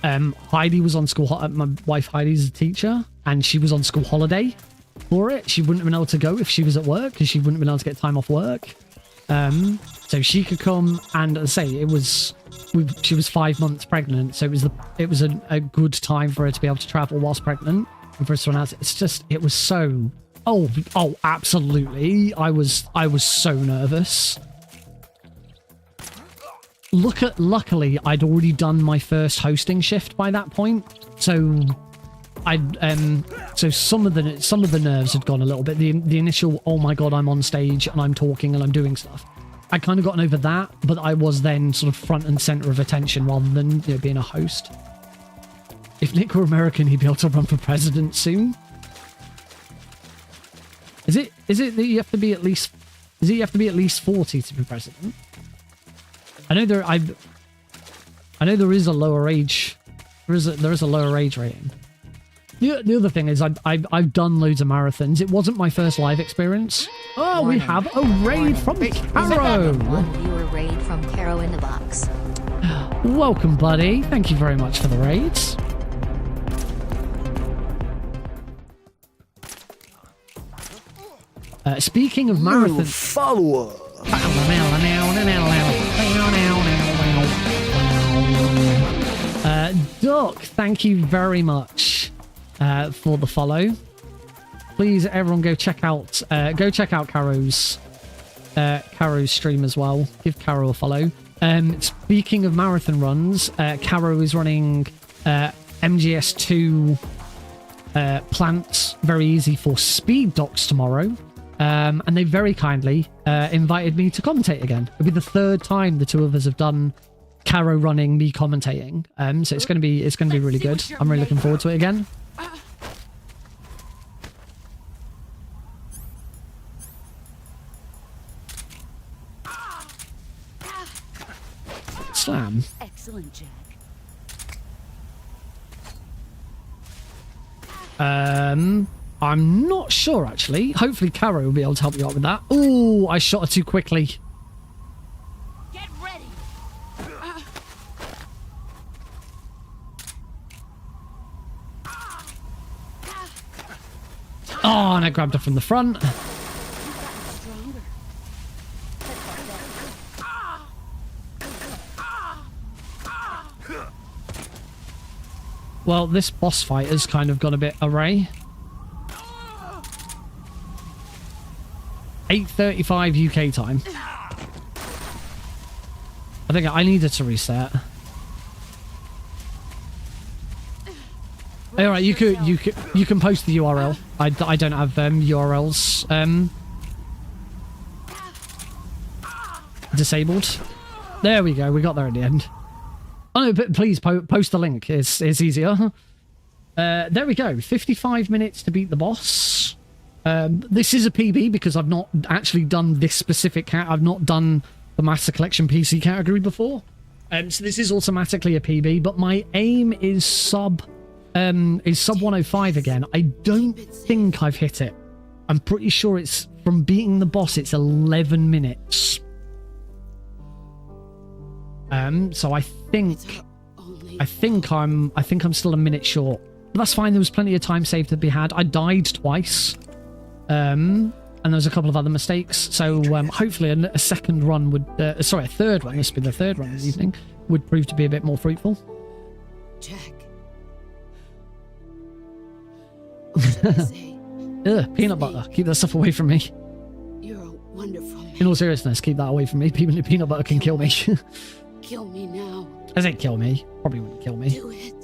Heidi was on school. My wife Heidi's a teacher, and she was on school holiday for it. She wouldn't have been able to go if she was at work, because she wouldn't have been able to get time off work. So she could come, and as I say, it was she was 5 months pregnant, so it was a good time for her to be able to travel whilst pregnant, and for us to announce it. It's just, it was so, oh, absolutely. I was so nervous. Luckily, I'd already done my first hosting shift by that point, so so some of the nerves had gone a little bit. The initial, oh my god, I'm on stage and I'm talking and I'm doing stuff, I'd kind of gotten over that, but I was then sort of front and center of attention rather than, you know, being a host. If Nick were American, he'd be able to run for president soon. Is it that you have to be at least 40 to be president? I know there is a lower age. There is a lower age rating. The other thing is I've done loads of marathons. It wasn't my first live experience. Oh, we have a raid from Caro. One viewer raid from Caro in the box. Welcome, buddy. Thank you very much for the raids. Speaking of marathon, Follower. Duck, thank you very much for the follow. Please, everyone, go check out Caro's stream as well. Give Caro a follow. Speaking of marathon runs, Caro is running MGS2 plants very easy for speed docs tomorrow. And they very kindly invited me to commentate again. It'll be the third time the two of us have done Caro running, me commentating. So it's gonna be really good. I'm really looking forward to it again. Slam. Excellent, Jack. I'm not sure, actually. Hopefully Caro will be able to help you out with that. Ooh, I shot her too quickly. Get ready. Oh, and I grabbed her from the front. Stronger. Well, this boss fight has kind of gone a bit array. 8:35 UK time. I think I needed to reset. All right, you can post the URL. I don't have URLs disabled. There we go. We got there at the end. Oh no, but please post the link. It's easier. There we go. 55 minutes to beat the boss. This is a PB because I've not actually done this specific I've not done the Master Collection PC category before. So this is automatically a PB, but my aim is sub 105 again. I don't think I've hit it. I'm pretty sure it's from beating the boss, it's 11 minutes. So I think I'm still a minute short. But that's fine, there was plenty of time saved to be had. I died twice. And there was a couple of other mistakes, so hopefully a second run would... a third run, this would be the third run of the evening, would prove to be a bit more fruitful. Jack. Peanut butter. Keep that stuff away from me. You're a wonderful man. In all seriousness, keep that away from me. Peanut butter can kill me. Kill me now. I say kill me. Probably wouldn't kill me. Do it.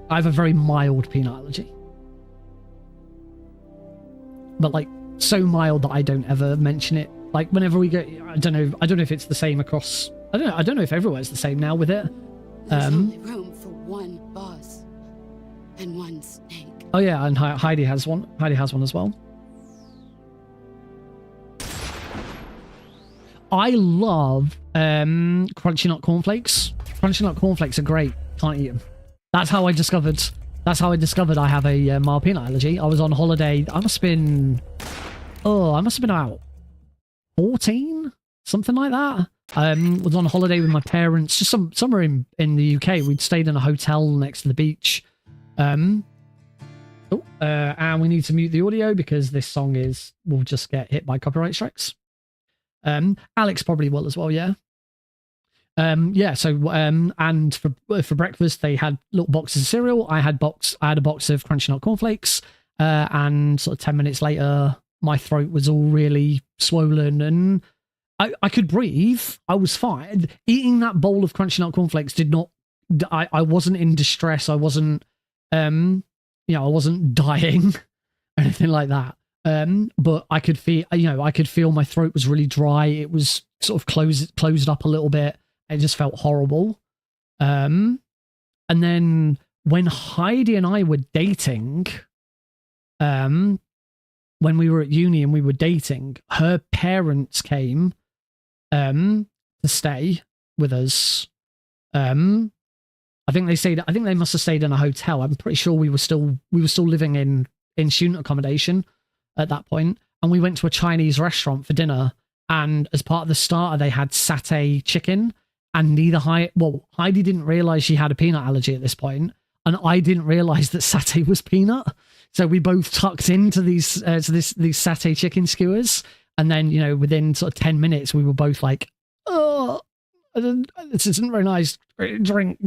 I have a very mild peanut allergy. But like so mild that I don't ever mention it. Like whenever we go, I don't know if it's the same across. I don't know if everywhere's the same now with it. There's only room for one boss and one snake. Oh yeah, and Heidi has one. Heidi has one as well. I love crunchy nut cornflakes. Crunchy nut cornflakes are great. Can't eat them. That's how I discovered I have a mild peanut allergy. I was on holiday. I must have been about 14, something like that. Was on holiday with my parents, just somewhere in the UK. We'd stayed in a hotel next to the beach. And we need to mute the audio because this song will just get hit by copyright strikes. Alex probably will as well, yeah. Yeah. So and for breakfast they had little boxes of cereal. I had a box of crunchy nut cornflakes. And sort of 10 minutes later, my throat was all really swollen and I could breathe. I was fine. Eating that bowl of crunchy nut cornflakes did not. I wasn't in distress. I wasn't. I wasn't dying or anything like that. But I could feel. I could feel my throat was really dry. It was sort of closed up a little bit. It just felt horrible. And then when Heidi and I were dating, when we were at uni and we were dating, her parents came to stay with us. I think they must have stayed in a hotel. I'm pretty sure we were still living in student accommodation at that point. And we went to a Chinese restaurant for dinner. And as part of the starter, they had satay chicken. And Heidi didn't realize she had a peanut allergy at this point, and I didn't realize that satay was peanut. So we both tucked into these satay chicken skewers, and then within sort of 10 minutes, we were both like, "Oh, this isn't very nice. Drink."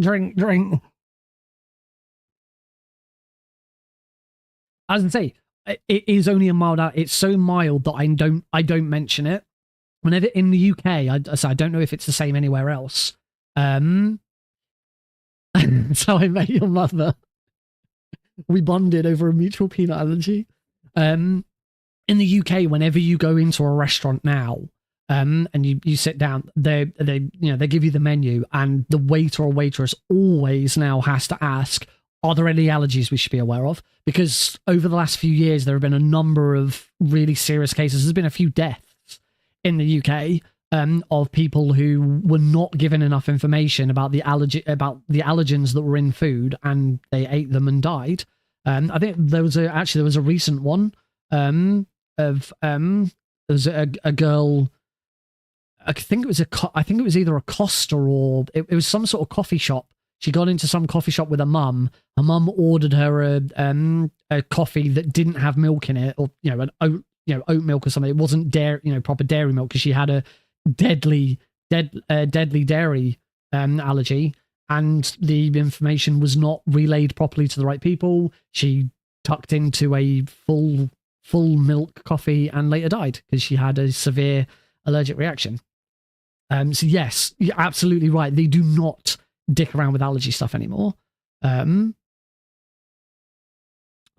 As I say, it is only a mild. It's so mild that I don't mention it. Whenever in the UK, I don't know if it's the same anywhere else. That's how I met your mother. We bonded over a mutual peanut allergy. In the UK, whenever you go into a restaurant now, and you sit down, they give you the menu, and the waiter or waitress always now has to ask, are there any allergies we should be aware of? Because over the last few years, there have been a number of really serious cases. There's been a few deaths in the UK of people who were not given enough information about the allergens that were in food, and they ate them and died. I think there was a recent one there was a girl. I think it was either a Costa or it was some sort of coffee shop. She got into some coffee shop with her mum. Her mum ordered her a coffee that didn't have milk in it, or oat milk or something. It wasn't proper dairy milk, because she had a deadly dairy allergy, and the information was not relayed properly to the right people. She tucked into a full milk coffee and later died because she had a severe allergic reaction. So yes, you're absolutely right. They do not dick around with allergy stuff anymore.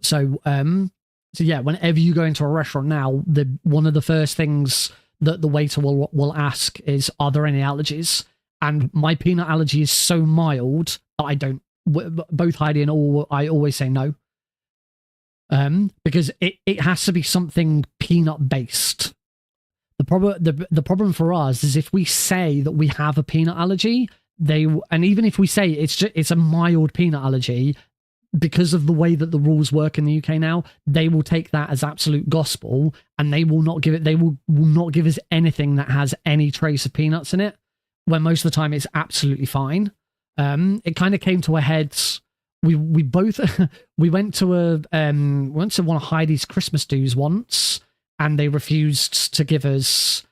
So yeah, whenever you go into a restaurant now, one of the first things that the waiter will ask is, are there any allergies? And my peanut allergy is so mild that I don't. Both Heidi and I always say no. Because it has to be something peanut based. The problem for us is if we say that we have a peanut allergy, and even if we say it's a mild peanut allergy, because of the way that the rules work in the UK now, they will take that as absolute gospel, and they will not give us anything that has any trace of peanuts in it, when most of the time it's absolutely fine. It kind of came to a head. We both we went to one of Heidi's Christmas dues once, and they refused to give us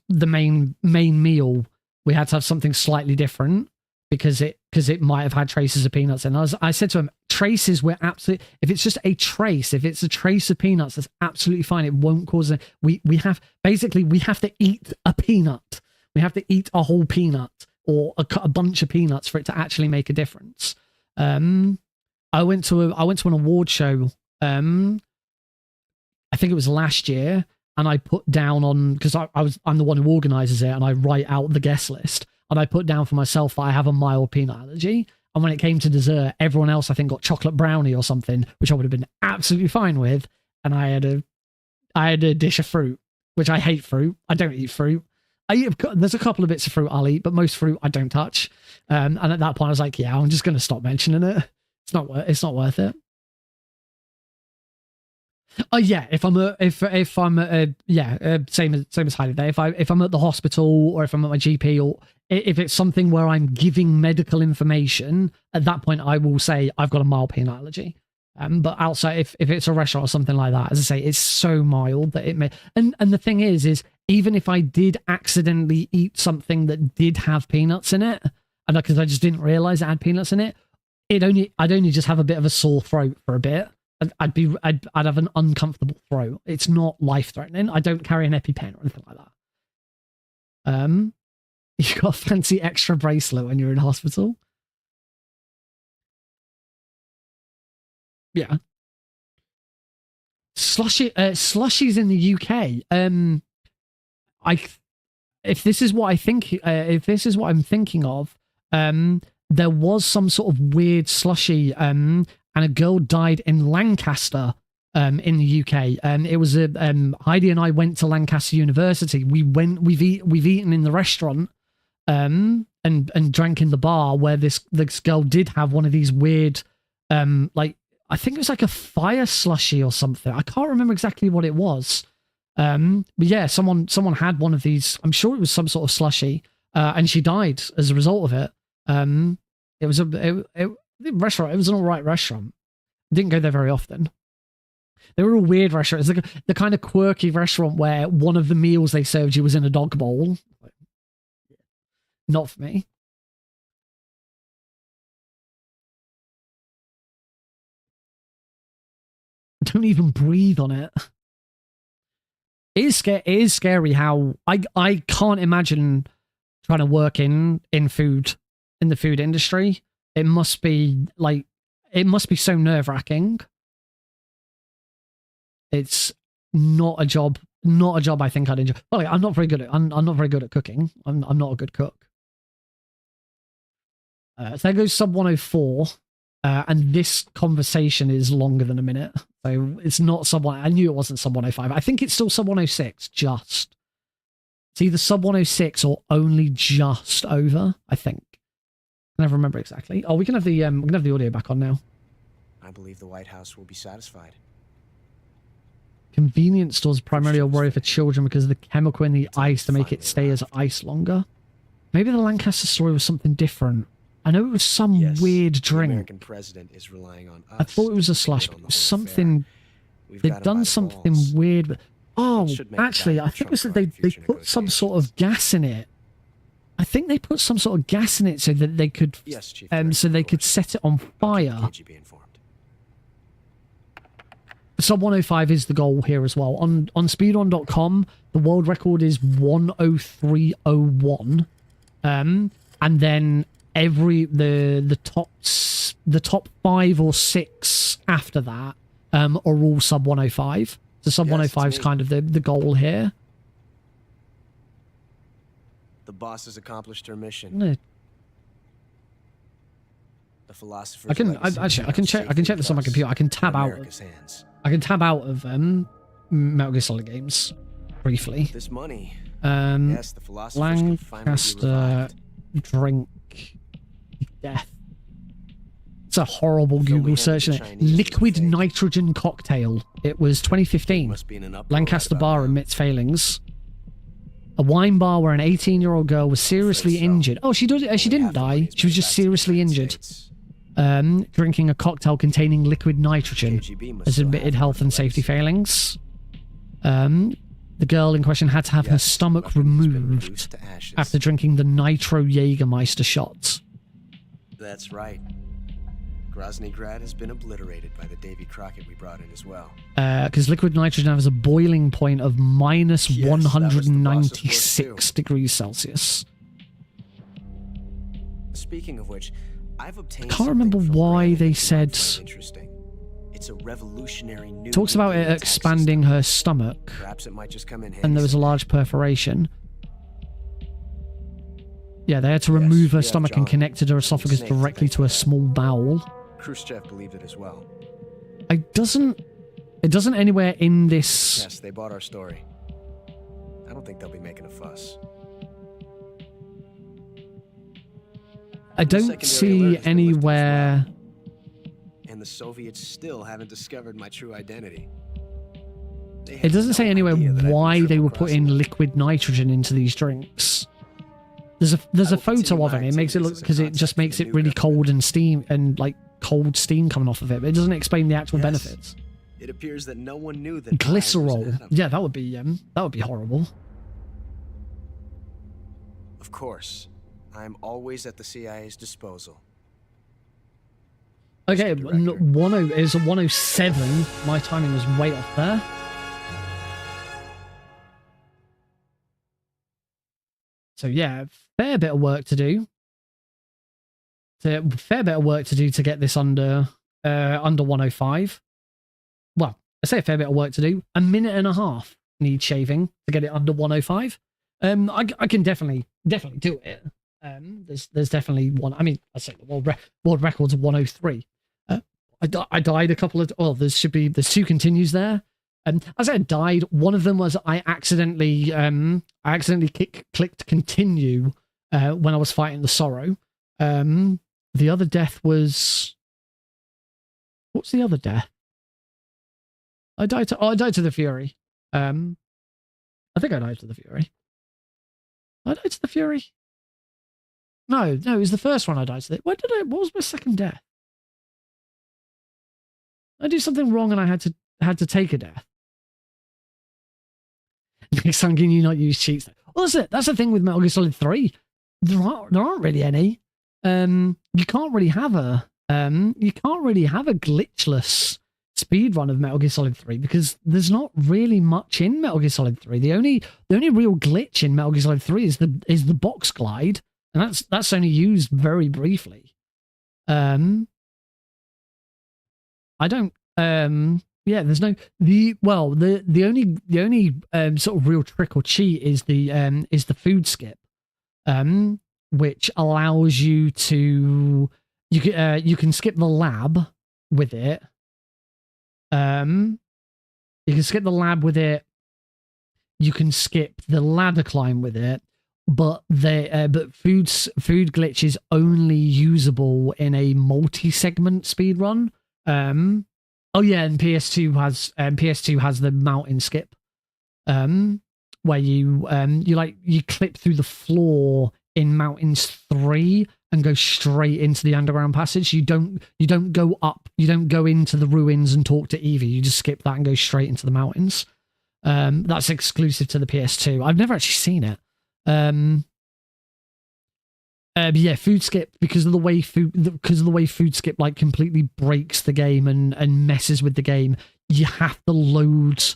the main meal. We had to have something slightly different because it might have had traces of peanuts. And I said to him, traces, we're absolutely, if it's just a trace, if it's a trace of peanuts, that's absolutely fine. It won't cause we have to eat a peanut. We have to eat a whole peanut or a bunch of peanuts for it to actually make a difference. I went to an award show. I think it was last year, and I put down because I'm the one who organizes it, and I write out the guest list, and I put down for myself that I have a mild peanut allergy. And when it came to dessert, everyone else I think got chocolate brownie or something, which I would have been absolutely fine with. And I had a dish of fruit, which I hate fruit. I don't eat fruit. There's a couple of bits of fruit I'll eat, but most fruit I don't touch. And at that point, I was like, yeah, I'm just going to stop mentioning it. It's not worth it. Oh yeah, same as Heidi there. If I'm at the hospital, or if I'm at my GP, or if it's something where I'm giving medical information, at that point I will say I've got a mild peanut allergy. But outside, if it's a restaurant or something like that, as I say, it's so mild that it may. And the thing is even if I did accidentally eat something that did have peanuts in it, and because I just didn't realize it had peanuts in it, I'd only just have a bit of a sore throat for a bit. I'd have an uncomfortable throat. It's not life threatening. I don't carry an EpiPen or anything like that. You got a fancy extra bracelet when you're in hospital. Yeah. Slushies in the UK. If this is what I'm thinking of, there was some sort of weird slushy, and a girl died in Lancaster, in the UK. It was Heidi and I went to Lancaster University. We've eaten in the restaurant, and drank in the bar where this girl did have one of these weird, like, I think it was like a fire slushy or something. I can't remember exactly what it was. But yeah, someone had one of these. I'm sure it was some sort of slushy, and she died as a result of it. It was the restaurant. It was an all right restaurant. Didn't go there very often. They were a weird restaurant. It's like the kind of quirky restaurant where one of the meals they served you was in a dog bowl. Not for me. Don't even breathe on it. It is scary how I can't imagine trying to work in food, in the food industry. It must be so nerve-wracking. It's not a job I think I'd enjoy. Well, I'm not very good at cooking. I'm not a good cook. So there goes sub 104. And this conversation is longer than a minute. So it's not sub 1. I knew it wasn't sub 105. I think it's still sub 106, just. It's either sub 106 or only just over, I think. I never remember exactly. Oh, we can have the audio back on now. I believe the White House will be satisfied. Convenience stores primarily a worry for children because of the chemical in the ice to make it stay as ice longer. Maybe the Lancaster story was something different. I know it was some weird drink. The American president is relying on us. I thought it was a slush, but it was something. They'd done something weird. But, oh, actually, I think it was that they put some sort of gas in it. I think they put some sort of gas in it so that they could, so they could set it on fire. Sub 105 is the goal here as well. On speedrun.com, the world record is 103.01. And then the top 5 or 6 after that are all sub 105. So sub 105 is kind of the goal here. The boss has accomplished her mission. No. The philosopher. I can check this on my computer. I can tab out of Metal Gear Solid games briefly. This money. Yes, the philosophers can finally be revived. Drink death. It's a horrible Google search. Liquid nitrogen cocktail. It was 2015. Lancaster bar admits failings. A wine bar where an 18-year-old girl was seriously injured. Oh, she didn't die. She was just seriously injured. Drinking a cocktail containing liquid nitrogen has admitted health and safety failings. The girl in question had to have her stomach removed after drinking the Nitro Jägermeister shots. That's right. Groznygrad has been obliterated by the Davy Crockett we brought in as well. Because liquid nitrogen has a boiling point of minus 196 degrees Celsius. Speaking of which, I've obtained. I can't remember why they said. It's a revolutionary new. Talks about it expanding her stomach. Perhaps it might just come in handy. And there was a large perforation. Yeah, they had to remove her stomach and connected her esophagus directly to a small bowel. Khrushchev believed it as well. It doesn't anywhere in this. Yes, they bought our story. I don't think they'll be making a fuss. I don't see anywhere. And the Soviets still haven't discovered my true identity. It doesn't say anywhere why they were putting liquid nitrogen into these drinks. There's a photo of it. It makes it look because it just makes it really cold and steam and like cold steam coming off of it, but it doesn't explain the actual Yes. benefits. It appears that no one knew that I was an Glycerol. atom. Yeah, that would be horrible. Of course. I'm always at the CIA's disposal. Okay, Mr. Director. 10 is a 107. My timing was way off there. So yeah, fair bit of work to do. Fair bit of work to do to get this under 105. Well, I say a fair bit of work to do. A minute and a half needs shaving to get it under 105. I can definitely do it. There's definitely one. I mean, I say the world record's 103. I died a couple of. Well, there's two continues there. As I died, one of them was I accidentally clicked continue when I was fighting the Sorrow. The other death was, what's the other death? I died to the Fury. I think I died to the Fury. I died to the Fury. No, it was the first one I died to. What was my second death? I do something wrong and I had to take a death. Next time, can you not use cheats? Well, that's the thing with Metal Gear Solid 3. There aren't really any. You can't really have a glitchless speedrun of Metal Gear Solid 3 because there's not really much in Metal Gear Solid 3. The only real glitch in Metal Gear Solid 3 is the box glide, and that's only used very briefly. I don't. Yeah, there's no the only sort of real trick or cheat is the food skip, which allows you to you can skip the lab with it. You can skip the lab with it. You can skip the ladder climb with it, but food glitch is only usable in a multi-segment speedrun. Oh yeah, and PS2 has the mountain skip, where you clip through the floor in Mountains 3 and go straight into the underground passage. You don't go up, you don't go into the ruins and talk to Evie. You just skip that and go straight into the mountains. That's exclusive to the PS2. I've never actually seen it. But yeah, food skip because of the way food skip like completely breaks the game and messes with the game. You have to load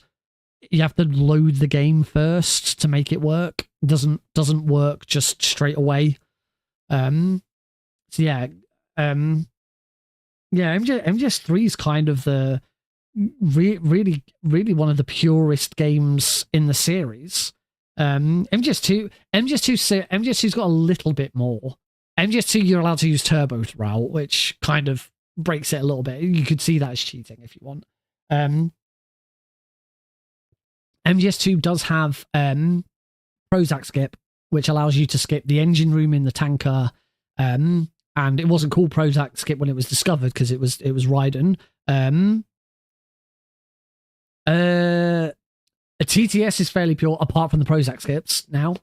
the game first to make it work. It doesn't work just straight away. So yeah, MGS3 is kind of the really one of the purest games in the series. MGS2's got a little bit more. MGS2 you're allowed to use turbo throughout, which kind of breaks it a little bit. You could see that as cheating if you want. MGS2 does have Prozac skip, which allows you to skip the engine room in the tanker. And it wasn't called Prozac skip when it was discovered because it was Raiden. A TTS is fairly pure, apart from the Prozac skips now.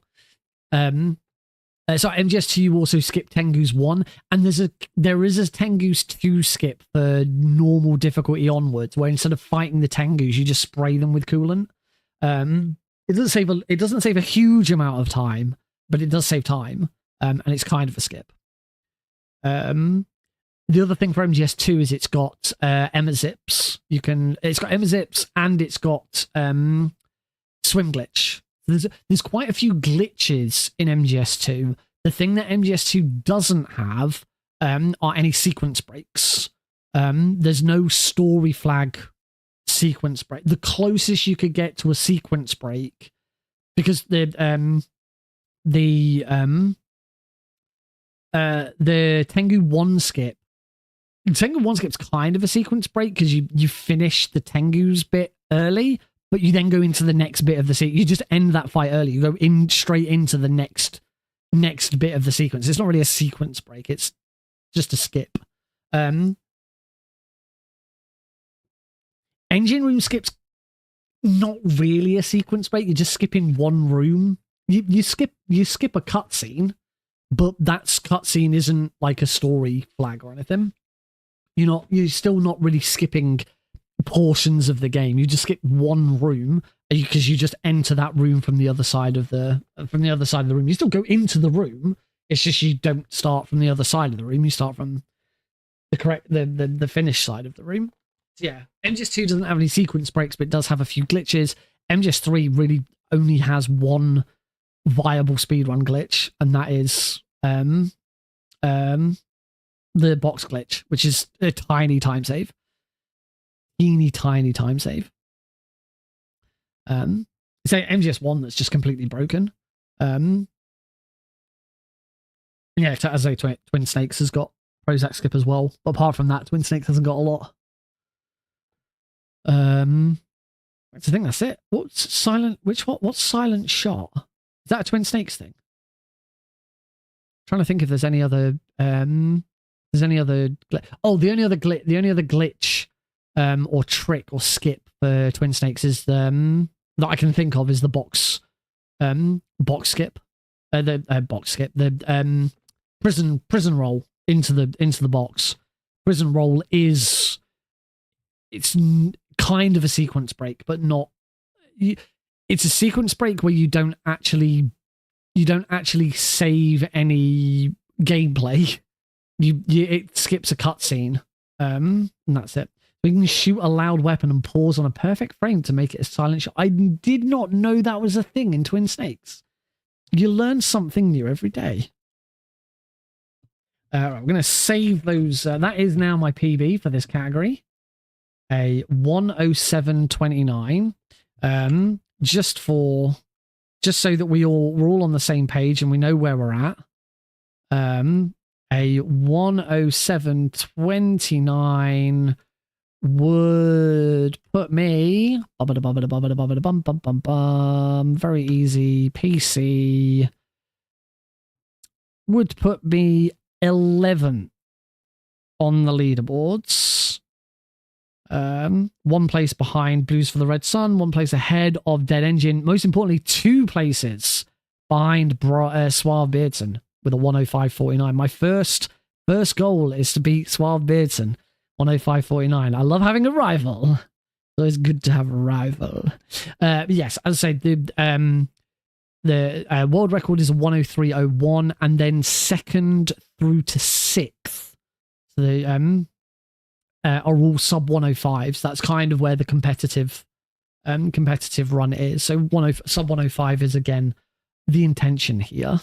So MGS2 you also skip Tengu's 1, and there is a Tengu's 2 skip for normal difficulty onwards, where instead of fighting the Tengus, you just spray them with coolant. It doesn't save a huge amount of time, but it does save time, and it's kind of a skip. The other thing for MGS2 is it's got Emma Zips. It's got Emma Zips and it's got swim glitch. There's quite a few glitches in MGS2. The thing that MGS2 doesn't have are any sequence breaks. There's no story flag sequence break. The closest you could get to a sequence break, because the Tengu 1 skip. Tengu 1 skip's kind of a sequence break because you finish the Tengu's bit early, but you then go into the next bit of the sequence. You just end that fight early. You go straight into the next bit of the sequence. It's not really a sequence break. It's just a skip. Engine room skip's not really a sequence break. You're just skipping one room. You skip a cutscene, but that cutscene isn't like a story flag or anything. you're still not really skipping portions of the game. You just skip one room because you just enter that room from the other side of the room. You still go into the room. It's just you don't start from the other side of the room. You start from the finished side of the room. So yeah, MGS2 doesn't have any sequence breaks, but it does have a few glitches. MGS3 really only has one viable speedrun glitch, and that is the box glitch, which is a tiny time save. Tiny time save. Say MGS1 that's just completely broken. Yeah, as I say, Twin Snakes has got Prozac skip as well. But apart from that, Twin Snakes hasn't got a lot. I think that's it. What's silent? What's silent shot? Is that a Twin Snakes thing? Trying to think if there's any other. There's any other. Oh, the only other glitch, or trick or skip for Twin Snakes is that I can think of is the box skip, the prison roll into the box. Prison roll it's kind of a sequence break, but not. It's a sequence break where you don't actually save any gameplay. It skips a cutscene, and that's it. We can shoot a loud weapon and pause on a perfect frame to make it a silent shot. I did not know that was a thing in Twin Snakes. You learn something new every day. I'm going to save those. That is now my PB for this category. A 107.29. Just so that we're all on the same page and we know where we're at. A 107.29 would put me very easy. PC would put me 11 on the leaderboards. One place behind Blues for the Red Sun, one place ahead of Dead Engine. Most importantly, 2 places behind Suave Beardson with a 105.49. My first goal is to beat Suave Beardson, 105.49. I love having a rival. So it's good to have a rival. Yes, as I say, the world record is a 103.01, and then 2nd through to 6th. So they are all sub 105s. That's kind of where the competitive run is. So sub 105 is again the intention here.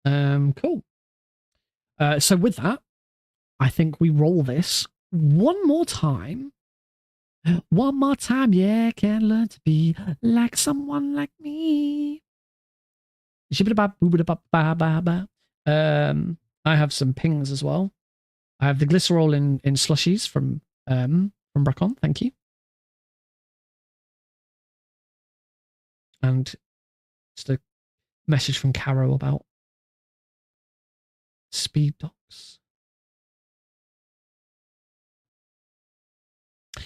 Cool. So with that, I think we roll this one more time. One more time, yeah, can learn to be like someone like me. I have some pings as well. I have the glycerol in slushies from Bracon, thank you. And just a message from Caro about speed docs.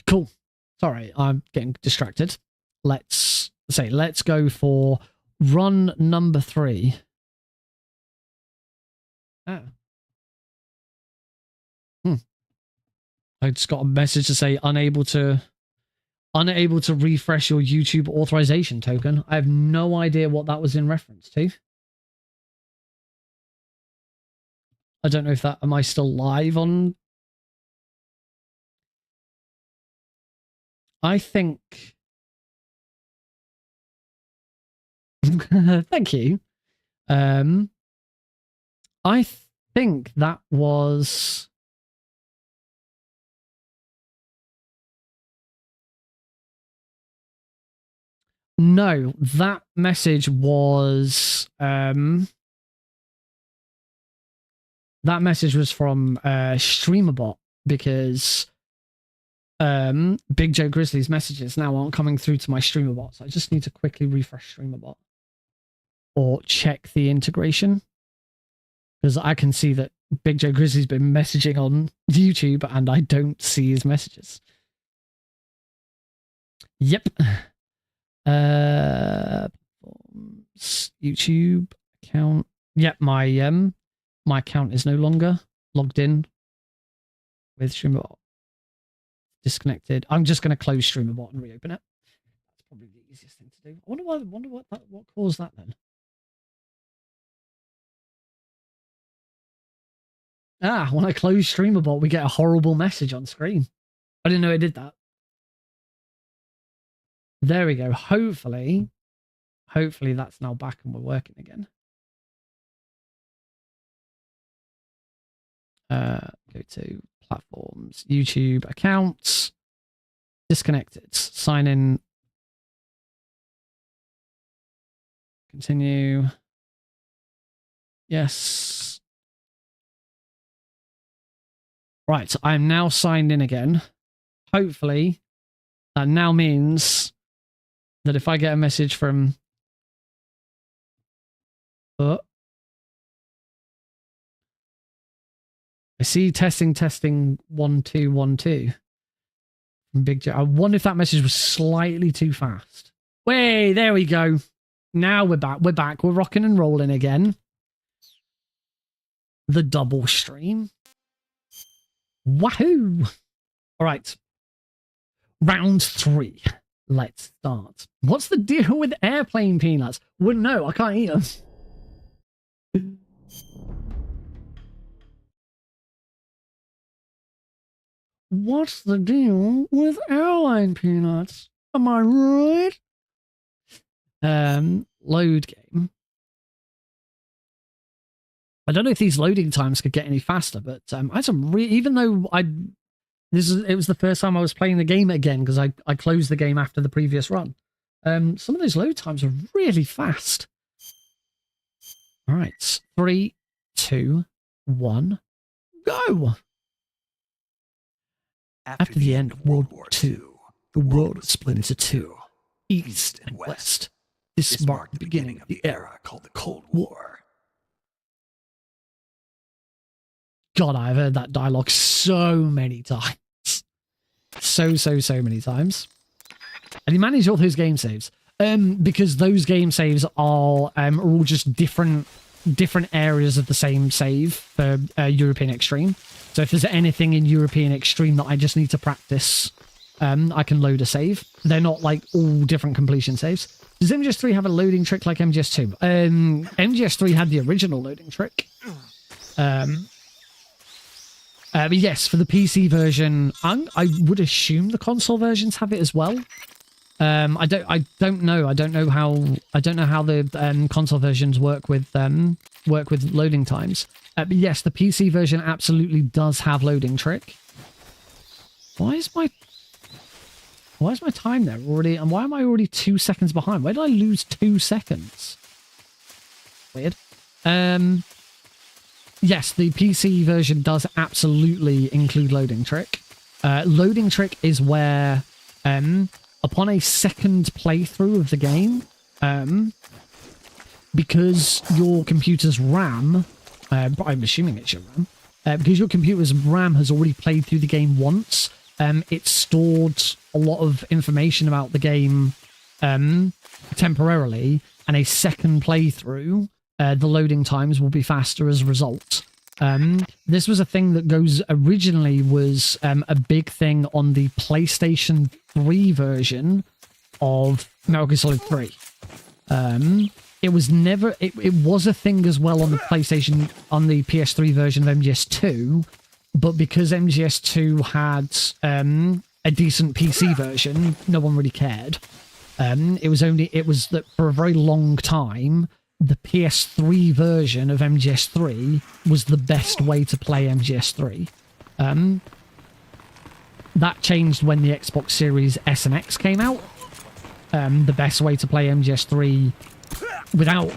Cool. Sorry, I'm getting distracted. Let's go for run number 3. Oh. I just got a message to say unable to refresh your YouTube authorization token. I have no idea what that was in reference to. I don't know if that, am I still live on? I think. Thank you. I think that was. No, that message was from StreamerBot, because Big Joe Grizzly's messages now aren't coming through to my StreamerBot, so I just need to quickly refresh StreamerBot or check the integration, because I can see that Big Joe Grizzly's been messaging on YouTube and I don't see his messages. Yep. YouTube account. Yep, my account is no longer logged in with StreamerBot disconnected. I'm just going to close StreamerBot and reopen it. That's probably the easiest thing to do. I wonder what caused that then. Ah, when I close StreamerBot, we get a horrible message on screen. I didn't know it did that. There we go. Hopefully that's now back and we're working again. Go to platforms, YouTube, accounts, disconnected, sign in, continue. Yes. Right, I'm now signed in again. Hopefully that now means that if I get a message from I see testing 1 2 1 2 from Big J. I wonder if that message was slightly too fast. Way, there we go. Now we're back. We're rocking and rolling again. The double stream. Wahoo! All right. Round 3. Let's start. What's the deal with airplane peanuts? Wouldn't know. I can't eat them. What's the deal with airline peanuts? Am I right? Load game. I don't know if these loading times could get any faster, but I had some even though it was the first time I was playing the game again because I closed the game after the previous run. Some of those load times are really fast. All right, 3, 2, 1, go. After the end of World War II, the world was split into two, East and West. This marked the beginning of the era called the Cold War. God, I've heard that dialogue so many times. So many times. And he managed all those game saves. Because those game saves are all just different areas of the same save for European Extreme. So if there's anything in European Extreme that I just need to practice, I can load a save. They're not like all different completion saves. Does MGS3 have a loading trick like MGS2? MGS3 had the original loading trick. But yes, for the PC version, I would assume the console versions have it as well. I don't know. I don't know how the console versions work with loading times. But yes, the PC version absolutely does have loading trick. Why is my time there already? And why am I already 2 seconds behind? Where did I lose 2 seconds? Weird. Yes, the PC version does absolutely include loading trick. Loading trick is where, upon a second playthrough of the game, because your computer's RAM, I'm assuming it's your RAM, because your computer's RAM has already played through the game once, it stored a lot of information about the game temporarily, and a second playthrough, the loading times will be faster as a result. This was a thing that originally was a big thing on the PlayStation 3 version of Metal Gear Solid 3. It was never, it was a thing as well on the PlayStation, on the PS3 version of MGS2, but because MGS2 had a decent PC version, no one really cared. It was that for a very long time, the PS3 version of MGS3 was the best way to play MGS3. That changed when the Xbox Series S and X came out. The best way to play MGS3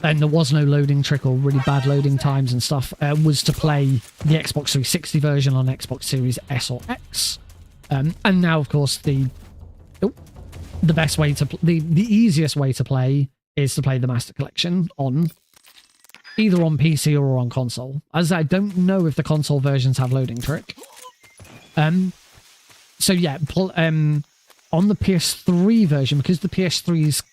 and there was no loading trick or really bad loading times and stuff, was to play the Xbox 360 version on Xbox Series S or X. And now, of course, the best way to the easiest way to play is to play the Master Collection either on PC or on console. As I don't know if the console versions have loading trick. So yeah, on the PS3 version, because the PS3's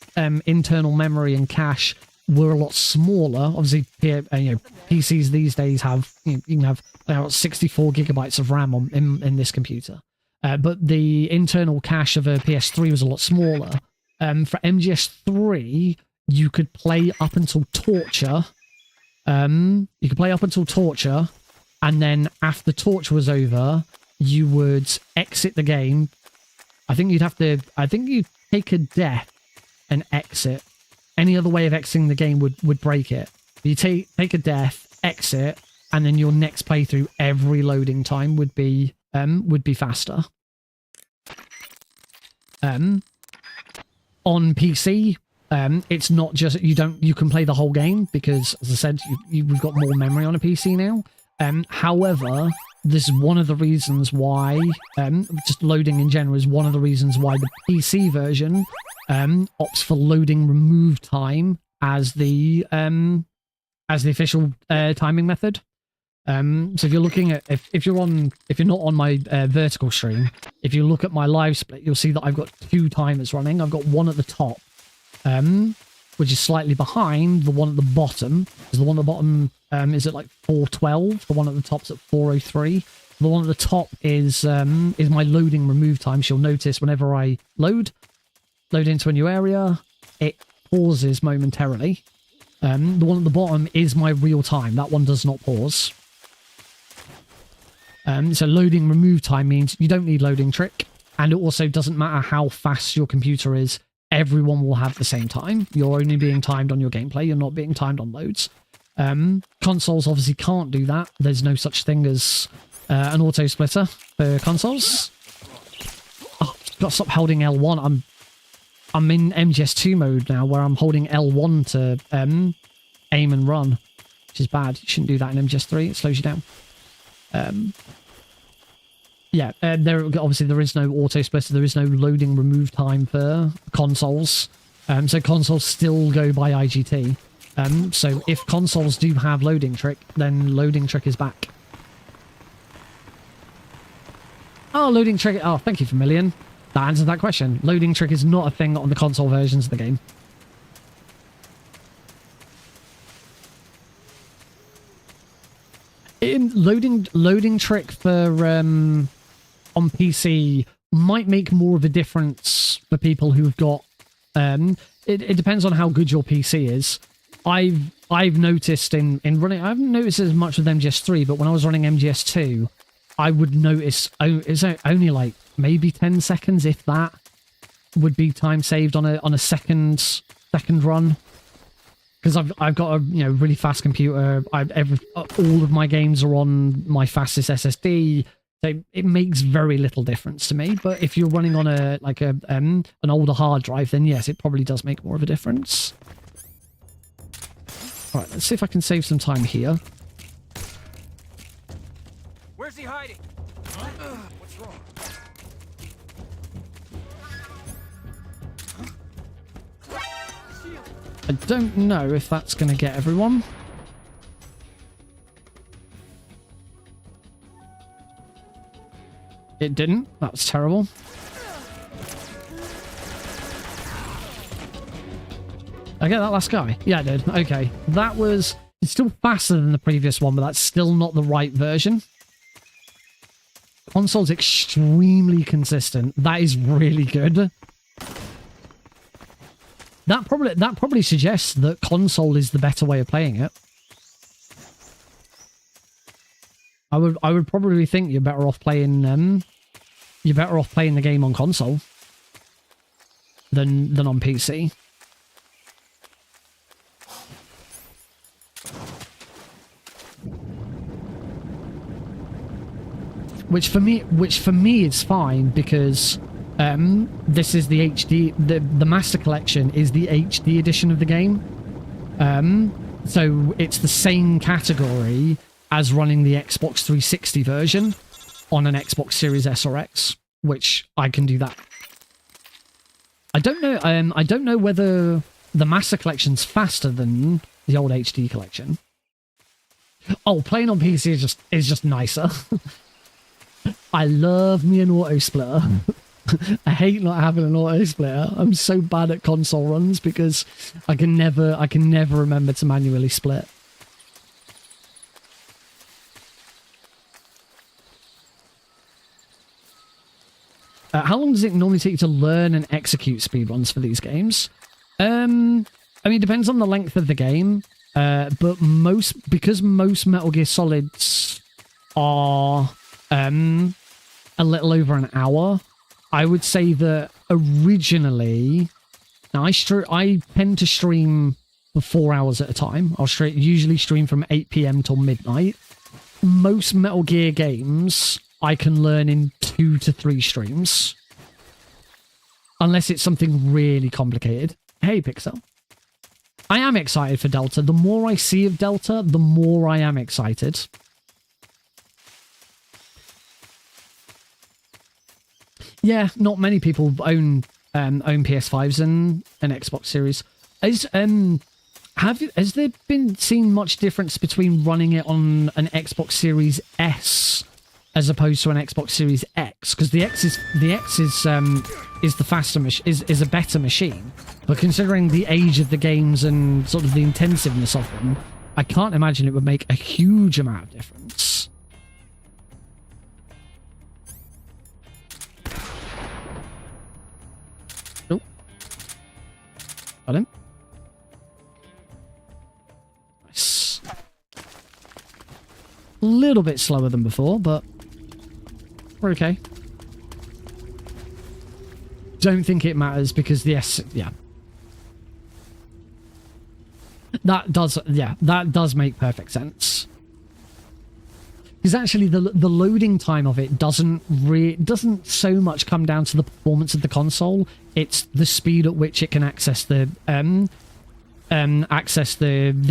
internal memory and cache were a lot smaller. Obviously, PCs these days have you can have about 64 gigabytes of RAM in this computer, but the internal cache of a PS3 was a lot smaller. For MGS3, you could play up until torture. You could play up until torture, and then after torture was over, you would exit the game. I think you'd take a death and exit. Any other way of exiting the game would break it. You take a death, exit, and then your next playthrough, every loading time would be faster. On PC, it's not just you can play the whole game because, as I said, we've got more memory on a PC now. However, this is one of the reasons why just loading in general is one of the reasons why the PC version opts for loading remove time as the official timing method. So if you're looking at if you're not on my vertical stream, if you look at my live split, you'll see that I've got 2 timers running. I've got one at the top, which is slightly behind the one at the bottom. Because the one at the bottom is at like 4:12. The one at the top's at 4:03. The one at the top is my loading remove time. So you'll notice whenever I load into a new area, it pauses momentarily. The one at the bottom is my real time. That one does not pause. So loading remove time means you don't need loading trick, and it also doesn't matter how fast your computer is. Everyone will have the same time. You're only being timed on your gameplay. You're not being timed on loads. Consoles obviously can't do that. There's no such thing as an auto splitter for consoles. Oh, got to stop holding L1. I'm in MGS2 mode now, where I'm holding L1 to aim and run, which is bad. You shouldn't do that in MGS3. It slows you down. There is no auto splitter. There is no loading remove time for consoles. So consoles still go by IGT. So if consoles do have loading trick, then loading trick is back. Oh, loading trick. Oh, thank you for Million. That answers that question. Loading trick is not a thing on the console versions of the game. Loading trick for on PC might make more of a difference for people who've got it depends on how good your PC is. I've noticed in running, I haven't noticed as much with MGS3, but when I was running MGS2, I would notice it's only like maybe 10 seconds, if that, would be time saved on a second run. Because I've got a really fast computer. All of my games are on my fastest SSD, so it makes very little difference to me. But if you're running on an older hard drive, then yes, it probably does make more of a difference. All right, let's see if I can save some time here. Where's he hiding? What's wrong? I don't know if that's going to get everyone. It didn't. That's terrible. I get that last guy. Yeah, I did. Okay. That was... It's still faster than the previous one, but that's still not the right version. Console's extremely consistent. That is really good. That probably suggests that console is the better way of playing it. I would probably think you're better off playing the game on console than on PC. Which for me is fine, because this is the HD, the Master Collection is the HD edition of the game. So it's the same category as running the Xbox 360 version on an Xbox Series S or X, which I can do that. I don't know whether the Master Collection's faster than the old HD collection. Oh, playing on PC is just nicer. I love me an auto splitter. I hate not having an auto splitter. I'm so bad at console runs because I can never remember to manually split. How long does it normally take you to learn and execute speedruns for these games? I mean, it depends on the length of the game, but because most Metal Gear Solids are a little over an hour, I would say that originally, now I tend to stream for 4 hours at a time. I'll usually stream from 8 PM till midnight. Most Metal Gear games I can learn in 2 to 3 streams. Unless it's something really complicated. Hey, Pixel. I am excited for Delta. The more I see of Delta, the more I am excited. Yeah, not many people own PS5s and an Xbox Series. Has there been seen much difference between running it on an Xbox Series S as opposed to an Xbox Series X? Because the X is the faster is a better machine, but considering the age of the games and sort of the intensiveness of them, I can't imagine it would make a huge amount of difference. Nope. Got him. Nice. A little bit slower than before, but we're okay. Don't think it matters because the S, yeah. That does make perfect sense. Because actually the loading time of it doesn't so much come down to the performance of the console. It's the speed at which it can access the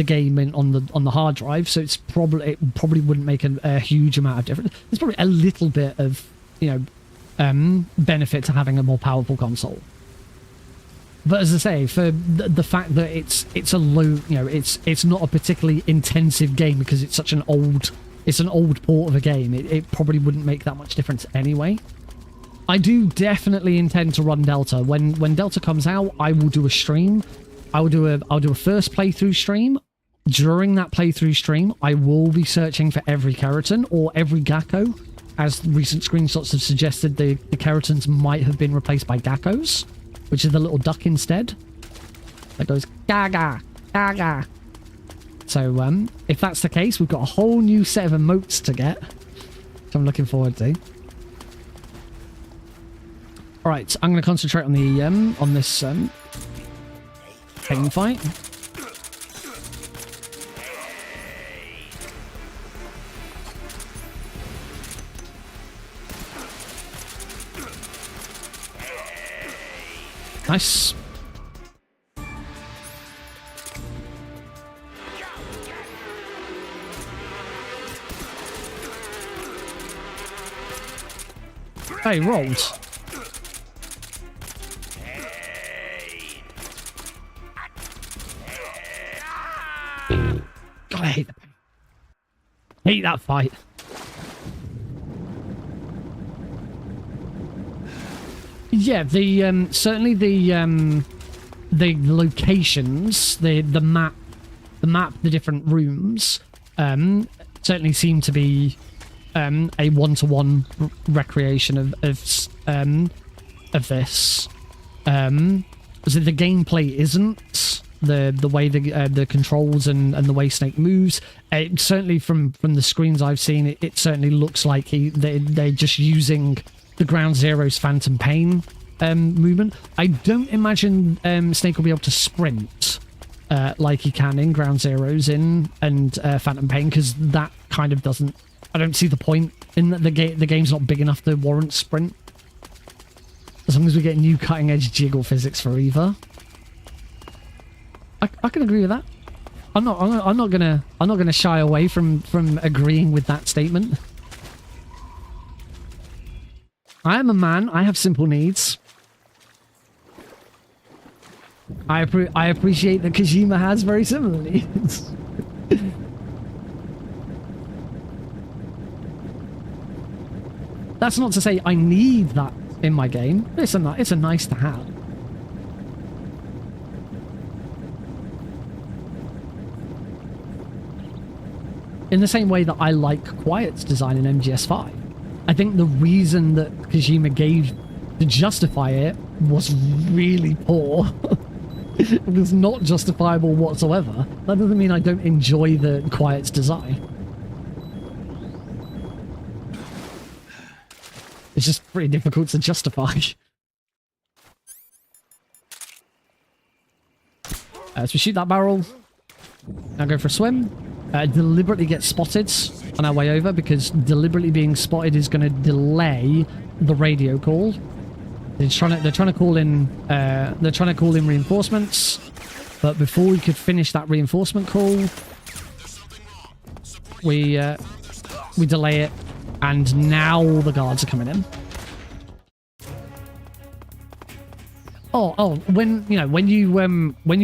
game on the hard drive. So it probably wouldn't make a huge amount of difference. There's probably a little bit of, benefit to having a more powerful console. But as I say, for the fact that it's a low, it's not a particularly intensive game because it's such an old port of a game. It probably wouldn't make that much difference anyway. I do definitely intend to run Delta. When Delta comes out, I will do a stream. I'll do a first playthrough stream. During that playthrough stream, I will be searching for every keratin or every Gakko. As recent screenshots have suggested, the keratins might have been replaced by Gakkos, which is the little duck instead. That goes gaga, gaga. So, if that's the case, we've got a whole new set of emotes to get, which I'm looking forward to. Alright, I'm going to concentrate on the, on this, pain fight. Nice. Hey, rolled. God, I hate the pain. Hate that fight. Yeah, the certainly the locations, the map, the different rooms, certainly seem to be a one-to-one recreation of this. So the gameplay isn't the way the controls and the way Snake moves. It certainly from the screens I've seen, it certainly looks like they're just using the Ground Zero's Phantom Pain movement. I don't imagine Snake will be able to sprint like he can in Ground Zeroes and Phantom Pain, because that kind of doesn't... I don't see the point in that the game's not big enough to warrant sprint. As long as we get new cutting-edge jiggle physics for Eva. I can agree with that. I'm not gonna shy away from agreeing with that statement. I am a man. I have simple needs. I appreciate that Kojima has very similar needs. That's not to say I need that in my game. It's a nice to have. In the same way that I like Quiet's design in MGS5. I think the reason that Kojima gave to justify it was really poor. It was not justifiable whatsoever. That doesn't mean I don't enjoy the Quiet's design. It's just pretty difficult to justify. So we shoot that barrel. Now go for a swim. Deliberately get spotted on our way over, because deliberately being spotted is going to delay the radio call. They're trying to call in reinforcements, but before we could finish that reinforcement call, we delay it, and now all the guards are coming in. When you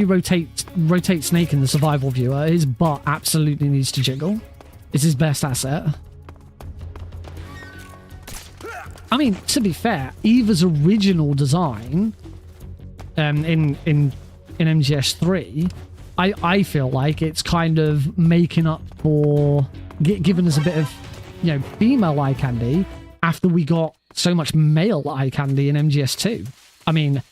rotate Snake in the survival viewer, his butt absolutely needs to jiggle. It's his best asset. I mean, to be fair, Eva's original design in MGS3, I feel like it's kind of making up for giving us a bit of, you know, female eye candy after we got so much male eye candy in MGS2. I mean,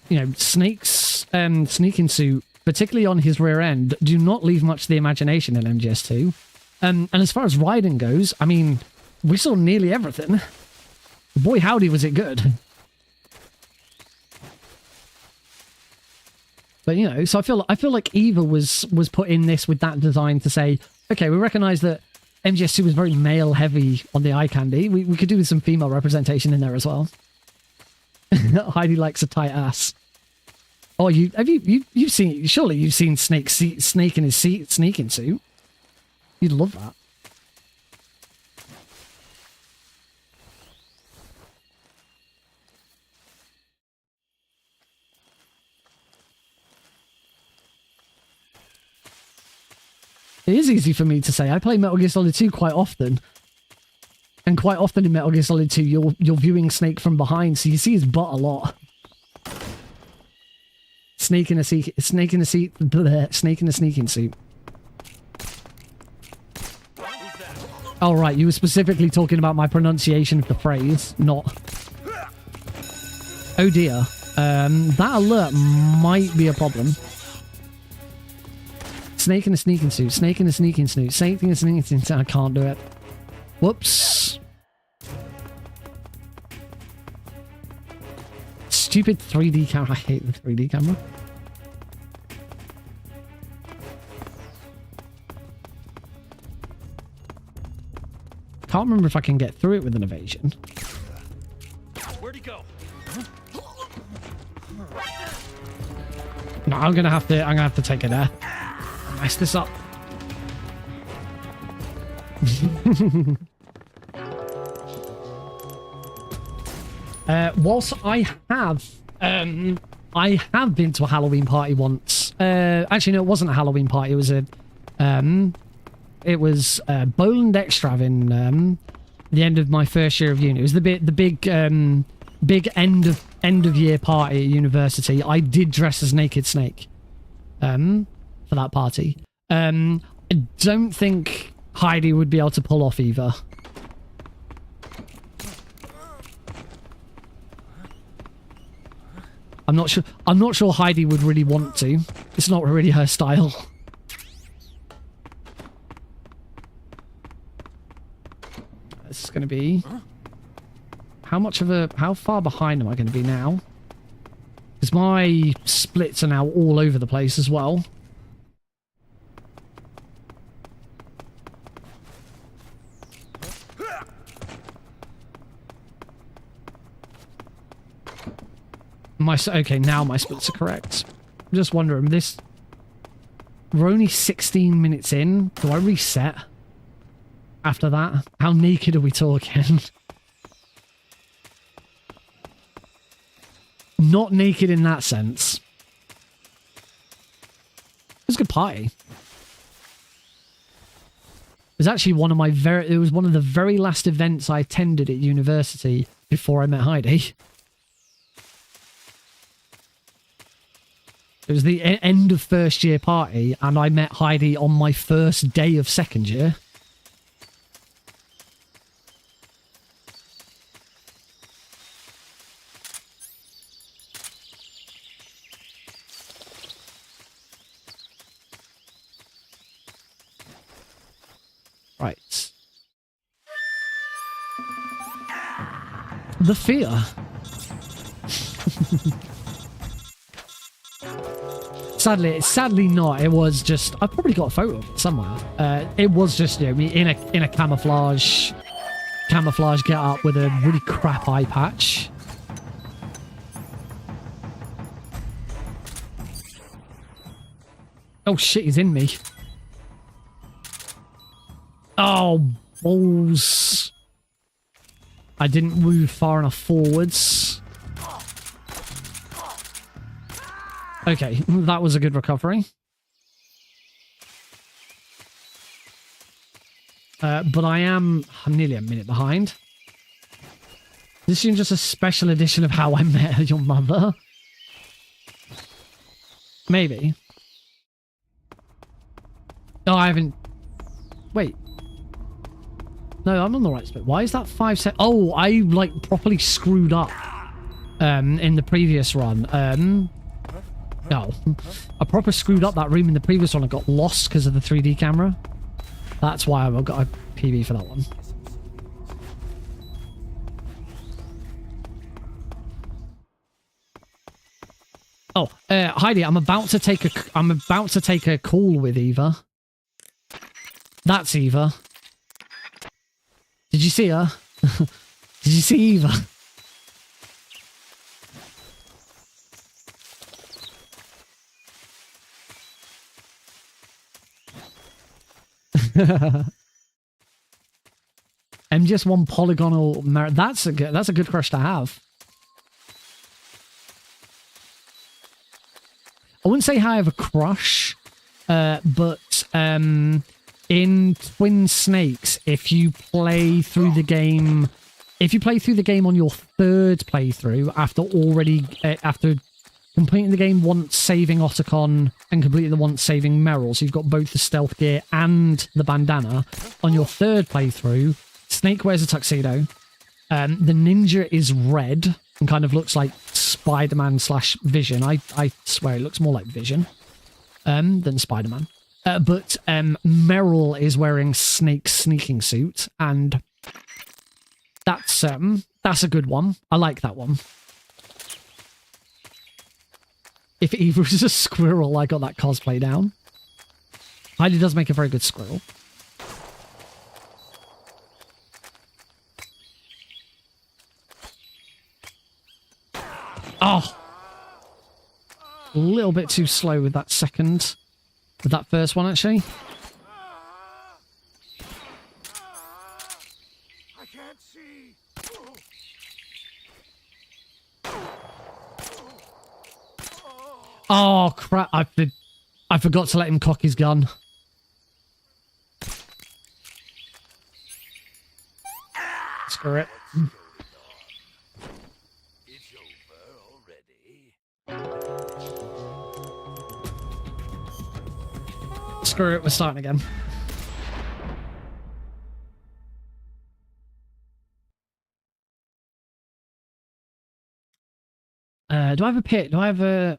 you know, Snake's sneaking suit, particularly on his rear end, do not leave much to the imagination in MGS2. And as far as riding goes, I mean, we saw nearly everything. Boy, howdy, was it good. But, you know, so I feel like Eva was put in this with that design to say, okay, we recognize that MGS2 was very male heavy on the eye candy. We could do with some female representation in there as well. Heidi likes a tight ass. Oh, you've seen, surely you've seen Snake in his sneaking suit. You'd love that. It is easy for me to say. I play Metal Gear Solid 2 quite often. And quite often in Metal Gear Solid 2, you're viewing Snake from behind, so you see his butt a lot. Snake in a sneaking suit. Oh, right, you were specifically talking about my pronunciation of the phrase, not... Oh dear. That alert might be a problem. Snake in a sneaking suit. Snake in a sneaking suit. Snake in a sneaking suit. I can't do it. Whoops. Stupid 3D camera. I hate the 3D camera. Can't remember if I can get through it with an evasion. Where'd he go? No, I'm gonna have to take it there. Mess this up. Whilst I have been to a Halloween party once. Actually, no, it wasn't a Halloween party. It was Boland Extrav in the end of my first year of uni. It was the big end of year party at university. I did dress as Naked Snake for that party. I don't think Heidi would be able to pull off either. I'm not sure Heidi would really want to. It's not really her style. This is going to be... How far behind am I going to be now? Because my splits are now all over the place as well. Okay, now my splits are correct. I'm just wondering, we're only 16 minutes in. Do I reset after that? How naked are we talking? Not naked in that sense. It was a good party. It was actually one of the very last events I attended at university before I met Heidi. It was the end of first year party, and I met Heidi on my first day of second year. Right. The fear. Sadly not. It was just, I've probably got a photo of it somewhere. It was just, you know, me in a camouflage get up with a really crap eye patch. Oh shit, he's in me. Oh, balls. I didn't move far enough forwards. Okay, that was a good recovery. But I'm nearly a minute behind. This is just a special edition of How I Met Your Mother. Maybe. Oh, I haven't... Wait. No, I'm on the right spot. Why is that 5 seconds? Oh, I, like, properly screwed up in the previous run. No. I proper screwed up that room in the previous one. I got lost because of the 3D camera. That's why I got a PB for that one. Oh, Heidi, I'm about to take a call with Eva. That's Eva. Did you see her? Did you see Eva? just one polygonal merit. That's a good crush to have. I wouldn't say I have a crush, but in Twin Snakes, if you play through the game on your third playthrough after completing the game once, saving Otacon, and completing the once saving Meryl, so you've got both the stealth gear and the bandana. On your third playthrough, Snake wears a tuxedo. The ninja is red and kind of looks like Spider-Man / Vision. I swear it looks more like Vision than Spider-Man. But Meryl is wearing Snake's sneaking suit, and that's a good one. I like that one. If Eva was a squirrel, I got that cosplay down. Heidi does make a very good squirrel. Oh! A little bit too slow with that second. With that first one, actually. I can't see. Oh, crap. I forgot to let him cock his gun. Screw it. It's over already. Screw it, we're starting again. Do I have a pic? Do I have a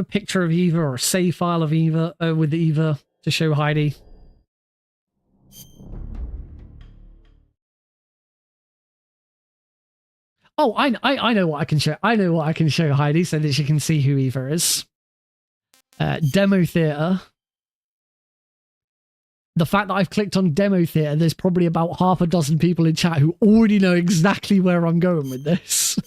picture of Eva or a save file of Eva with Eva to show Heidi? Oh, I know what I can show. I know what I can show Heidi so that she can see who Eva is. Demo theater. The fact that I've clicked on demo theater, there's probably about half a dozen people in chat who already know exactly where I'm going with this.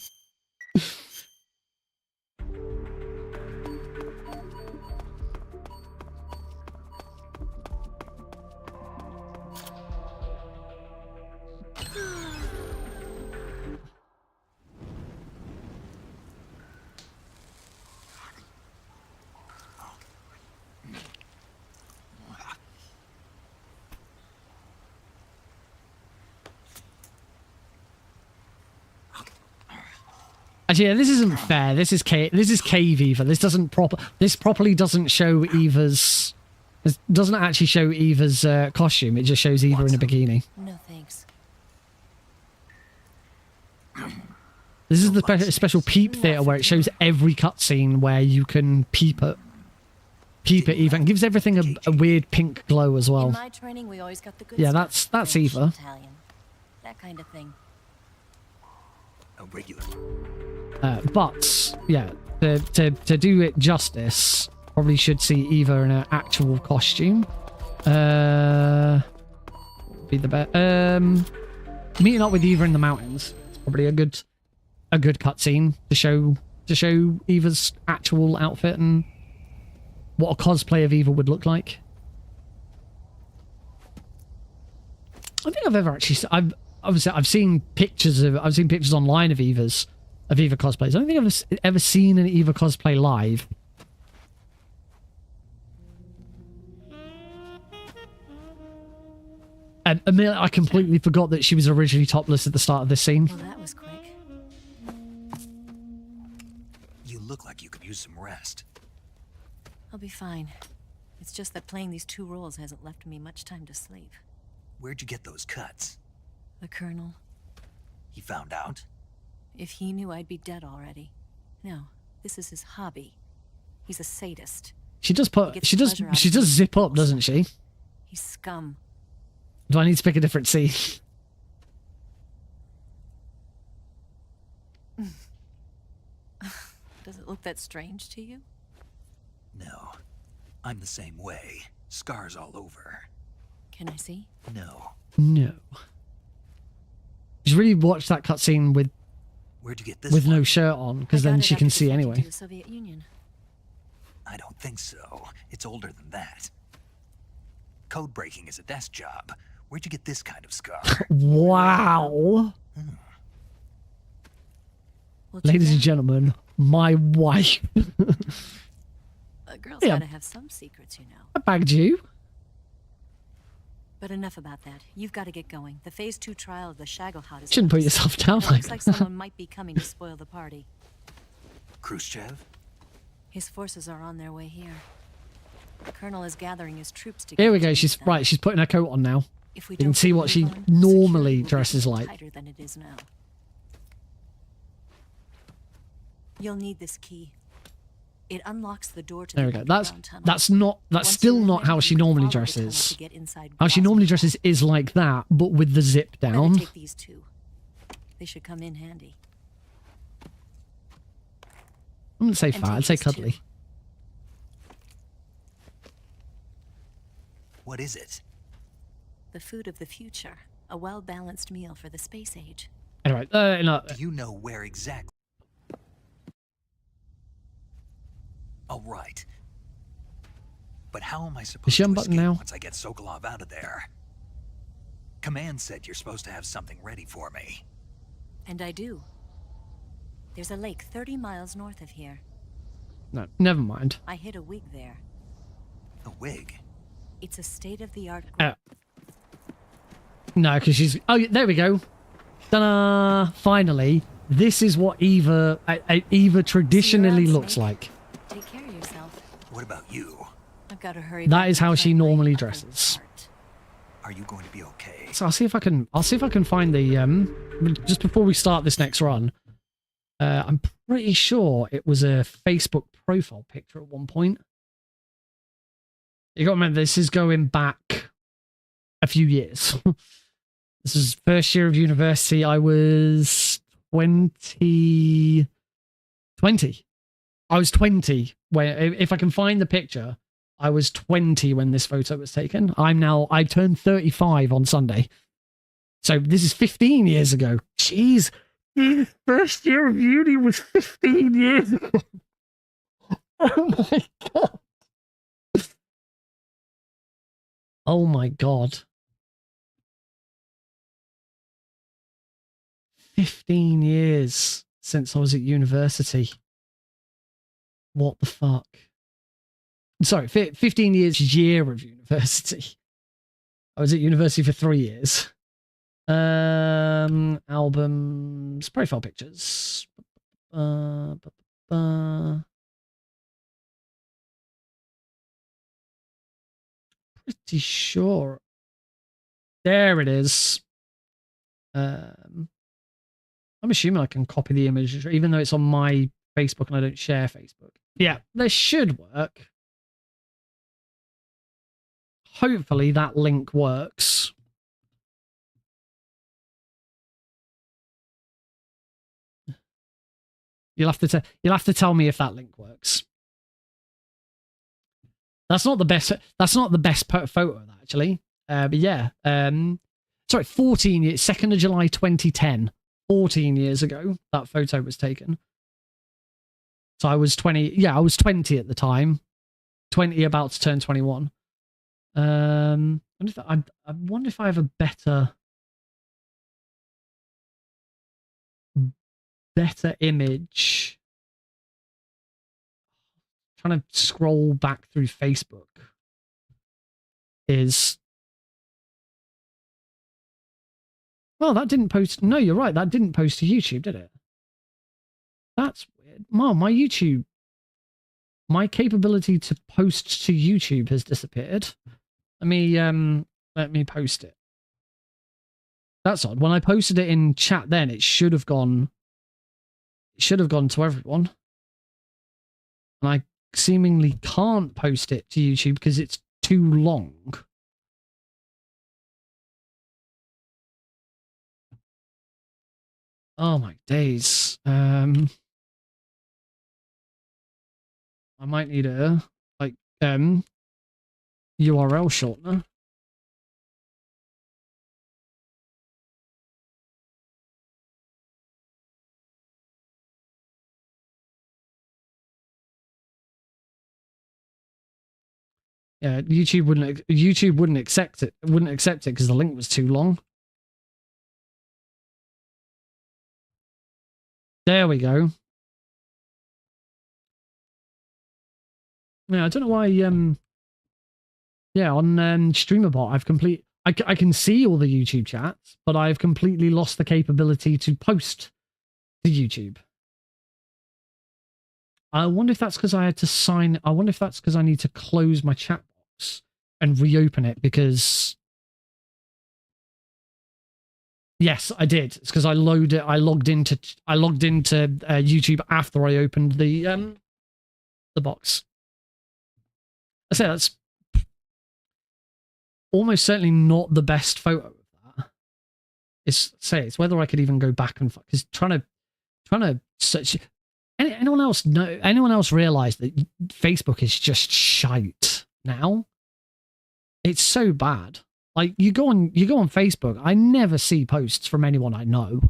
Actually, yeah, this isn't fair. This is cave Eva. This properly doesn't show Eva's. This doesn't actually show Eva's costume. It just shows Eva in a bikini. No thanks. This is the special peep theater where it shows every cutscene where you can peep at Eva, and gives everything a weird pink glow as well. In my training, we always got the good Yeah, stuff. that's French, Eva. Italian, that kind of thing. A regular. But yeah, to do it justice, probably should see Eva in an actual costume. Be the best. Meeting up with Eva in the mountains. It's probably a good cutscene to show Eva's actual outfit and what a cosplay of Eva would look like. I think I've ever actually I've seen pictures online of Eva cosplays. I don't think I've ever seen an Eva cosplay live. And Amelia, I completely forgot that she was originally topless at the start of this scene. Well, that was quick. You look like you could use some rest. I'll be fine. It's just that playing these 2 roles hasn't left me much time to sleep. Where'd you get those cuts? The Colonel, He found out? if he knew I'd be dead already. No, this is his hobby. He's a sadist. She does pleasure out of zip up, doesn't she? He's scum. Do I need to pick a different scene? Does it look that strange to you? No. I'm the same way. Scars all over. Can I see? No. No. You should really watch that cutscene with Where'd you get this no one? shirt on, I because got then it she after can see defecting anyway. to the Soviet Union. I don't think so. It's older than that. Code breaking is a desk job. Where'd you get this kind of scar? Wow. Well, Ladies too and bad. gentlemen, my wife. A girl's Yeah. gotta have some secrets, you know. I bagged you. But enough about that. You've got to get going. The Phase 2 trial of the Shagelhot is... Shouldn't put close. yourself down It like looks like that. someone might be coming to spoil the party. Khrushchev? His forces are on their way here. The Colonel is gathering his troops to... Here we go. She's right. She's putting her coat on now. If we You can don't see get a what she move on, normally security will be dresses even like. tighter than it is now. You'll need this key. It unlocks the door to There we the go. That's underground tunnel. Once still you're in not there, how you she can normally follow the tunnel dresses. to get inside How she Grozny. normally dresses is like that, but with the zip Better down. take these 2. They should come in handy. I wouldn't say And fat. take I'd say these 2. cuddly. What is it? The food of the future. A well-balanced meal for the space age. Anyway, no, Do you know where exactly? All right. But how am I supposed she to unbuttoned escape now? once I get Sokolov out of there? Command said you're supposed to have something ready for me. And I do. There's a lake 30 miles north of here. no, never mind. I hid a wig there. A wig? It's a state-of-the-art... No, because she's... Oh, there we go. Ta-da! Finally, this is what Eva traditionally See you around, looks Snake. like. Take care of yourself. What about you? I've got to hurry. That back is to how the she train line normally up the dresses. cart. Are you going to be okay? So I'll see if I can find the just before we start this next run. I'm pretty sure it was a Facebook profile picture at one point. You got to remember, this is going back a few years. This is first year of university. I was 20. I was 20 when, if I can find the picture, I was 20 when this photo was taken. I turned 35 on Sunday. So this is 15 years ago. Jeez. First year of uni was 15 years ago. Oh my God. Oh my God. 15 years since I was at university. What the fuck? Sorry, 15 years year of university. I was at university for 3 years. Albums, profile pictures. Pretty sure. There it is. I'm assuming I can copy the image, even though it's on my Facebook and I don't share Facebook. Yeah, this should work. Hopefully that link works. You'll have to tell me if that link works. That's not the best. That's not the best photo of that, actually. But yeah. Sorry, 14 years. 2nd of July 2010. 14 years ago, that photo was taken. So I was 20. Yeah, I was 20 at the time. 20, about to turn 21. I wonder if I have a better image. Trying to scroll back through Facebook is, well, that didn't post. No, you're right, that didn't post to YouTube, did it? That's weird. Mom, my YouTube, my capability to post to YouTube has disappeared. Let me post it. That's odd. When I posted it in chat, then it should have gone to everyone, and I seemingly can't post it to YouTube because it's too long. Oh my days. I might need a URL shortener. Yeah, YouTube wouldn't accept it. Wouldn't accept it because the link was too long. There we go. Yeah, I don't know why. Yeah, on StreamerBot, I can see all the YouTube chats, but I've completely lost the capability to post to YouTube. I wonder if that's because I had to sign. I wonder if that's because I need to close my chat box and reopen it, because yes, I did. It's because I logged into YouTube after I opened the box. I say that's almost certainly not the best photo of that. It's whether I could even go back and, because trying to search. Anyone else realize that Facebook is just shite now? It's so bad. Like, you go on Facebook, I never see posts from anyone I know.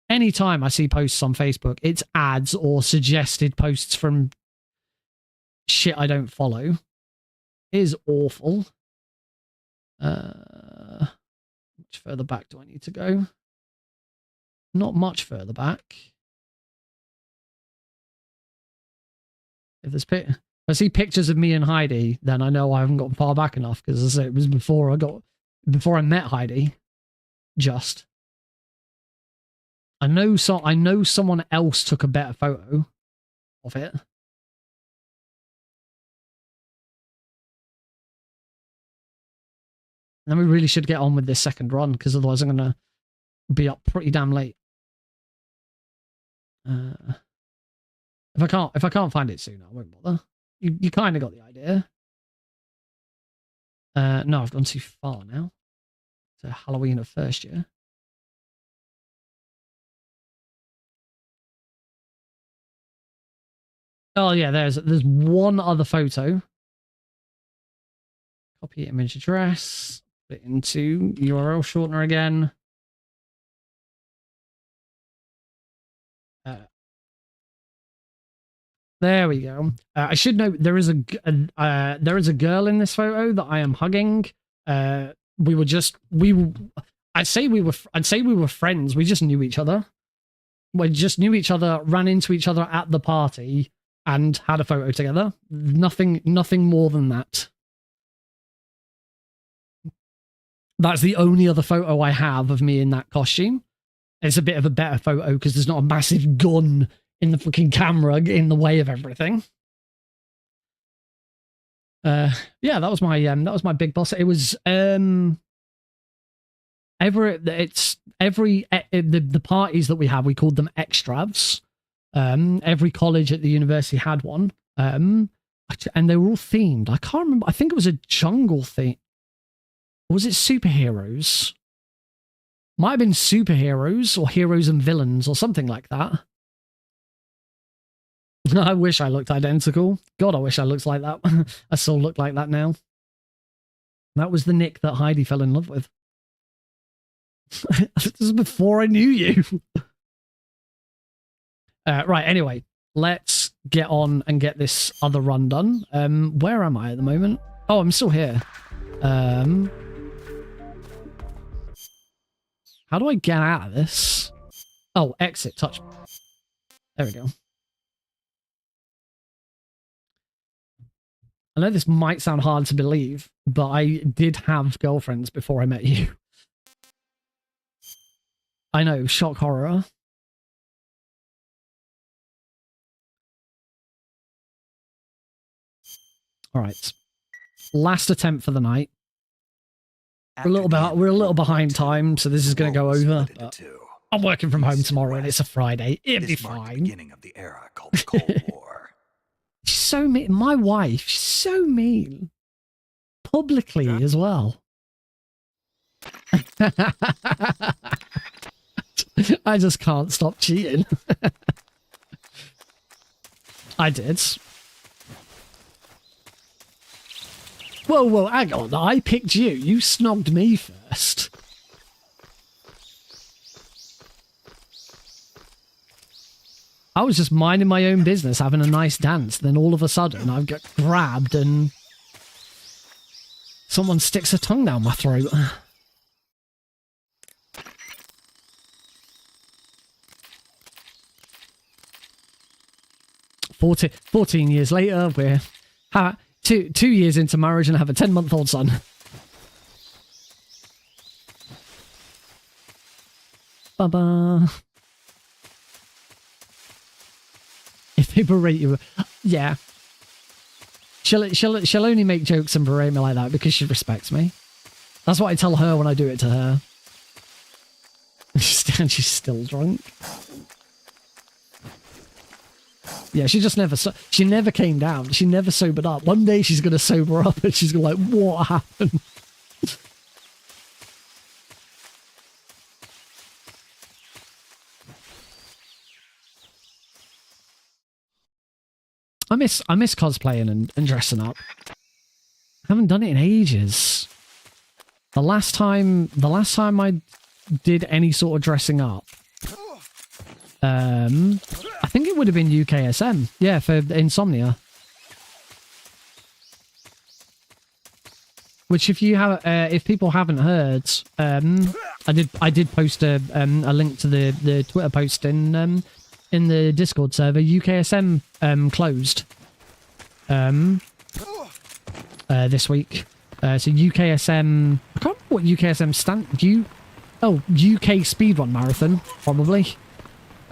Anytime I see posts on Facebook, it's ads or suggested posts from shit I don't follow. It is awful. Much further back do I need to go? Not much further back. If I see pictures of me and Heidi, then I know I haven't got far back enough, because as I say, it was before I met Heidi. Just. I know someone else took a better photo of it. And then we really should get on with this second run, because otherwise I'm going to be up pretty damn late. If I can't find it soon, I won't bother. You kind of got the idea. No, I've gone too far now. It's Halloween of first year. Oh yeah, there's one other photo. Copy image address. Put it into URL shortener again. There we go. I should note there is a girl in this photo that I am hugging. I'd say we were friends. We just knew each other. We just knew each other, ran into each other at the party, and had a photo together. Nothing more than that. That's the only other photo I have of me in that costume. It's a bit of a better photo because there's not a massive gun in the fucking camera in the way of everything. Yeah, that was my big boss. It was the parties that we have, we called them extravs. Every college at the university had one. And they were all themed. I can't remember. I think it was a jungle theme. Or was it superheroes? Might have been superheroes or heroes and villains or something like that. I wish I looked identical. God, I wish I looked like that. I still look like that now. That was the Nick that Heidi fell in love with. This is before I knew you. Right, anyway, let's get on and get this other run done. Where am I at the moment? Oh, I'm still here. How do I get out of this? Oh, exit, touch. There we go. I know this might sound hard to believe, but I did have girlfriends before I met you. I know, shock horror. All right, last attempt for the night. We're a little behind time, so this is going to go over. I'm working from home tomorrow, and it's a Friday. It'd be fine. Beginning of the era called the Cold War. She's so mean. My wife, she's so mean. Publicly as well. I just can't stop cheating. I did. Whoa, hang on. I picked you. You snogged me first. I was just minding my own business, having a nice dance. Then all of a sudden, I get grabbed and someone sticks a tongue down my throat. $14 years later, we're 2 years into marriage and have a 10-month-old son. Ba-ba. If they berate you, yeah. She'll only make jokes and berate me like that because she respects me. That's what I tell her when I do it to her. And she's still drunk. Yeah, she just she never came down. She never sobered up. One day she's going to sober up and she's going to like, what happened? I miss cosplaying and dressing up. I haven't done it in ages. The last time I did any sort of dressing up, I think it would have been UKSM. Yeah, for Insomnia. Which, if people haven't heard, I did post a link to the Twitter post in the Discord server. UKSM closed this week. So UKSM, I can't remember what UKSM stand. UK Speedrun Marathon, probably.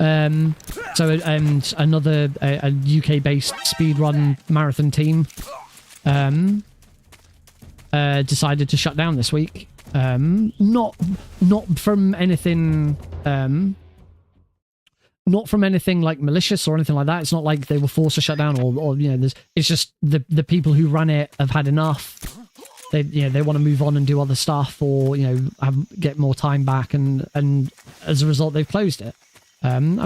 So and another a UK based speedrun marathon team decided to shut down this week. Not from anything like malicious or anything like that. It's not like they were forced to shut down or it's just the people who run it have had enough. They want to move on and do other stuff or get more time back and as a result they've closed it. I'm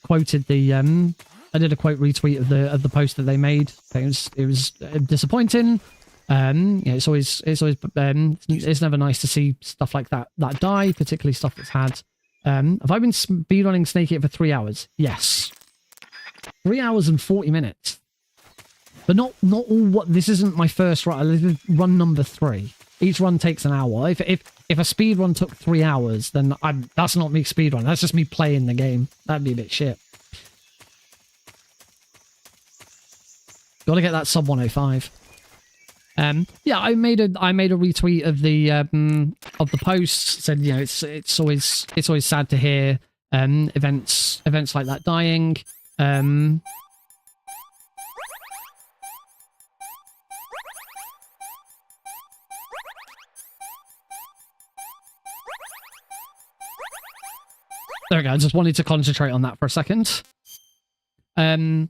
quoted I did a quote retweet of the post that they made. It was disappointing. It's never nice to see stuff like that die, particularly stuff that's had. Have I been speedrunning Snake It for 3 hours? Yes. 3 hours and 40 minutes. But not all what this isn't my first run. This is run number 3. Each run takes an hour. If a speed run took 3 hours, then that's not me speedrun. That's just me playing the game. That'd be a bit shit. Gotta get that sub 105. Yeah, I made a retweet of the post. Said, you know, it's always sad to hear events like that dying. There we go. I just wanted to concentrate on that for a second. So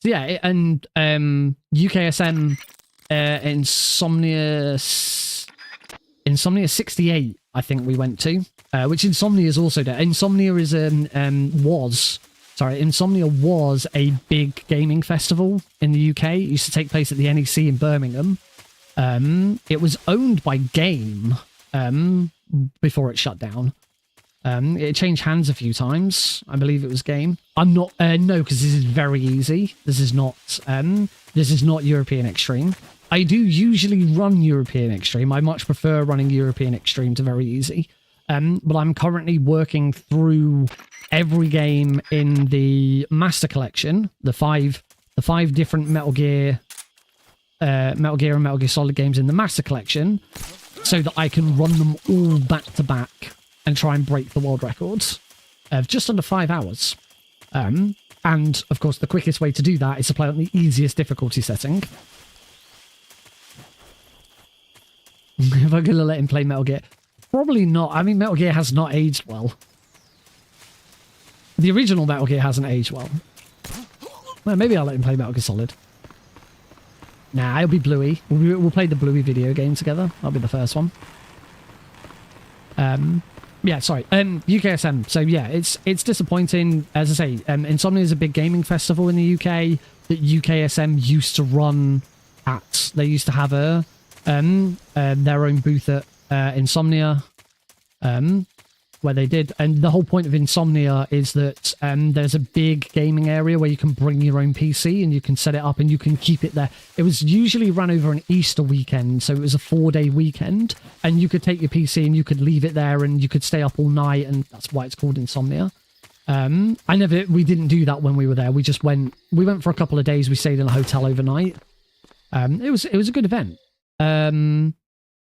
yeah, and UKSM Insomnia 68, I think we went to, which Insomnia is also there. Insomnia was a big gaming festival in the UK. It used to take place at the NEC in Birmingham. It was owned by Game before it shut down. It changed hands a few times. I believe it was Game. I'm not no, because this is very easy. This is not European Extreme. I do usually run European Extreme. I much prefer running European Extreme to very easy. But I'm currently working through every game in the Master Collection, the five different Metal Gear and Metal Gear Solid games in the Master Collection, so that I can run them all back to back and try and break the world records of just under 5 hours. And of course, the quickest way to do that is to play on the easiest difficulty setting. If I'm gonna let him play Metal Gear, probably not. I mean, Metal Gear has not aged well. The original Metal Gear hasn't aged well. Well, maybe I'll let him play Metal Gear Solid. Nah, it'll be Bluey. We'll play the Bluey video game together. That'll be the first one. Yeah, sorry. UKSM. So yeah, it's disappointing. As I say, Insomnia is a big gaming festival in the UK that UKSM used to run at. They used to have their own booth at Insomnia, where they did. And the whole point of Insomnia is that there's a big gaming area where you can bring your own PC and you can set it up and you can keep it there. It was usually run over an Easter weekend, so it was a 4-day weekend, and you could take your PC and you could leave it there and you could stay up all night, and that's why it's called Insomnia. We didn't do that when we were there. We went for a couple of days. We stayed in a hotel overnight. It was a good event. A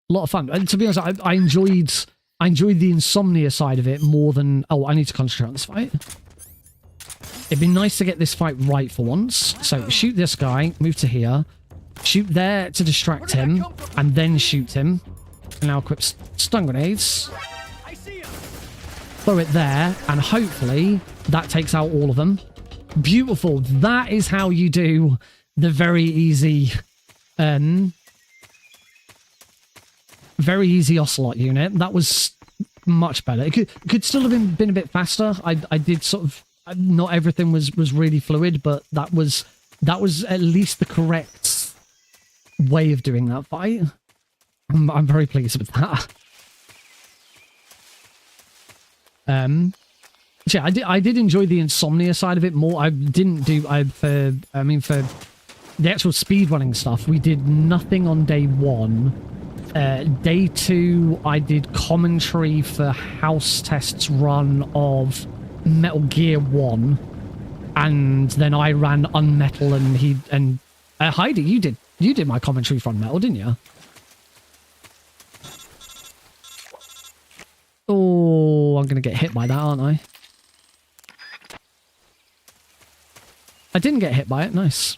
lot of fun. And to be honest, I enjoyed the Insomnia side of it more than... Oh, I need to concentrate on this fight. It'd be nice to get this fight right for once. So shoot this guy, move to here, shoot there to distract him, and then shoot him. And now equip stun grenades. Throw it there, and hopefully that takes out all of them. Beautiful. That is how you do the very easy Ocelot unit. That was much better. It could still have been a bit faster. I did sort of... Not everything was really fluid, but that was at least the correct way of doing that fight. I'm very pleased with that. Yeah, I did enjoy the Insomnia side of it more. I didn't do... for the actual speedrunning stuff, we did nothing on day 1. Day 2, I did commentary for House Test's run of Metal Gear 1, and then I ran Unmetal, and Heidi, you did my commentary for Unmetal, didn't you? Oh, I'm gonna get hit by that, aren't I? I didn't get hit by it. Nice.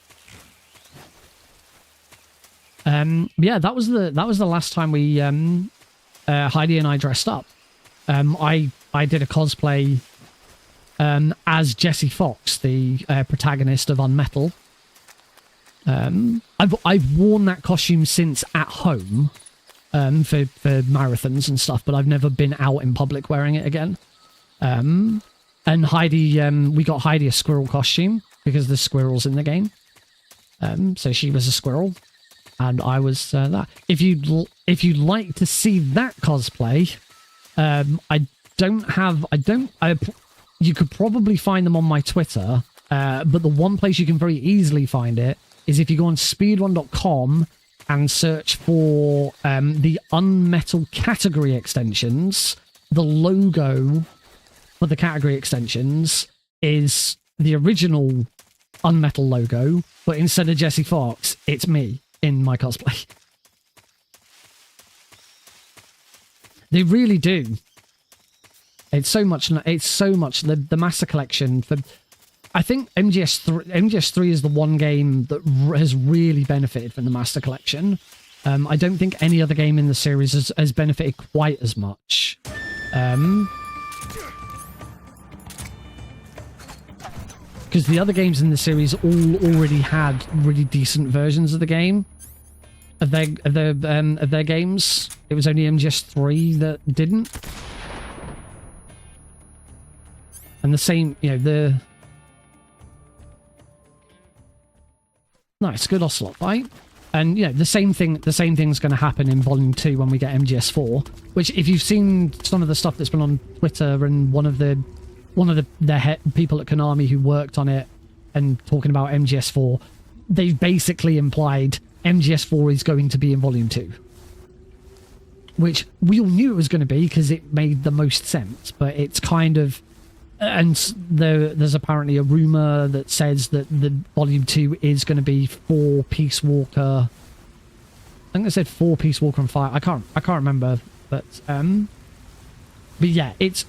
Yeah, that was the last time we Heidi and I dressed up. I did a cosplay as Jesse Fox, the protagonist of Unmetal. I've worn that costume since at home for marathons and stuff, but I've never been out in public wearing it again. And Heidi, we got Heidi a squirrel costume because there's squirrels in the game. So she was a squirrel. And I was that. If you'd like to see that cosplay, you could probably find them on my Twitter. But the one place you can very easily find it is if you go on speedrun.com and search for the Unmetal category extensions. The logo for the category extensions is the original Unmetal logo, but instead of Jesse Fox, it's me. in my cosplay. They really do. It's so much the Master Collection for. I think MGS3 is the one game that has really benefited from the Master Collection. I don't think any other game in the series has benefited quite as much. Because the other games in the series all already had really decent versions of the game, of their games. It was only MGS3 that didn't. And the same, you know, nice, good Ocelot fight. And you know, the same thing's going to happen in Volume 2 when we get MGS4. Which, if you've seen some of the stuff that's been on Twitter and one of the people at Konami who worked on it and talking about MGS4, they've basically implied MGS4 is going to be in Volume 2. Which we all knew it was going to be because it made the most sense, but it's kind of... And there's apparently a rumor that says that the Volume 2 is going to be 4 Peace Walker. I think they said 4 Peace Walker and 5. I can't remember, but yeah, it's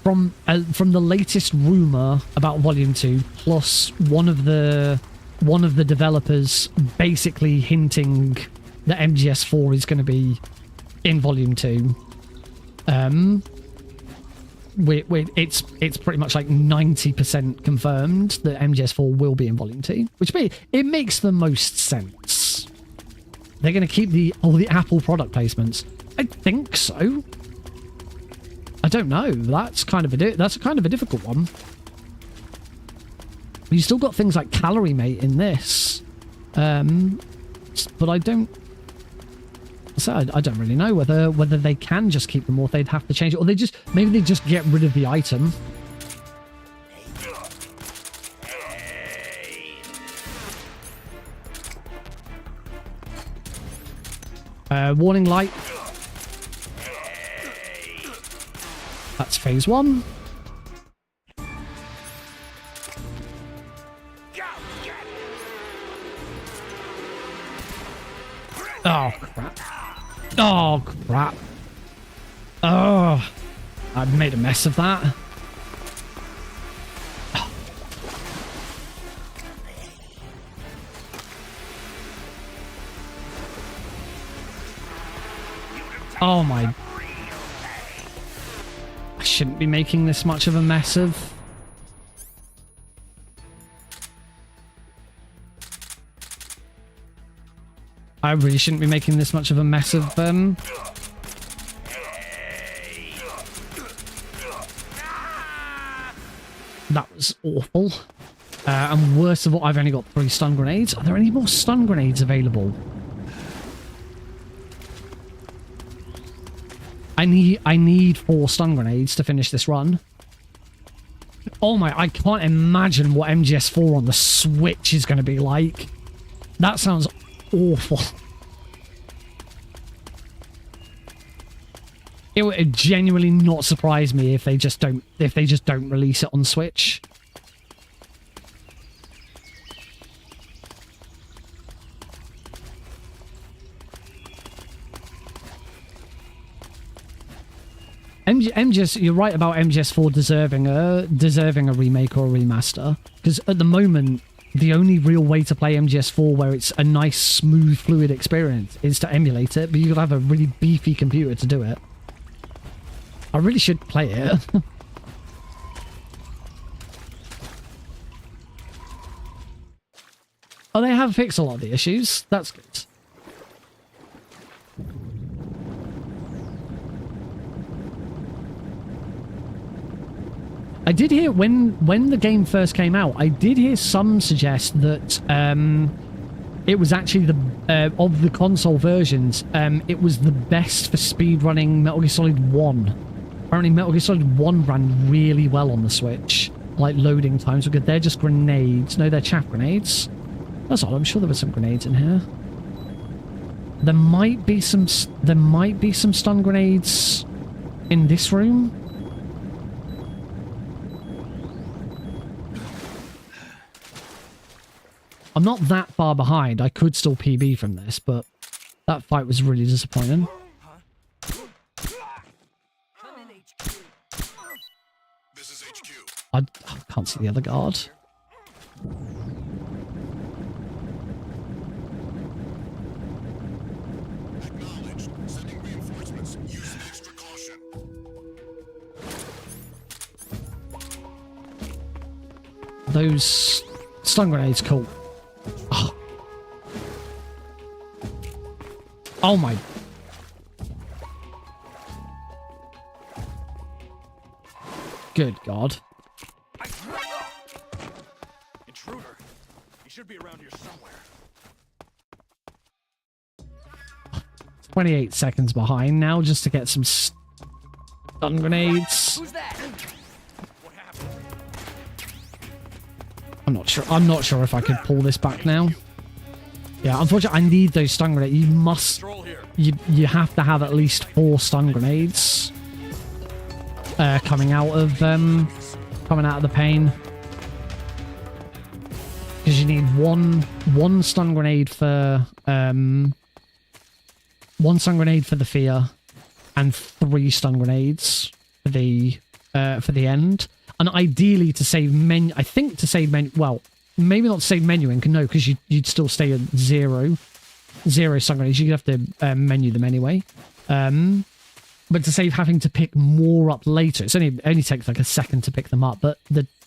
from the latest rumor about Volume 2, plus one of the developers basically hinting that MGS4 is going to be in Volume 2. It's pretty much like 90% confirmed that MGS4 will be in Volume 2, which it makes the most sense. They're going to keep all the Apple product placements. I think so. I don't know. That's kind of a difficult one. You still got things like Calorie Mate in this, but I don't. So I don't really know whether they can just keep them or they'd have to change it, or maybe they just get rid of the item. Warning light. That's phase 1. Oh crap. Oh, crap. Oh, I've made a mess of that. Oh my. I shouldn't be making this much of a mess of. I really shouldn't be making this much of a mess of That was awful. And worst of all, I've only got 3 stun grenades. Are there any more stun grenades available? I need 4 stun grenades to finish this run. Oh my, I can't imagine what MGS4 on the Switch is going to be like. That sounds awful. It would genuinely not surprise me if they just don't release it on Switch. MGS, you're right about MGS4 deserving a remake or a remaster, because at the moment the only real way to play MGS4 where it's a nice, smooth, fluid experience is to emulate it, but you've got to have a really beefy computer to do it. I really should play it. Oh, they have fixed a lot of the issues. That's good. I did hear when the game first came out, I did hear some suggest that it was actually of the console versions, it was the best for speedrunning Metal Gear Solid 1. Apparently Metal Gear Solid 1 ran really well on the Switch. Like, loading times were good. They're just grenades. No, they're chaff grenades. That's odd. I'm sure there were some grenades in here. There might be some stun grenades in this room. I'm not that far behind. I could still PB from this, but that fight was really disappointing. This is HQ. I can't see the other guard. Acknowledged. Sending reinforcements. Use extra caution. Those stun grenades, cool. Oh. Oh my. Good God. Intruder. He should be around here somewhere. 28 seconds behind now just to get some stun grenades. Who's that? What happened? I'm not sure if I could pull this back now. Yeah, unfortunately I need those stun grenades. You must Control here. you have to have at least 4 stun grenades coming out of the pane. Because you need one stun grenade for one stun grenade for the fear, and 3 stun grenades for the end. And ideally to save menu, I think to save menu. Well, maybe not to save menuing. No, because you'd still stay at 0 stun grenades. You'd have to menu them anyway. But to save having to pick more up later, it's only takes like a second to pick them up, but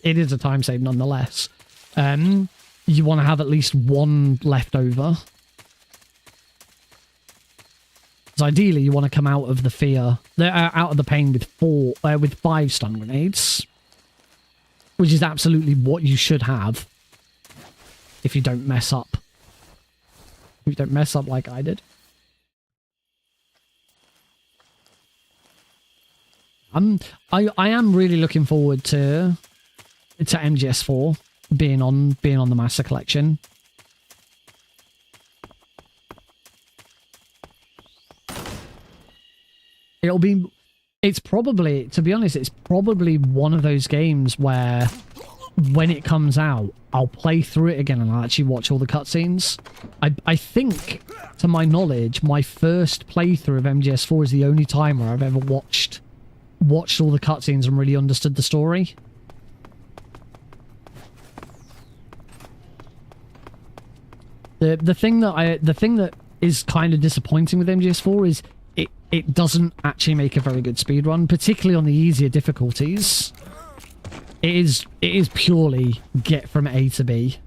it is a time save nonetheless. You want to have at least 1 left over. So ideally, you want to come out of the fear, out of the pain with 5 stun grenades, which is absolutely what you should have if you don't mess up. If you don't mess up like I did. I am really looking forward to MGS4 being on the Master Collection. It's probably, to be honest, it's probably one of those games where when it comes out, I'll play through it again and I'll actually watch all the cutscenes. I think, to my knowledge, my first playthrough of MGS4 is the only time where I've ever watched all the cutscenes and really understood the story. The thing that is kind of disappointing with MGS4 is it doesn't actually make a very good speedrun, particularly on the easier difficulties. It is purely get from A to B.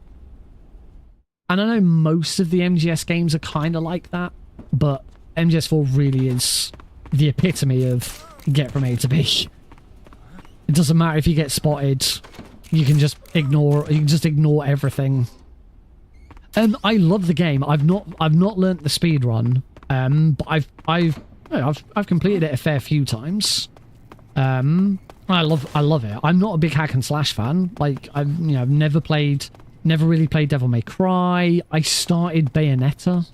And I know most of the MGS games are kind of like that, but MGS4 really is the epitome of get from A to B. It doesn't matter if you get spotted, you can just ignore everything. I love the game. I've not learnt the speedrun, but I've completed it a fair few times. I love it. I'm not a big hack and slash fan. Like I've never really played Devil May Cry. I started Bayonetta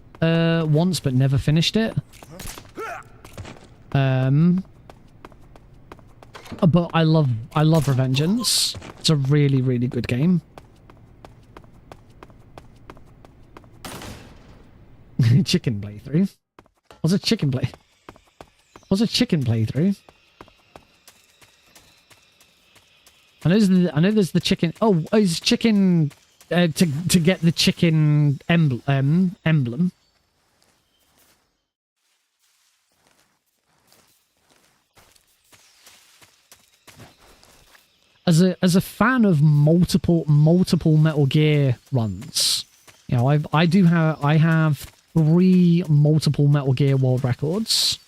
once, but never finished it. But I love Revengeance. It's a really, really good game. Chicken playthrough. What's a chicken playthrough? I know there's the chicken. Oh, it's chicken to get the chicken emblem. As a fan of multiple Metal Gear runs, you know, I have 3 multiple Metal Gear world records.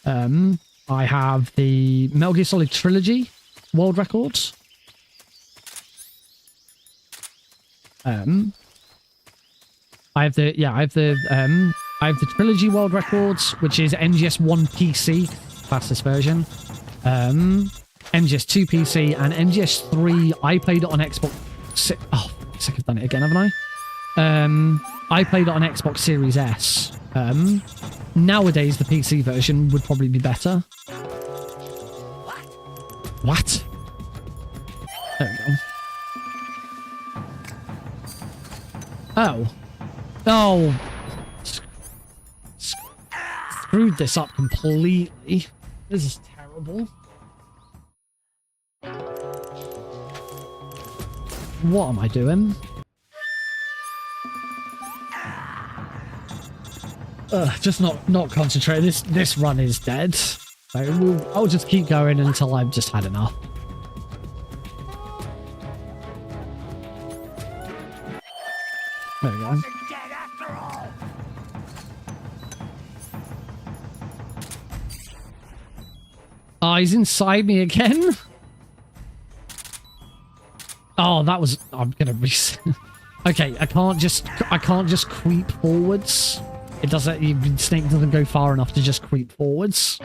I have the Metal Gear Solid Trilogy world record. I have the Trilogy world records, which is MGS1 PC, fastest version. MGS2 PC and MGS3. I played it on Xbox. Oh, sick, I've done it again, haven't I? I played it on Xbox Series S. Nowadays, the PC version would probably be better. What? There we go. Oh. Oh. Screwed this up completely. This is terrible. What am I doing? Just not concentrating. This run is dead. So I'll just keep going until I've just had enough. There we go. Oh, he's inside me again? Oh, that was... I'm gonna reset. Okay, I can't just creep forwards. It doesn't... The snake doesn't go far enough to just creep forwards.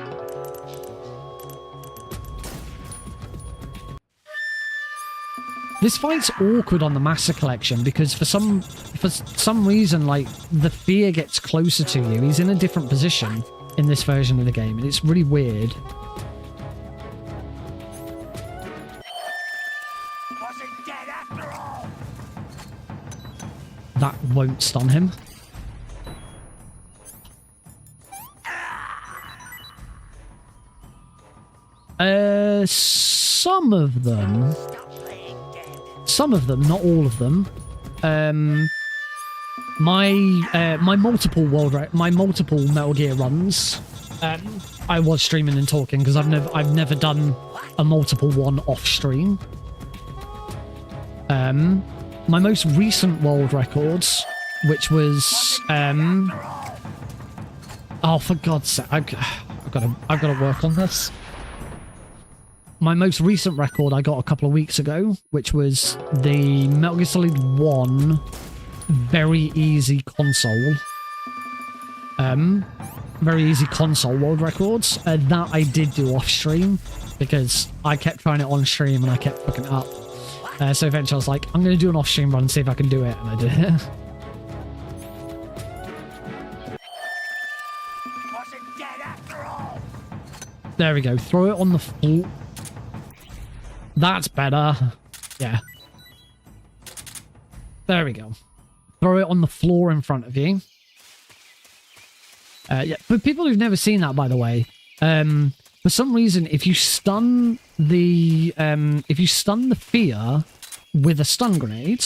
This fight's awkward on the Master Collection because for some reason, like, the fear gets closer to you. He's in a different position in this version of the game, and it's really weird. That won't stun him. Some of them, not all of them. My multiple Metal Gear runs. I was streaming and talking because I've never done a multiple one off stream. My most recent world records, which was oh, for God's sake, I've got to work on this. My most recent record I got a couple of weeks ago, which was the Metal Gear Solid 1 very easy console. Very easy console world records. That I did do off stream because I kept trying it on stream and I kept fucking it up. So eventually I was like, I'm going to do an off stream run and see if I can do it, and I did it. There we go. Throw it on the floor. That's better. Yeah. There we go. Throw it on the floor in front of you. Yeah, for people who've never seen that, by the way, for some reason, if you stun the fear with a stun grenade,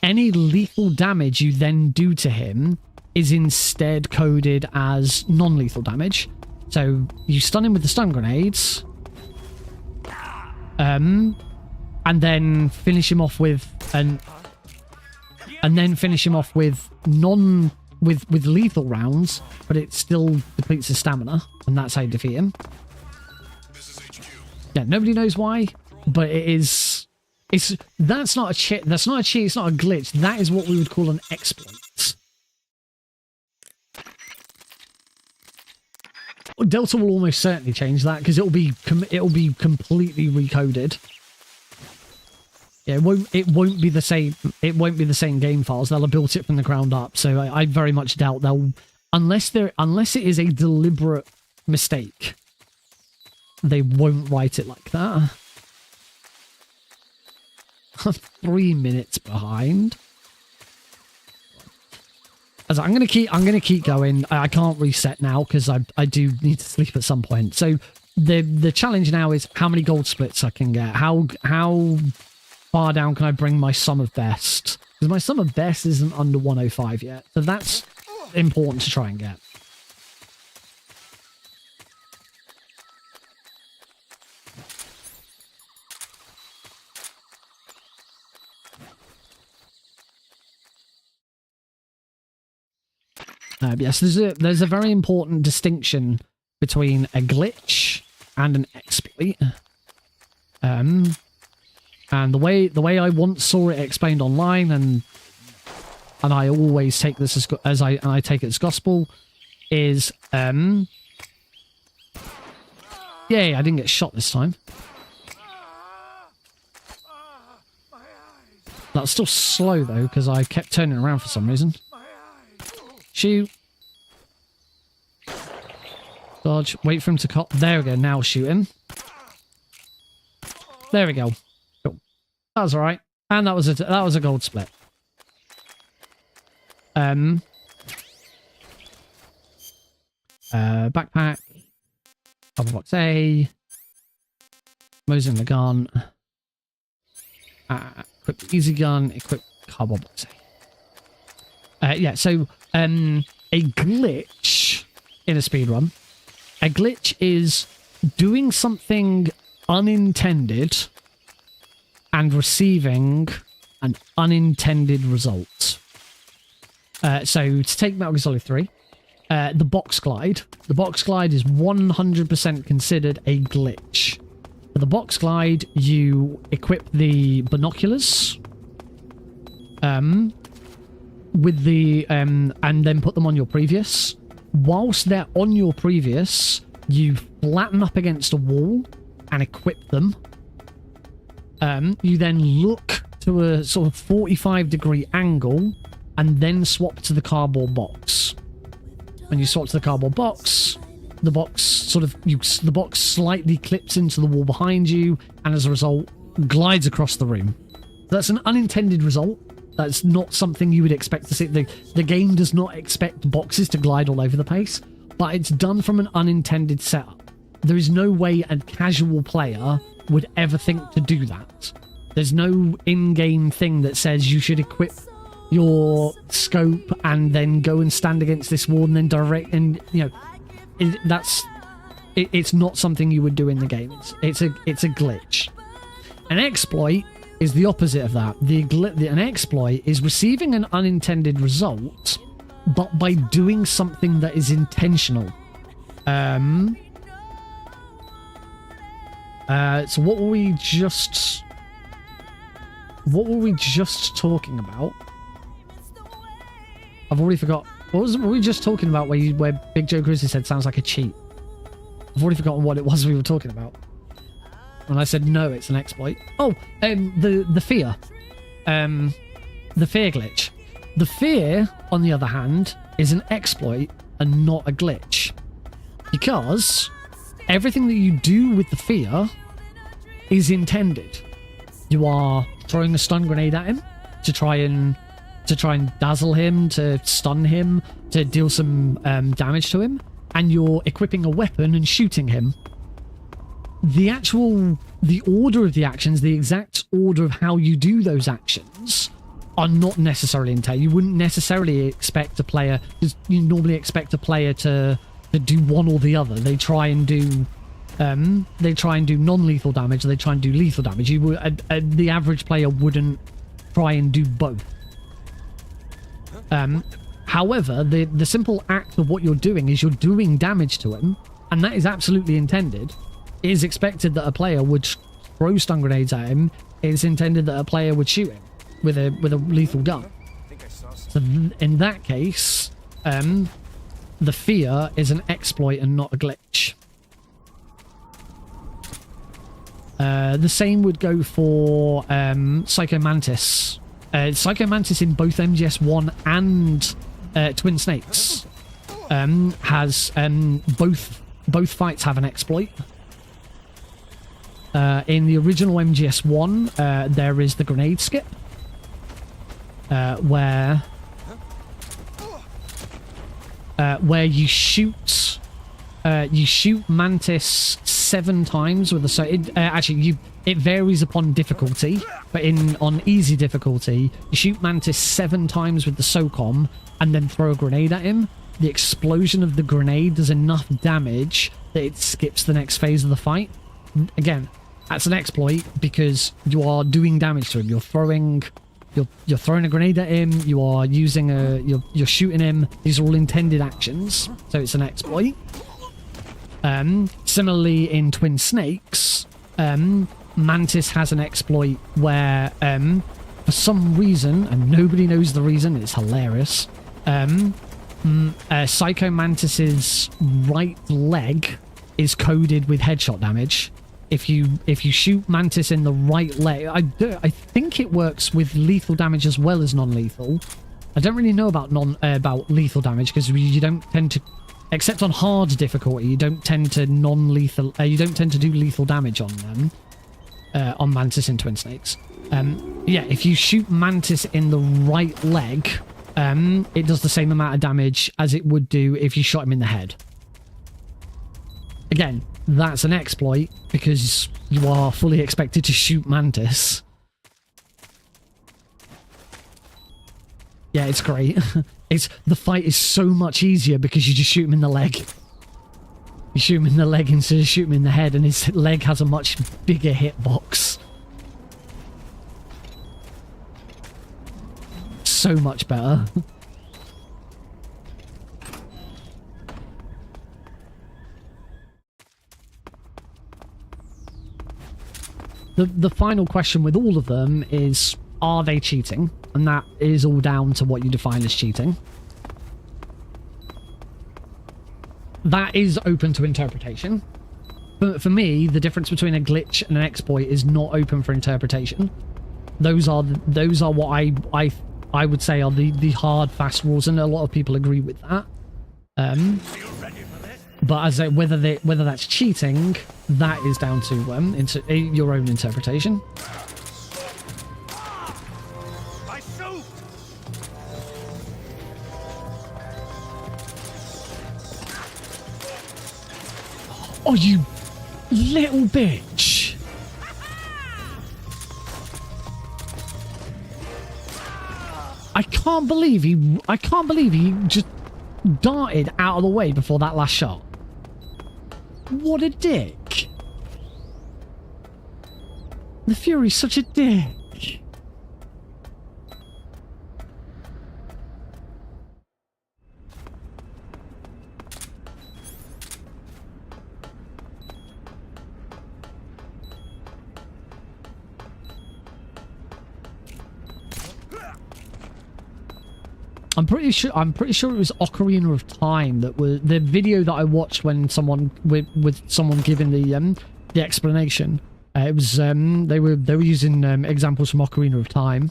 any lethal damage you then do to him is instead coded as non-lethal damage. So you stun him with the stun grenades, and then finish him off with with lethal rounds, but it still depletes his stamina, and that's how you defeat him. Yeah, nobody knows why, but that's not a cheat. That's not a cheat. It's not a glitch. That is what we would call an exploit. Delta will almost certainly change that because it'll be completely recoded. Yeah, it won't be the same. It won't be the same game files. They'll have built it from the ground up. So I very much doubt they'll, unless it is a deliberate mistake, they won't write it like that. 3 minutes behind. As I'm gonna keep going. I can't reset now because I do need to sleep at some point. So the challenge now is how many gold splits I can get. How far down can I bring my sum of best? Because my sum of best isn't under 105 yet. So that's important to try and get. Yes, there's a very important distinction between a glitch and an exploit. And the way I once saw it explained online, and I always take this as I take it as gospel, is yay, I didn't get shot this time. That's still slow though because I kept turning around for some reason. Shoot. Dodge. Wait for him to cut. There we go. Now shoot him. There we go. Cool. That was alright. And that was a gold split. Backpack. Cover box A. Mosing the gun. Equip the easy gun. Equip cardboard box A. Yeah, so a glitch in a speedrun. A glitch is doing something unintended and receiving an unintended result. So to take Metal Gear Solid 3, the box glide. The box glide is 100% considered a glitch. For the box glide, you equip the binoculars with the and then put them on your previous. Whilst they're on your previous, you flatten up against a wall and equip them. You then look to a sort of 45-degree angle and then swap to the cardboard box. When you swap to the cardboard box, the box slightly clips into the wall behind you, and as a result, glides across the room. That's an unintended result. That's not something you would expect to see. The game does not expect boxes to glide all over the place, but it's done from an unintended setup. There is no way a casual player would ever think to do that. There's no in-game thing that says you should equip your scope and then go and stand against this wall and then direct, and it's not something you would do in the game. It's a glitch. An exploit is the opposite of that. An exploit is receiving an unintended result, but by doing something that is intentional. So what were we just talking about? I've already forgot. What were we just talking about where Big Joe Grizzly said sounds like a cheat? I've already forgotten what it was we were talking about. When I said no, it's an exploit. Oh, the fear. The fear glitch. The fear, on the other hand, is an exploit and not a glitch. Because everything that you do with the fear is intended. You are throwing a stun grenade at him to try and dazzle him, to stun him, to deal some damage to him, and you're equipping a weapon and shooting him. The order of the actions, the exact order of how you do those actions are not necessarily intended. You wouldn't necessarily expect a player, because you normally expect a player to do one or the other. They try and do non-lethal damage, or they try and do lethal damage. The average player wouldn't try and do both. However, the simple act of what you're doing is you're doing damage to him, and that is absolutely intended. It is expected that a player would throw stun grenades at him. It is intended that a player would shoot him with a lethal gun. So in that case, the fear is an exploit and not a glitch. The same would go for Psycho Mantis. Psycho Mantis in both MGS1 and Twin Snakes has both fights have an exploit. In the original MGS1, there is the grenade skip, where you shoot Mantis 7 times with a it varies upon difficulty, but on easy difficulty, you shoot Mantis 7 times with the SOCOM and then throw a grenade at him. The explosion of the grenade does enough damage that it skips the next phase of the fight. Again, that's an exploit because you are doing damage to him. You're throwing a grenade at him. You are you're shooting him. These are all intended actions, so it's an exploit. Similarly, in Twin Snakes, Mantis has an exploit where, for some reason, and nobody knows the reason, it's hilarious. Psycho Mantis's right leg is coded with headshot damage. If you shoot Mantis in the right leg, I think it works with lethal damage as well as non-lethal. I don't really know about lethal damage because you don't tend to, except on hard difficulty, you don't tend to do lethal damage on them. On Mantis in Twin Snakes. If you shoot Mantis in the right leg, it does the same amount of damage as it would do if you shot him in the head. Again, that's an exploit because you are fully expected to shoot Mantis. Yeah, it's great. The fight is so much easier because you just shoot him in the leg. You shoot him in the leg instead of shooting him in the head, and his leg has a much bigger hitbox. So much better. The final question with all of them is, are they cheating? And that is all down to what you define as cheating. That is open to interpretation. But for me, the difference between a glitch and an exploit is not open for interpretation. Those are what I would say are the hard, fast rules, and a lot of people agree with that. But as a, whether that's cheating, that is down to your own interpretation. Oh, you little bitch! I can't believe he just darted out of the way before that last shot. What a dick. The Fury's such a dick. I'm pretty sure it was Ocarina of Time that was the video that I watched when someone with someone giving the explanation. It was they were using examples from Ocarina of Time.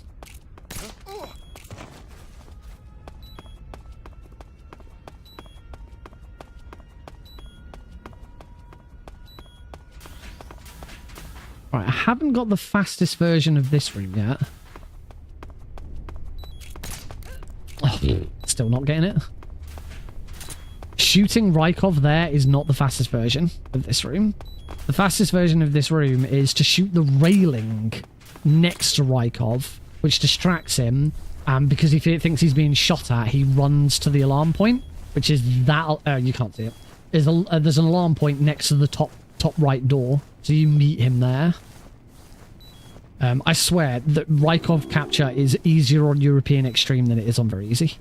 Right, I haven't got the fastest version of this room yet. Oh, still not getting it. Shooting Rykov there is not the fastest version of this room. The fastest version of this room is to shoot the railing next to Rykov, which distracts him, because if he thinks he's being shot at, he runs to the alarm point, which is that... you can't see it. There's an alarm point next to the top right door, so you meet him there. I swear that Rykov capture is easier on European Extreme than it is on Very Easy.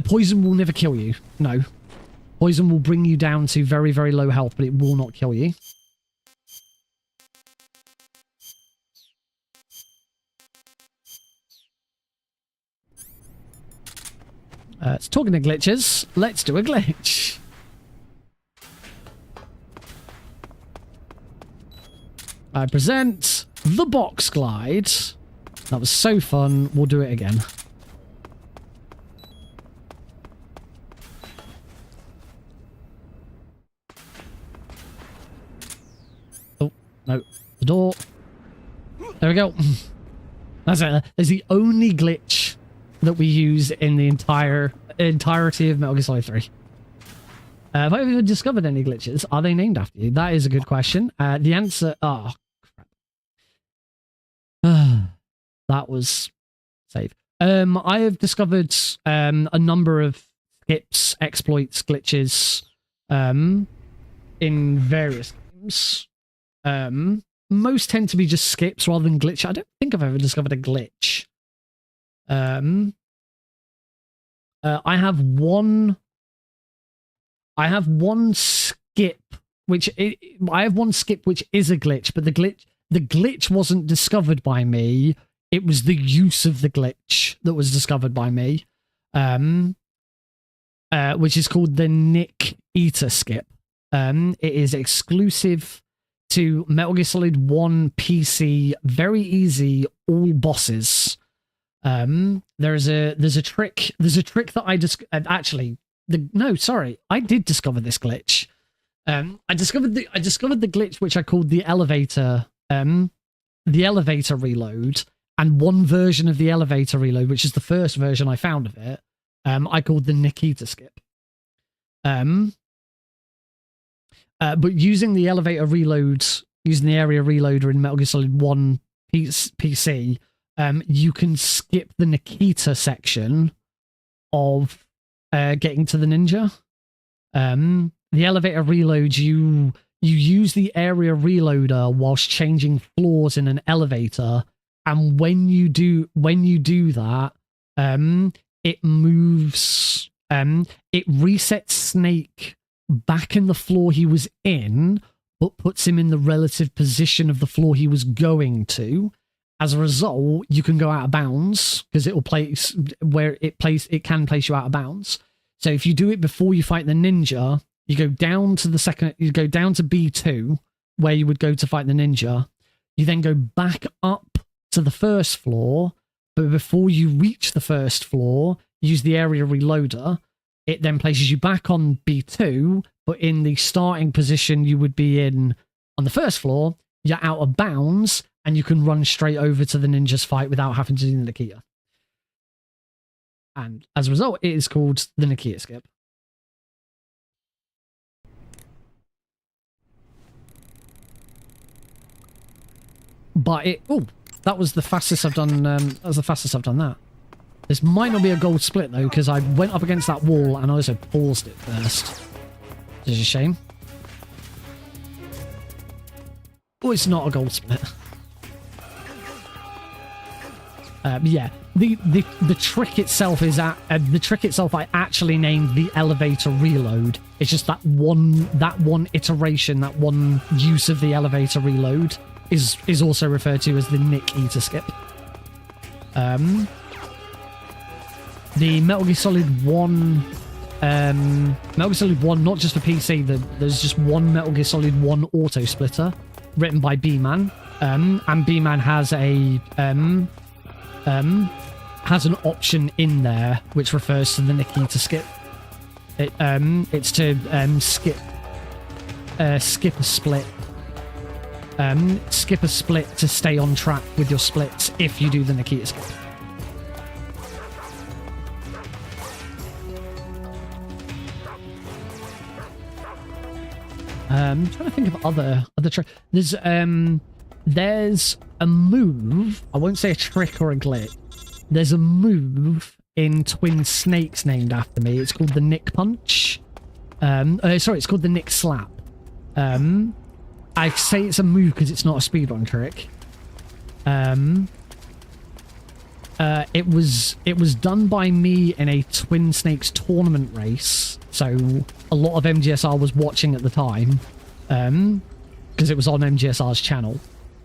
Poison will never kill you. No. Poison will bring you down to very, very low health, but it will not kill you. It's talking to glitches. Let's do a glitch. I present the box glide. That was so fun. We'll do it again. Oh, no. The door. There we go. That's it. There's the only glitch that we use in the entirety of Metal Gear Solid 3. Have I ever discovered any glitches? Are they named after you? That is a good question. The answer... Oh, crap. That was... Save. I have discovered a number of skips, exploits, glitches in various games. Most tend to be just skips rather than glitch. I don't think I've ever discovered a glitch. I have one skip which is a glitch, but the glitch wasn't discovered by me. It was the use of the glitch that was discovered by me, which is called the Nick Eater skip. It is exclusive to Metal Gear Solid 1 PC, very easy, all bosses. There's a trick that I just I did discover this glitch. I discovered the glitch which I called the elevator reload, And one version of the elevator reload, which is the first version I found of it, I called the Nikita skip. But using the elevator reloads, using the area reloader in Metal Gear Solid 1 PC, you can skip the Nikita section of getting to the ninja. The elevator reload, you use the area reloader whilst changing floors in an elevator, and when you do that, it moves, it resets Snake back in the floor he was in, but puts him in the relative position of the floor he was going to. As a result, you can go out of bounds because it will place where it can place you out of bounds. So if you do it before you fight the ninja, you go down to B2 where you would go to fight the ninja. You then go back up to the first floor, but before you reach the first floor, use the area reloader. It then places you back on B2, but in the starting position you would be in on the first floor. You're out of bounds, and you can run straight over to the ninja's fight without having to do the Nikita. And as a result, it is called the Nikita skip. But that was the fastest I've done. That was the fastest I've done that. This might not be a gold split though, because I went up against that wall and I also paused it first. Which is a shame. Oh, it's not a gold split. Yeah, the trick itself is the trick itself. I actually named the elevator reload. It's just that one iteration, that one use of the elevator reload is also referred to as the Nikita skip. The Metal Gear Solid 1, not just for PC. There's just one Metal Gear Solid 1 auto splitter written by B-Man, and B-Man has an option in there which refers to the Nikita skip. It's to skip a split. Skip a split to stay on track with your splits if you do the Nikita skip. I'm trying to think of other tricks. There's a move. I won't say a trick or a glitch. There's a move in Twin Snakes named after me. It's called the Nick Punch. It's called the Nick Slap. I say it's a move because it's not a speedrun trick. It was done by me in a Twin Snakes tournament race, so a lot of MGSR was watching at the time, because it was on MGSR's channel.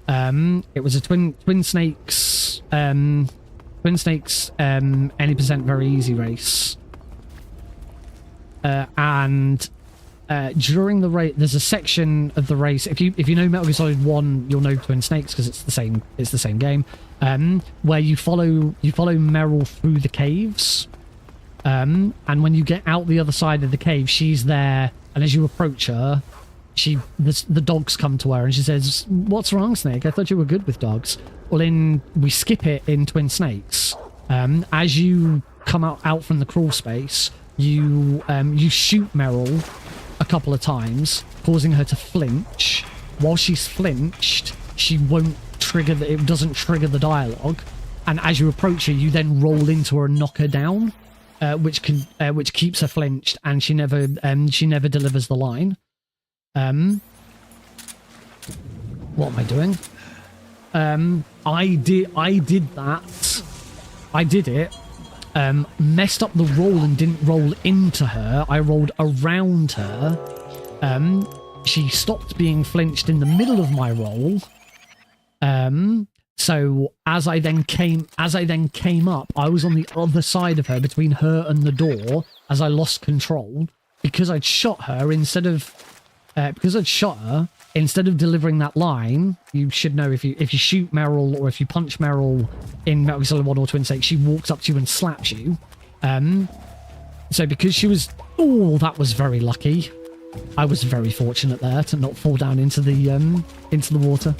It was a Twin Snakes any percent very easy race, and during the race, there's a section of the race. If you know Metal Gear Solid 1, you'll know Twin Snakes because it's the same game. Where you follow Meryl through the caves, and when you get out the other side of the cave, she's there, and as you approach her, the dogs come to her, and she says, "What's wrong, Snake? I thought you were good with dogs." Well, we skip it in Twin Snakes. As you come out from the crawl space, you shoot Meryl a couple of times, causing her to flinch. While she's flinched, she won't trigger it doesn't trigger the dialogue, and as you approach her, you then roll into her and knock her down, which keeps her flinched, and she never delivers the line. What am I doing? I did that. I did it. Messed up the roll and didn't roll into her. I rolled around her. She stopped being flinched in the middle of my roll. So as I then came up, I was on the other side of her, between her and the door, as I lost control because I'd shot her instead of delivering that line. You should know, if you shoot Meryl or if you punch Meryl in Metal Gear Solid 1 or Twin Snakes, she walks up to you and slaps you. So because she was, that was very lucky. I was very fortunate there to not fall down into the water.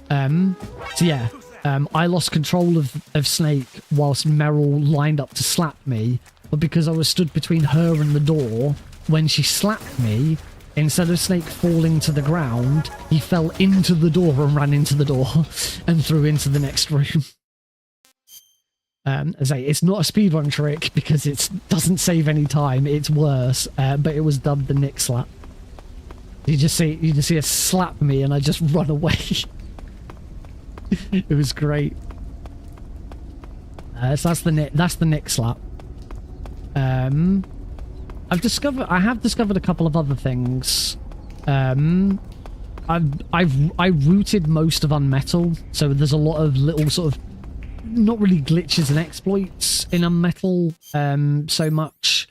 So yeah, I lost control of Snake whilst Meryl lined up to slap me, but because I was stood between her and the door, when she slapped me, instead of Snake falling to the ground, he fell into the door and ran into the door and threw into the next room. As I say, it's not a speedrun trick because it doesn't save any time. It's worse, but it was dubbed the Nick slap. You just see her slap me and I just run away. It was great. So that's the Nick slap. I have discovered a couple of other things. I routed most of Unmetal, so there's a lot of little sort of not really glitches and exploits in Unmetal so much.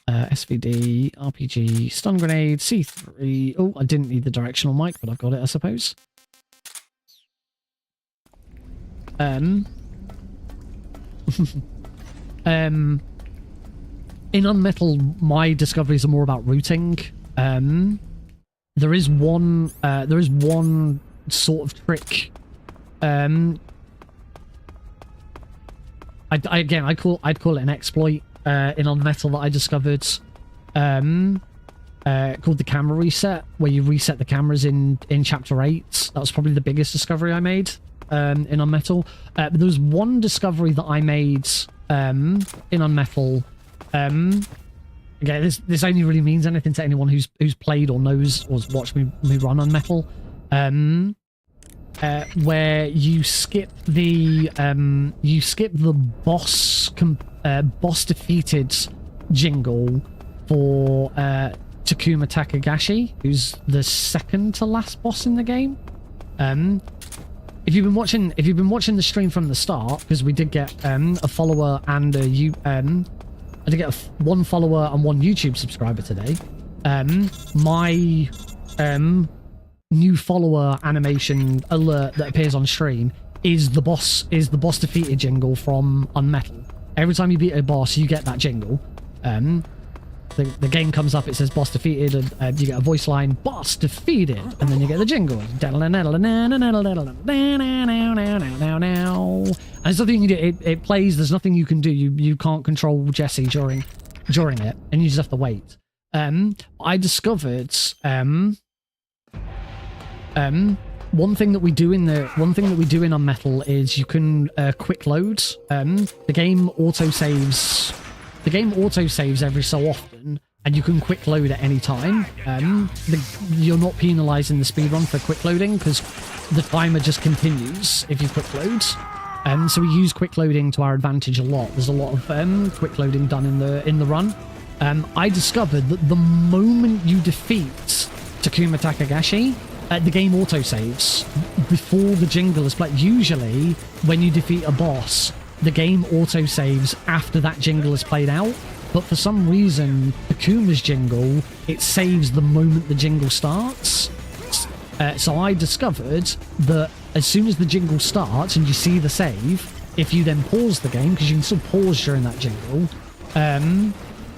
SVD, RPG, stun grenade, C3. Oh, I didn't need the directional mic, but I've got it, I suppose. In Unmetal, my discoveries are more about routing. There is one sort of trick. I'd call it an exploit in Unmetal that I discovered, called the camera reset, where you reset the cameras in chapter 8. That was probably the biggest discovery I made in Unmetal. But there was one discovery that I made in Unmetal. Okay, this only really means anything to anyone who's played or knows or has watched me run Unmetal. Where you skip the boss defeated jingle for Takuma Takagashi, who's the second to last boss in the game. If you've been watching the stream from the start, because we did get a follower and I did get one follower and one YouTube subscriber today. My new follower animation alert that appears on stream is the boss defeated jingle from Unmetal. Every time you beat a boss, you get that jingle. The game comes up, it says boss defeated, and you get a voice line, boss defeated, and then you get the jingle. And there's nothing you can do. It plays, there's nothing you can do. You can't control Jesse during it, and you just have to wait. I discovered one thing that we do in Unmetal is you can quick load. The game autosaves every so often, and you can quick load at any time. You're not penalizing the speedrun for quick loading because the timer just continues if you quick load. So we use quick loading to our advantage a lot. There's a lot of quick loading done in the run. I discovered that the moment you defeat Takuma Takagashi, the game autosaves before the jingle is played. Usually, when you defeat a boss, the game autosaves after that jingle is played out. But for some reason, Takuma's jingle, it saves the moment the jingle starts. So I discovered that as soon as the jingle starts and you see the save, if you then pause the game, because you can still pause during that jingle,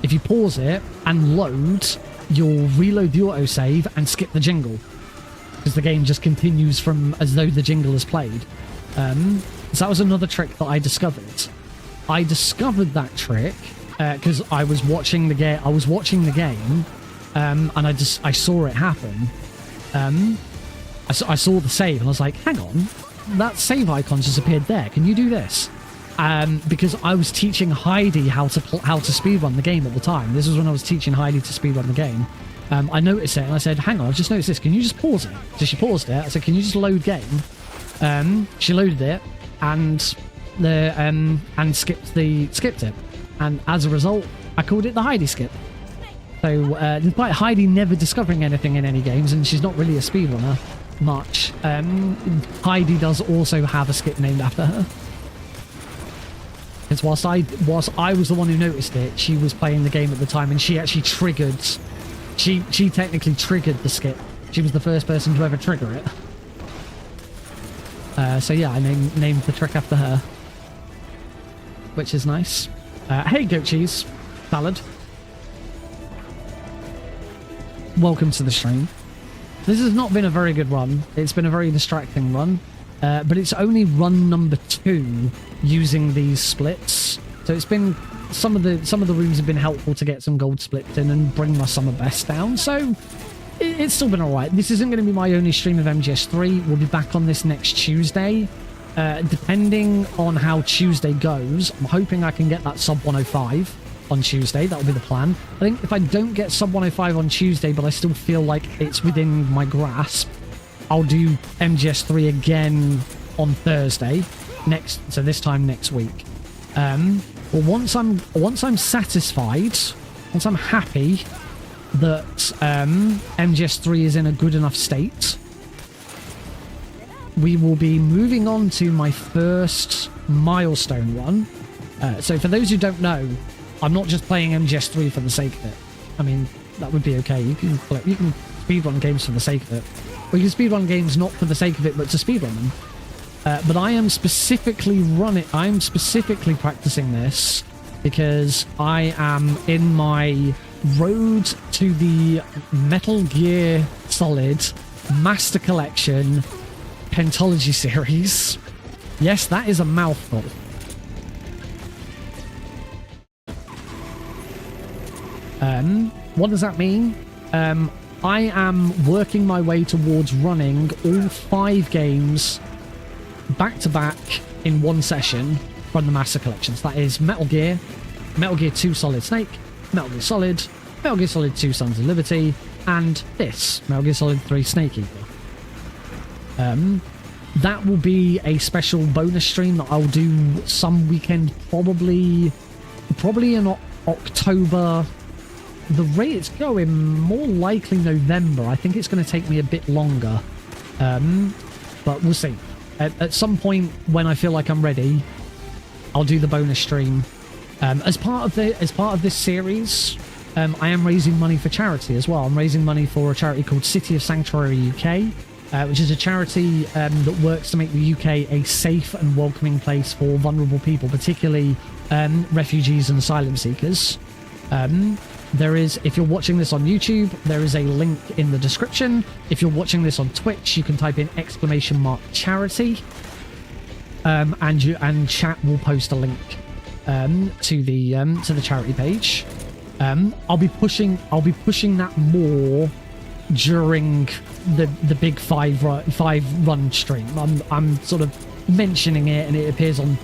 if you pause it and load, you'll reload the autosave and skip the jingle, because the game just continues from as though the jingle is played. So that was another trick that I discovered. I discovered that trick because I was watching the game. And I saw it happen. I saw the save and I was like, hang on, that save icon just appeared there. Can you do this? Because I was teaching Heidi how to speedrun the game at the time. This was when I was teaching Heidi to speedrun the game. I noticed it and I said, hang on, I've just noticed this. Can you just pause it? So she paused it. I said, can you just load game? She loaded it and skipped it. And as a result, I called it the Heidi skip. So despite Heidi never discovering anything in any games, and she's not really a speedrunner much, Heidi does also have a skip named after her. Because whilst I was the one who noticed it, she was playing the game at the time, and she actually triggered. She technically triggered the skip. She was the first person to ever trigger it. So yeah, I named the trick after her, which is nice. Hey, goat cheese salad. Welcome to the stream. This has not been a very good run. It's been a very distracting run. But it's only run number 2 using these splits. So it's been some of the rooms have been helpful to get some gold splits in and bring my summer best down. So it's still been alright. This isn't going to be my only stream of MGS3. We'll be back on this next Tuesday. Depending on how Tuesday goes, I'm hoping I can get that sub 105 on Tuesday. That'll be the plan. I think if I don't get sub 105 on Tuesday, but I still feel like it's within my grasp, I'll do MGS3 again on Thursday so this time next week. Well, once I'm satisfied, once I'm happy that MGS3 is in a good enough state, we will be moving on to my first milestone run. So for those who don't know, I'm not just playing MGS3 for the sake of it. I mean, that would be okay. You can speedrun games for the sake of it. Or you can speedrun games not for the sake of it, but to speedrun them. But I'm specifically practicing this because I am in my road to the Metal Gear Solid Master Collection Pentalogy series. Yes, that is a mouthful. What does that mean? I am working my way towards running all 5 games back to back in one session from the Master Collections. That is Metal Gear 2 Solid Snake, Metal Gear Solid 2 Sons of Liberty, and this, Metal Gear Solid 3 Snake Eater. That will be a special bonus stream that I'll do some weekend, probably in October. The rate it's going, more likely November. I think it's going to take me a bit longer, but we'll see. At some point when I feel like I'm ready, I'll do the bonus stream. As part of this series, I am raising money for charity as well. I'm raising money for a charity called City of Sanctuary UK, which is a charity that works to make the UK a safe and welcoming place for vulnerable people, particularly refugees and asylum seekers. There is, if you're watching this on YouTube, there is a link in the description. If you're watching this on Twitch, you can type in !charity, and chat will post a link to the charity page. I'll be pushing that more during the big five run stream. I'm sort of mentioning it, and it appears on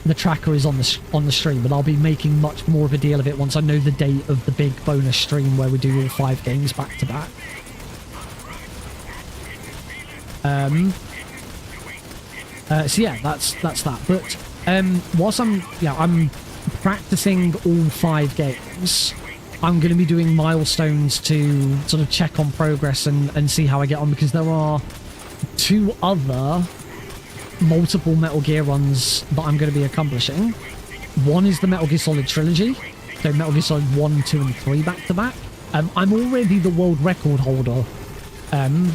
the tracker is on the stream, but I'll be making much more of a deal of it once I know the date of the big bonus stream where we do all 5 games back to back. So yeah, that's that. But whilst I'm practicing all 5 games, I'm going to be doing milestones to sort of check on progress and see how I get on, because there are 2 other multiple Metal Gear runs that I'm going to be accomplishing. One is the Metal Gear Solid trilogy, so Metal Gear Solid 1, 2 and 3 back to back. I'm already the world record holder. I'm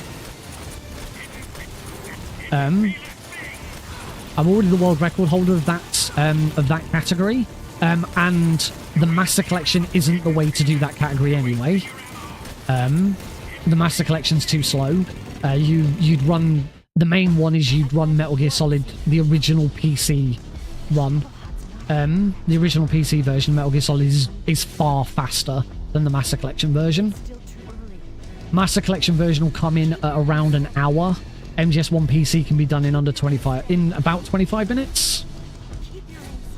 already the world record holder of that category, and the Master Collection isn't the way to do that category anyway. The Master Collection's too slow. You'd run. The main one is you'd run Metal Gear Solid, the original PC run. The original PC version, Metal Gear Solid, is far faster than the Master Collection version. Master Collection version will come in at around an hour. MGS1 PC can be done in about 25 minutes.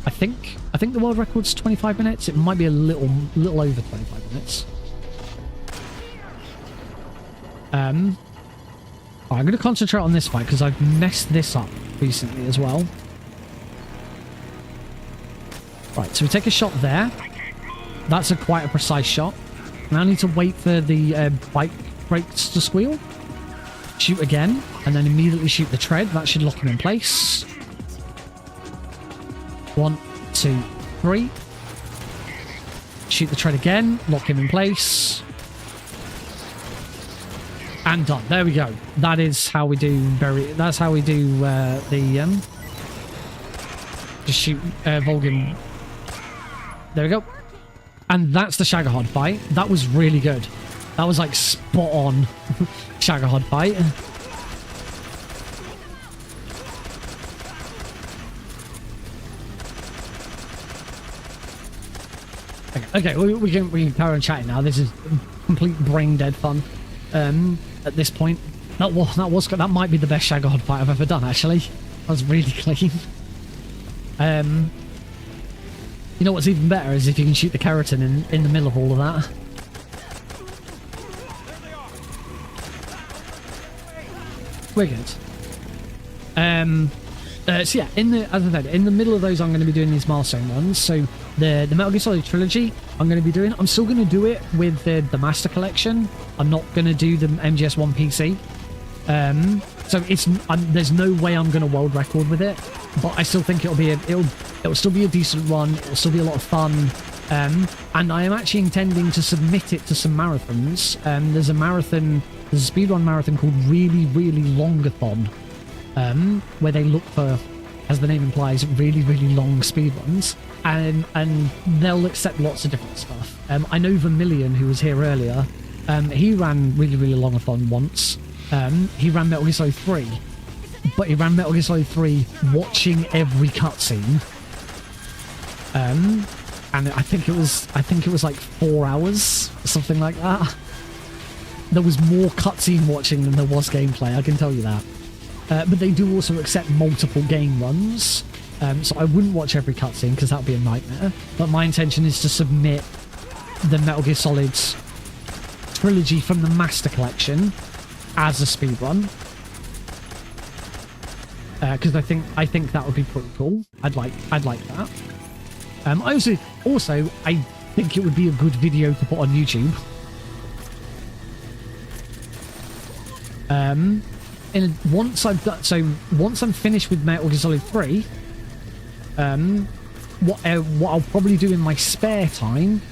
I think the world record's 25 minutes. It might be a little over 25 minutes. I'm going to concentrate on this fight because I've messed this up recently as well. Right, so we take a shot there. That's quite a precise shot. Now I need to wait for the bike brakes to squeal. Shoot again, and then immediately shoot the tread. That should lock him in place. 1, 2, 3. Shoot the tread again, lock him in place. And done. There we go. That is how we do that's how we do just shoot Volgin. There we go. And that's the Shagohod fight. That was really good. That was like spot on Shagahod fight. Okay, we can carry on chatting now. This is complete brain dead fun. At this point, that might be the best Shagahod fight I've ever done. Actually, that was really clean. You know what's even better is if you can shoot the keratin in the middle of all of that. We're good. So yeah, as I said, in the middle of those, I'm going to be doing these milestone runs. So the Metal Gear Solid trilogy, I'm going to be doing. I'm still going to do it with the Master Collection. I'm not going to do the MGS1 PC. So there's no way I'm going to world record with it, but I still think it'll still be a decent run. It'll still be a lot of fun. And I am actually intending to submit it to some marathons. There's a speedrun marathon called Really Really Longathon, where they look for, as the name implies, really really long speedruns, and they'll accept lots of different stuff. I know Vermilion, who was here earlier, he ran Really Really Longathon once. He ran Metal Gear Solid 3, but he ran Metal Gear Solid 3 watching every cutscene. And I think it was like 4 hours, something like that. There was more cutscene watching than there was gameplay, I can tell you that. But they do also accept multiple game runs, so I wouldn't watch every cutscene because that would be a nightmare. But my intention is to submit the Metal Gear Solid trilogy from the Master Collection as a speedrun, because I think that would be pretty cool. I'd like that. I also think it would be a good video to put on YouTube. Once I'm finished with Metal Gear Solid 3, what I'll probably do in my spare time,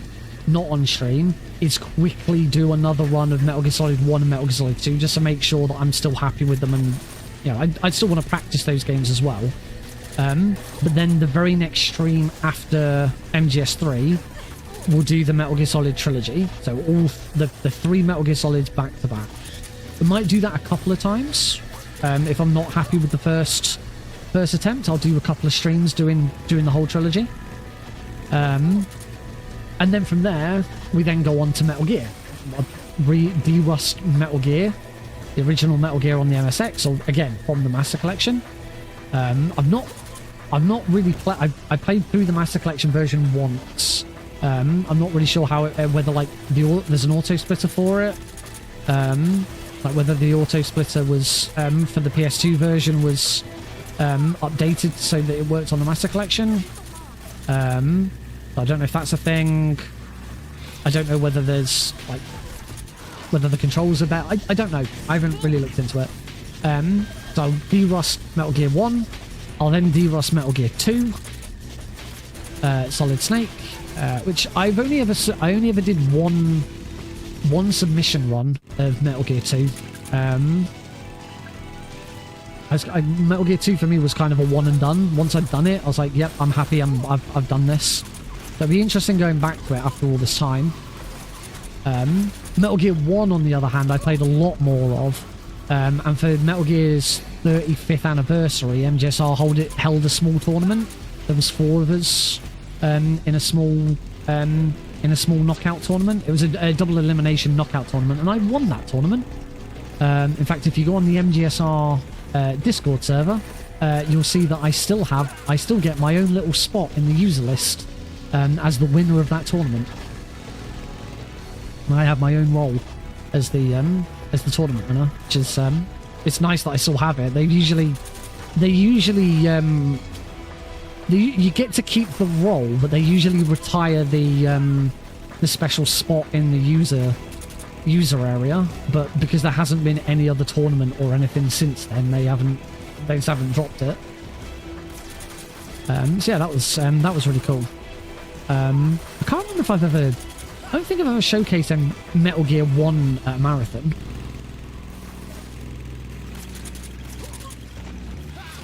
not on stream, is quickly do another run of Metal Gear Solid 1 and Metal Gear Solid 2 just to make sure that I'm still happy with them, and you know, I still want to practice those games as well. But then the very next stream after MGS3, we'll do the Metal Gear Solid trilogy, so all the 3 Metal Gear Solids back to back. We might do that a couple of times. If I'm not happy with the first attempt, I'll do a couple of streams doing the whole trilogy. And then from there, we then go on to Metal Gear. De-rust Metal Gear, the original Metal Gear on the MSX, or again from the Master Collection. I've not really played. I played through the Master Collection version once. I'm not really sure how whether like there's an auto splitter for it. Like whether the auto splitter was for the PS2 version was updated so that it worked on the Master Collection. I don't know if that's a thing. I don't know whether there's like whether the controls are better. I don't know. I haven't really looked into it. So I'll de-rust Metal Gear 1. I'll then de-rust Metal Gear 2. Solid Snake, which I only ever did one submission run of Metal Gear 2. Metal Gear 2 for me was kind of a one and done. Once I'd done it, I was like, yep, I'm happy, I've done this. So it'd be interesting going back to it after all this time. Metal Gear 1, on the other hand, I played a lot more of. And for Metal Gear's 35th anniversary, MGSR held a small tournament. There was 4 of us in a small knockout tournament. It was a double elimination knockout tournament, and I won that tournament. In fact, if you go on the MGSR Discord server, you'll see that I still get my own little spot in the user list as the winner of that tournament. And I have my own role as the tournament winner, which is it's nice that I still have it. You get to keep the role, but they usually retire the special spot in the user area. But because there hasn't been any other tournament or anything since then, they just haven't dropped it. So yeah, that was really cool. I can't remember if I don't think I've ever showcased Metal Gear 1 at a marathon.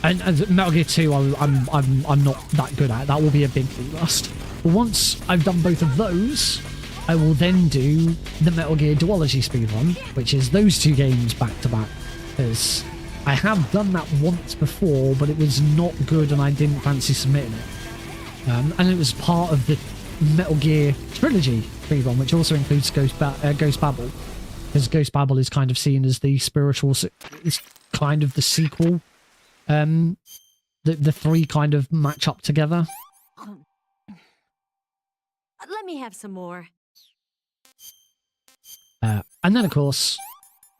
And Metal Gear 2, I'm not that good at. That will be a big rust. But once I've done both of those, I will then do the Metal Gear Duology speedrun, which is those two games back to back. Because I have done that once before, but it was not good and I didn't fancy submitting it. And it was part of the Metal Gear Trilogy speedrun, which also includes Ghost Babel. Because Ghost Babel is kind of seen as the spiritual, it's kind of the sequel. The three kind of match up together. Let me have some more. And then, of course,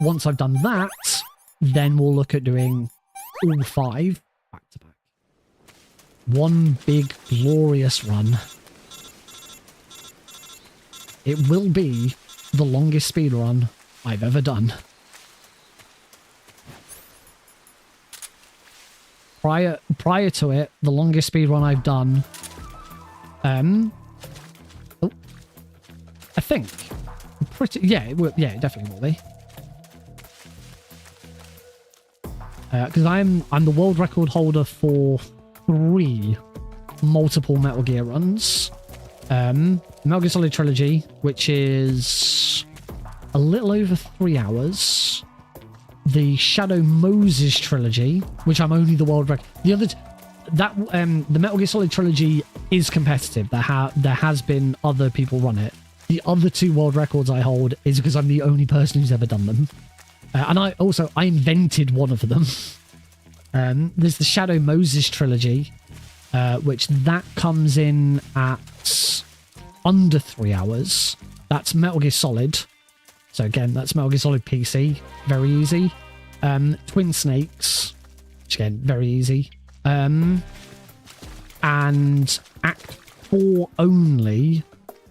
once I've done that, then we'll look at doing all 5 back to back. One big, glorious run. It will be the longest speed run I've ever done. Prior to it, the longest speed run I've done, I think, it definitely will be. Because I'm the world record holder for 3 multiple Metal Gear runs. Metal Gear Solid Trilogy, which is a little over 3 hours. The Shadow Moses Trilogy, which I'm only the world record. The Metal Gear Solid Trilogy is competitive. There has been other people run it. The other 2 world records I hold is because I'm the only person who's ever done them. And I invented one of them. There's the Shadow Moses Trilogy, which that comes in at under 3 hours. That's Metal Gear Solid. So again, that's Metal Gear Solid PC. Very easy. Twin Snakes, which again, very easy. And Act 4 only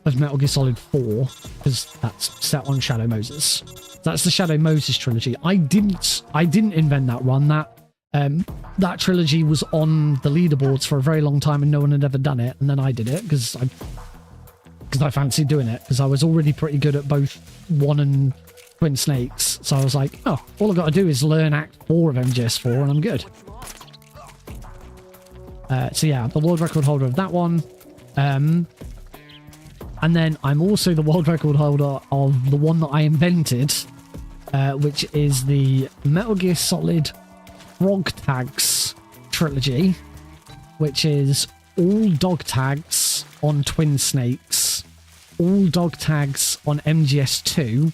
of Metal Gear Solid 4, because that's set on Shadow Moses. That's the Shadow Moses trilogy. I didn't invent that run. That trilogy was on the leaderboards for a very long time and no one had ever done it, and then I did it because I fancied doing it, because I was already pretty good at both 1 and Twin Snakes. So I was like, oh, all I've got to do is learn Act 4 of MGS4 and I'm good. So yeah, the world record holder of that one. And then I'm also the world record holder of the one that I invented, which is the Metal Gear Solid Frog Tags trilogy, which is all dog tags on Twin Snakes, all dog tags on MGS2,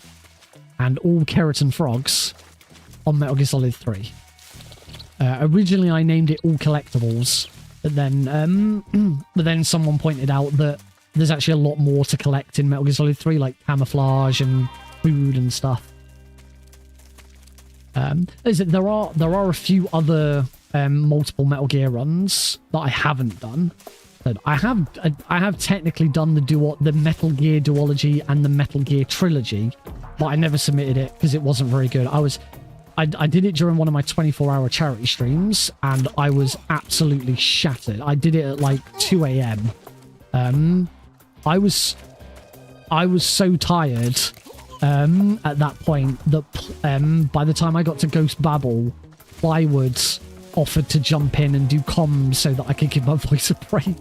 and all keratin frogs on Metal Gear Solid 3. Originally, I named it all collectibles, but then someone pointed out that there's actually a lot more to collect in Metal Gear Solid 3, like camouflage and food and stuff. There are a few other multiple Metal Gear runs that I haven't done. But I have technically done the Metal Gear Duology and the Metal Gear Trilogy, but I never submitted it because it wasn't very good. I did it during one of my 24-hour charity streams, and I was absolutely shattered. I did it at like 2 a.m. I was so tired at that point that by the time I got to Ghost Babel, Plywood offered to jump in and do comms so that I could give my voice a break.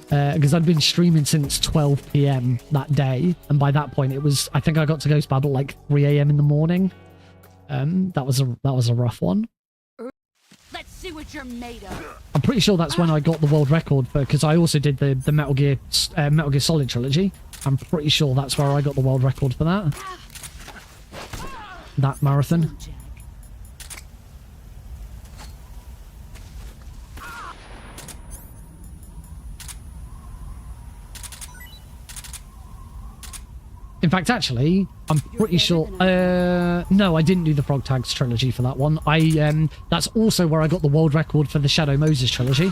Because I'd been streaming since 12 p.m. that day, and by that point I think I got to Ghost Babel like 3 a.m. in the morning. That was a rough one. Let's see what you're made of. I'm pretty sure that's when I got the world record for, because I also did the Metal Gear Solid trilogy. I'm pretty sure that's where I got the world record for that marathon. In fact, actually, I'm pretty sure... no, I didn't do the Frog Tags trilogy for that one. That's also where I got the world record for the Shadow Moses trilogy.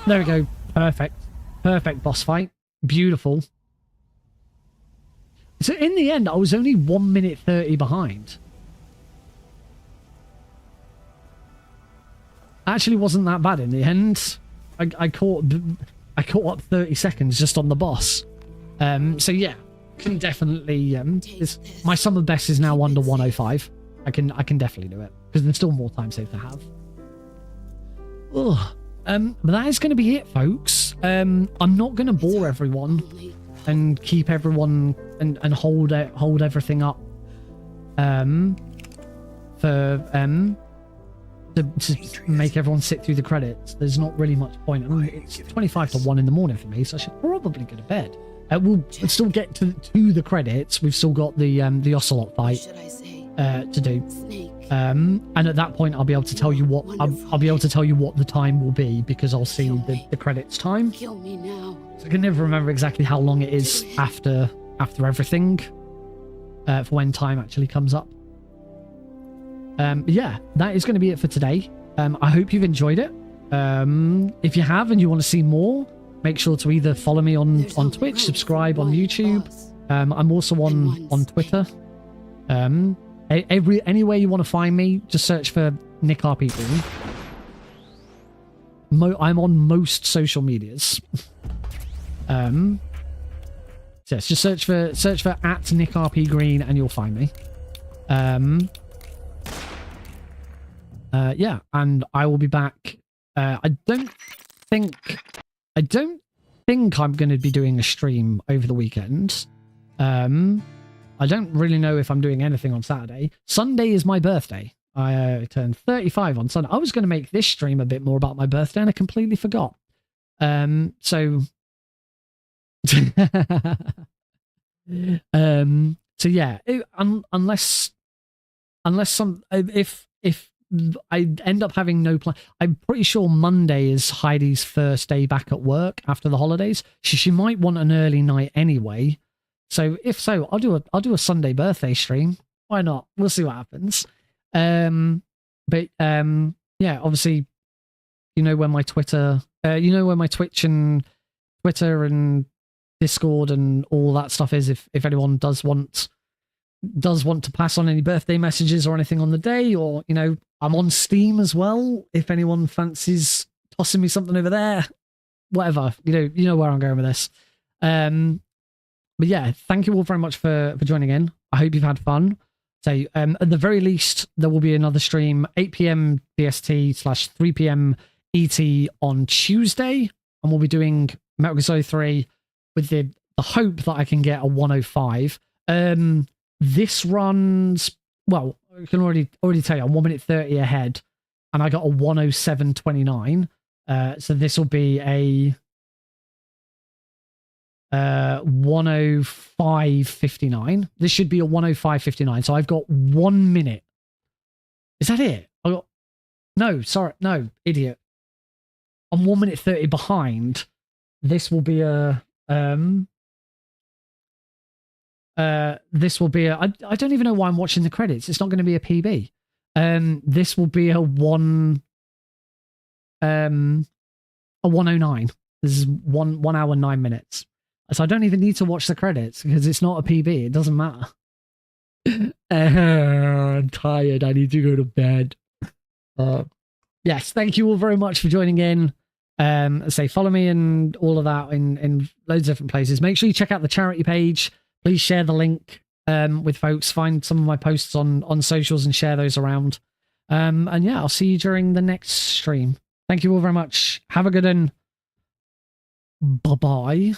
There we go. Perfect. Perfect boss fight. Beautiful. So in the end, I was only 1 minute 30 behind. Actually wasn't that bad in the end. I caught up 30 seconds just on the boss. So yeah, can definitely my summer best is now under 105. I can definitely do it because there's still more time saved to have. Ugh. But that is going to be it, folks. I'm not going to bore everyone and keep everyone and hold everything up to make everyone sit through the credits. There's not really much point. I mean, it's 25 to 1 in the morning for me, so I should probably go to bed. We'll still get to the credits. We've still got the ocelot fight to do. And at that point, I'll be able to tell you what I'll be able to tell you what the time will be, because I'll see the credits time. Kill me now. So I can never remember exactly how long it is after everything for when time actually comes up. But yeah, that is going to be it for today. I hope you've enjoyed it. If you have and you want to see more, make sure to either follow me on Twitch, subscribe on YouTube. I'm also on Twitter. Anywhere you want to find me, just search for Nick RP Green. I'm on most social medias. So yes, just search for at Nick RP Green and you'll find me. Yeah, and I will be back. I don't think I'm going to be doing a stream over the weekend. I don't really know if I'm doing anything on Saturday. Sunday is my birthday. I turned 35 on Sunday. I was going to make this stream a bit more about my birthday and I completely forgot. So yeah, unless if I end up having no plan, I'm pretty sure Monday is Heidi's first day back at work after the holidays. She might want an early night anyway. So if so, I'll do a Sunday birthday stream. Why not? We'll see what happens. But yeah, obviously, you know where my Twitter, where my Twitch and Twitter and Discord and all that stuff is. If anyone does want to pass on any birthday messages or anything on the day, or I'm on Steam as well. If anyone fancies tossing me something over there, whatever, you know where I'm going with this. But yeah, thank you all very much for joining in. I hope you've had fun. So at the very least, there will be another stream, 8 p.m. BST/3 p.m. ET on Tuesday, and we'll be doing Metal Gear Solid 3 with the hope that I can get a 105. This runs, well, I can already tell you, I'm 1 minute 30 ahead, and I got a 107.29. So this will be a 105.59. This should be a 105.59. So I've got 1 minute. Is that it? No, idiot. I'm 1 minute 30 behind. This will be a I don't even know why I'm watching the credits. It's not going to be a PB. This will be a 109. This is 1 hour 9 minutes. So I don't even need to watch the credits because it's not a PB. It doesn't matter. I'm tired. I need to go to bed. Yes, thank you all very much for joining in. Follow me and all of that in loads of different places. Make sure you check out the charity page. Please share the link with folks. Find some of my posts on socials and share those around. And yeah, I'll see you during the next stream. Thank you all very much. Have a good one. Bye-bye.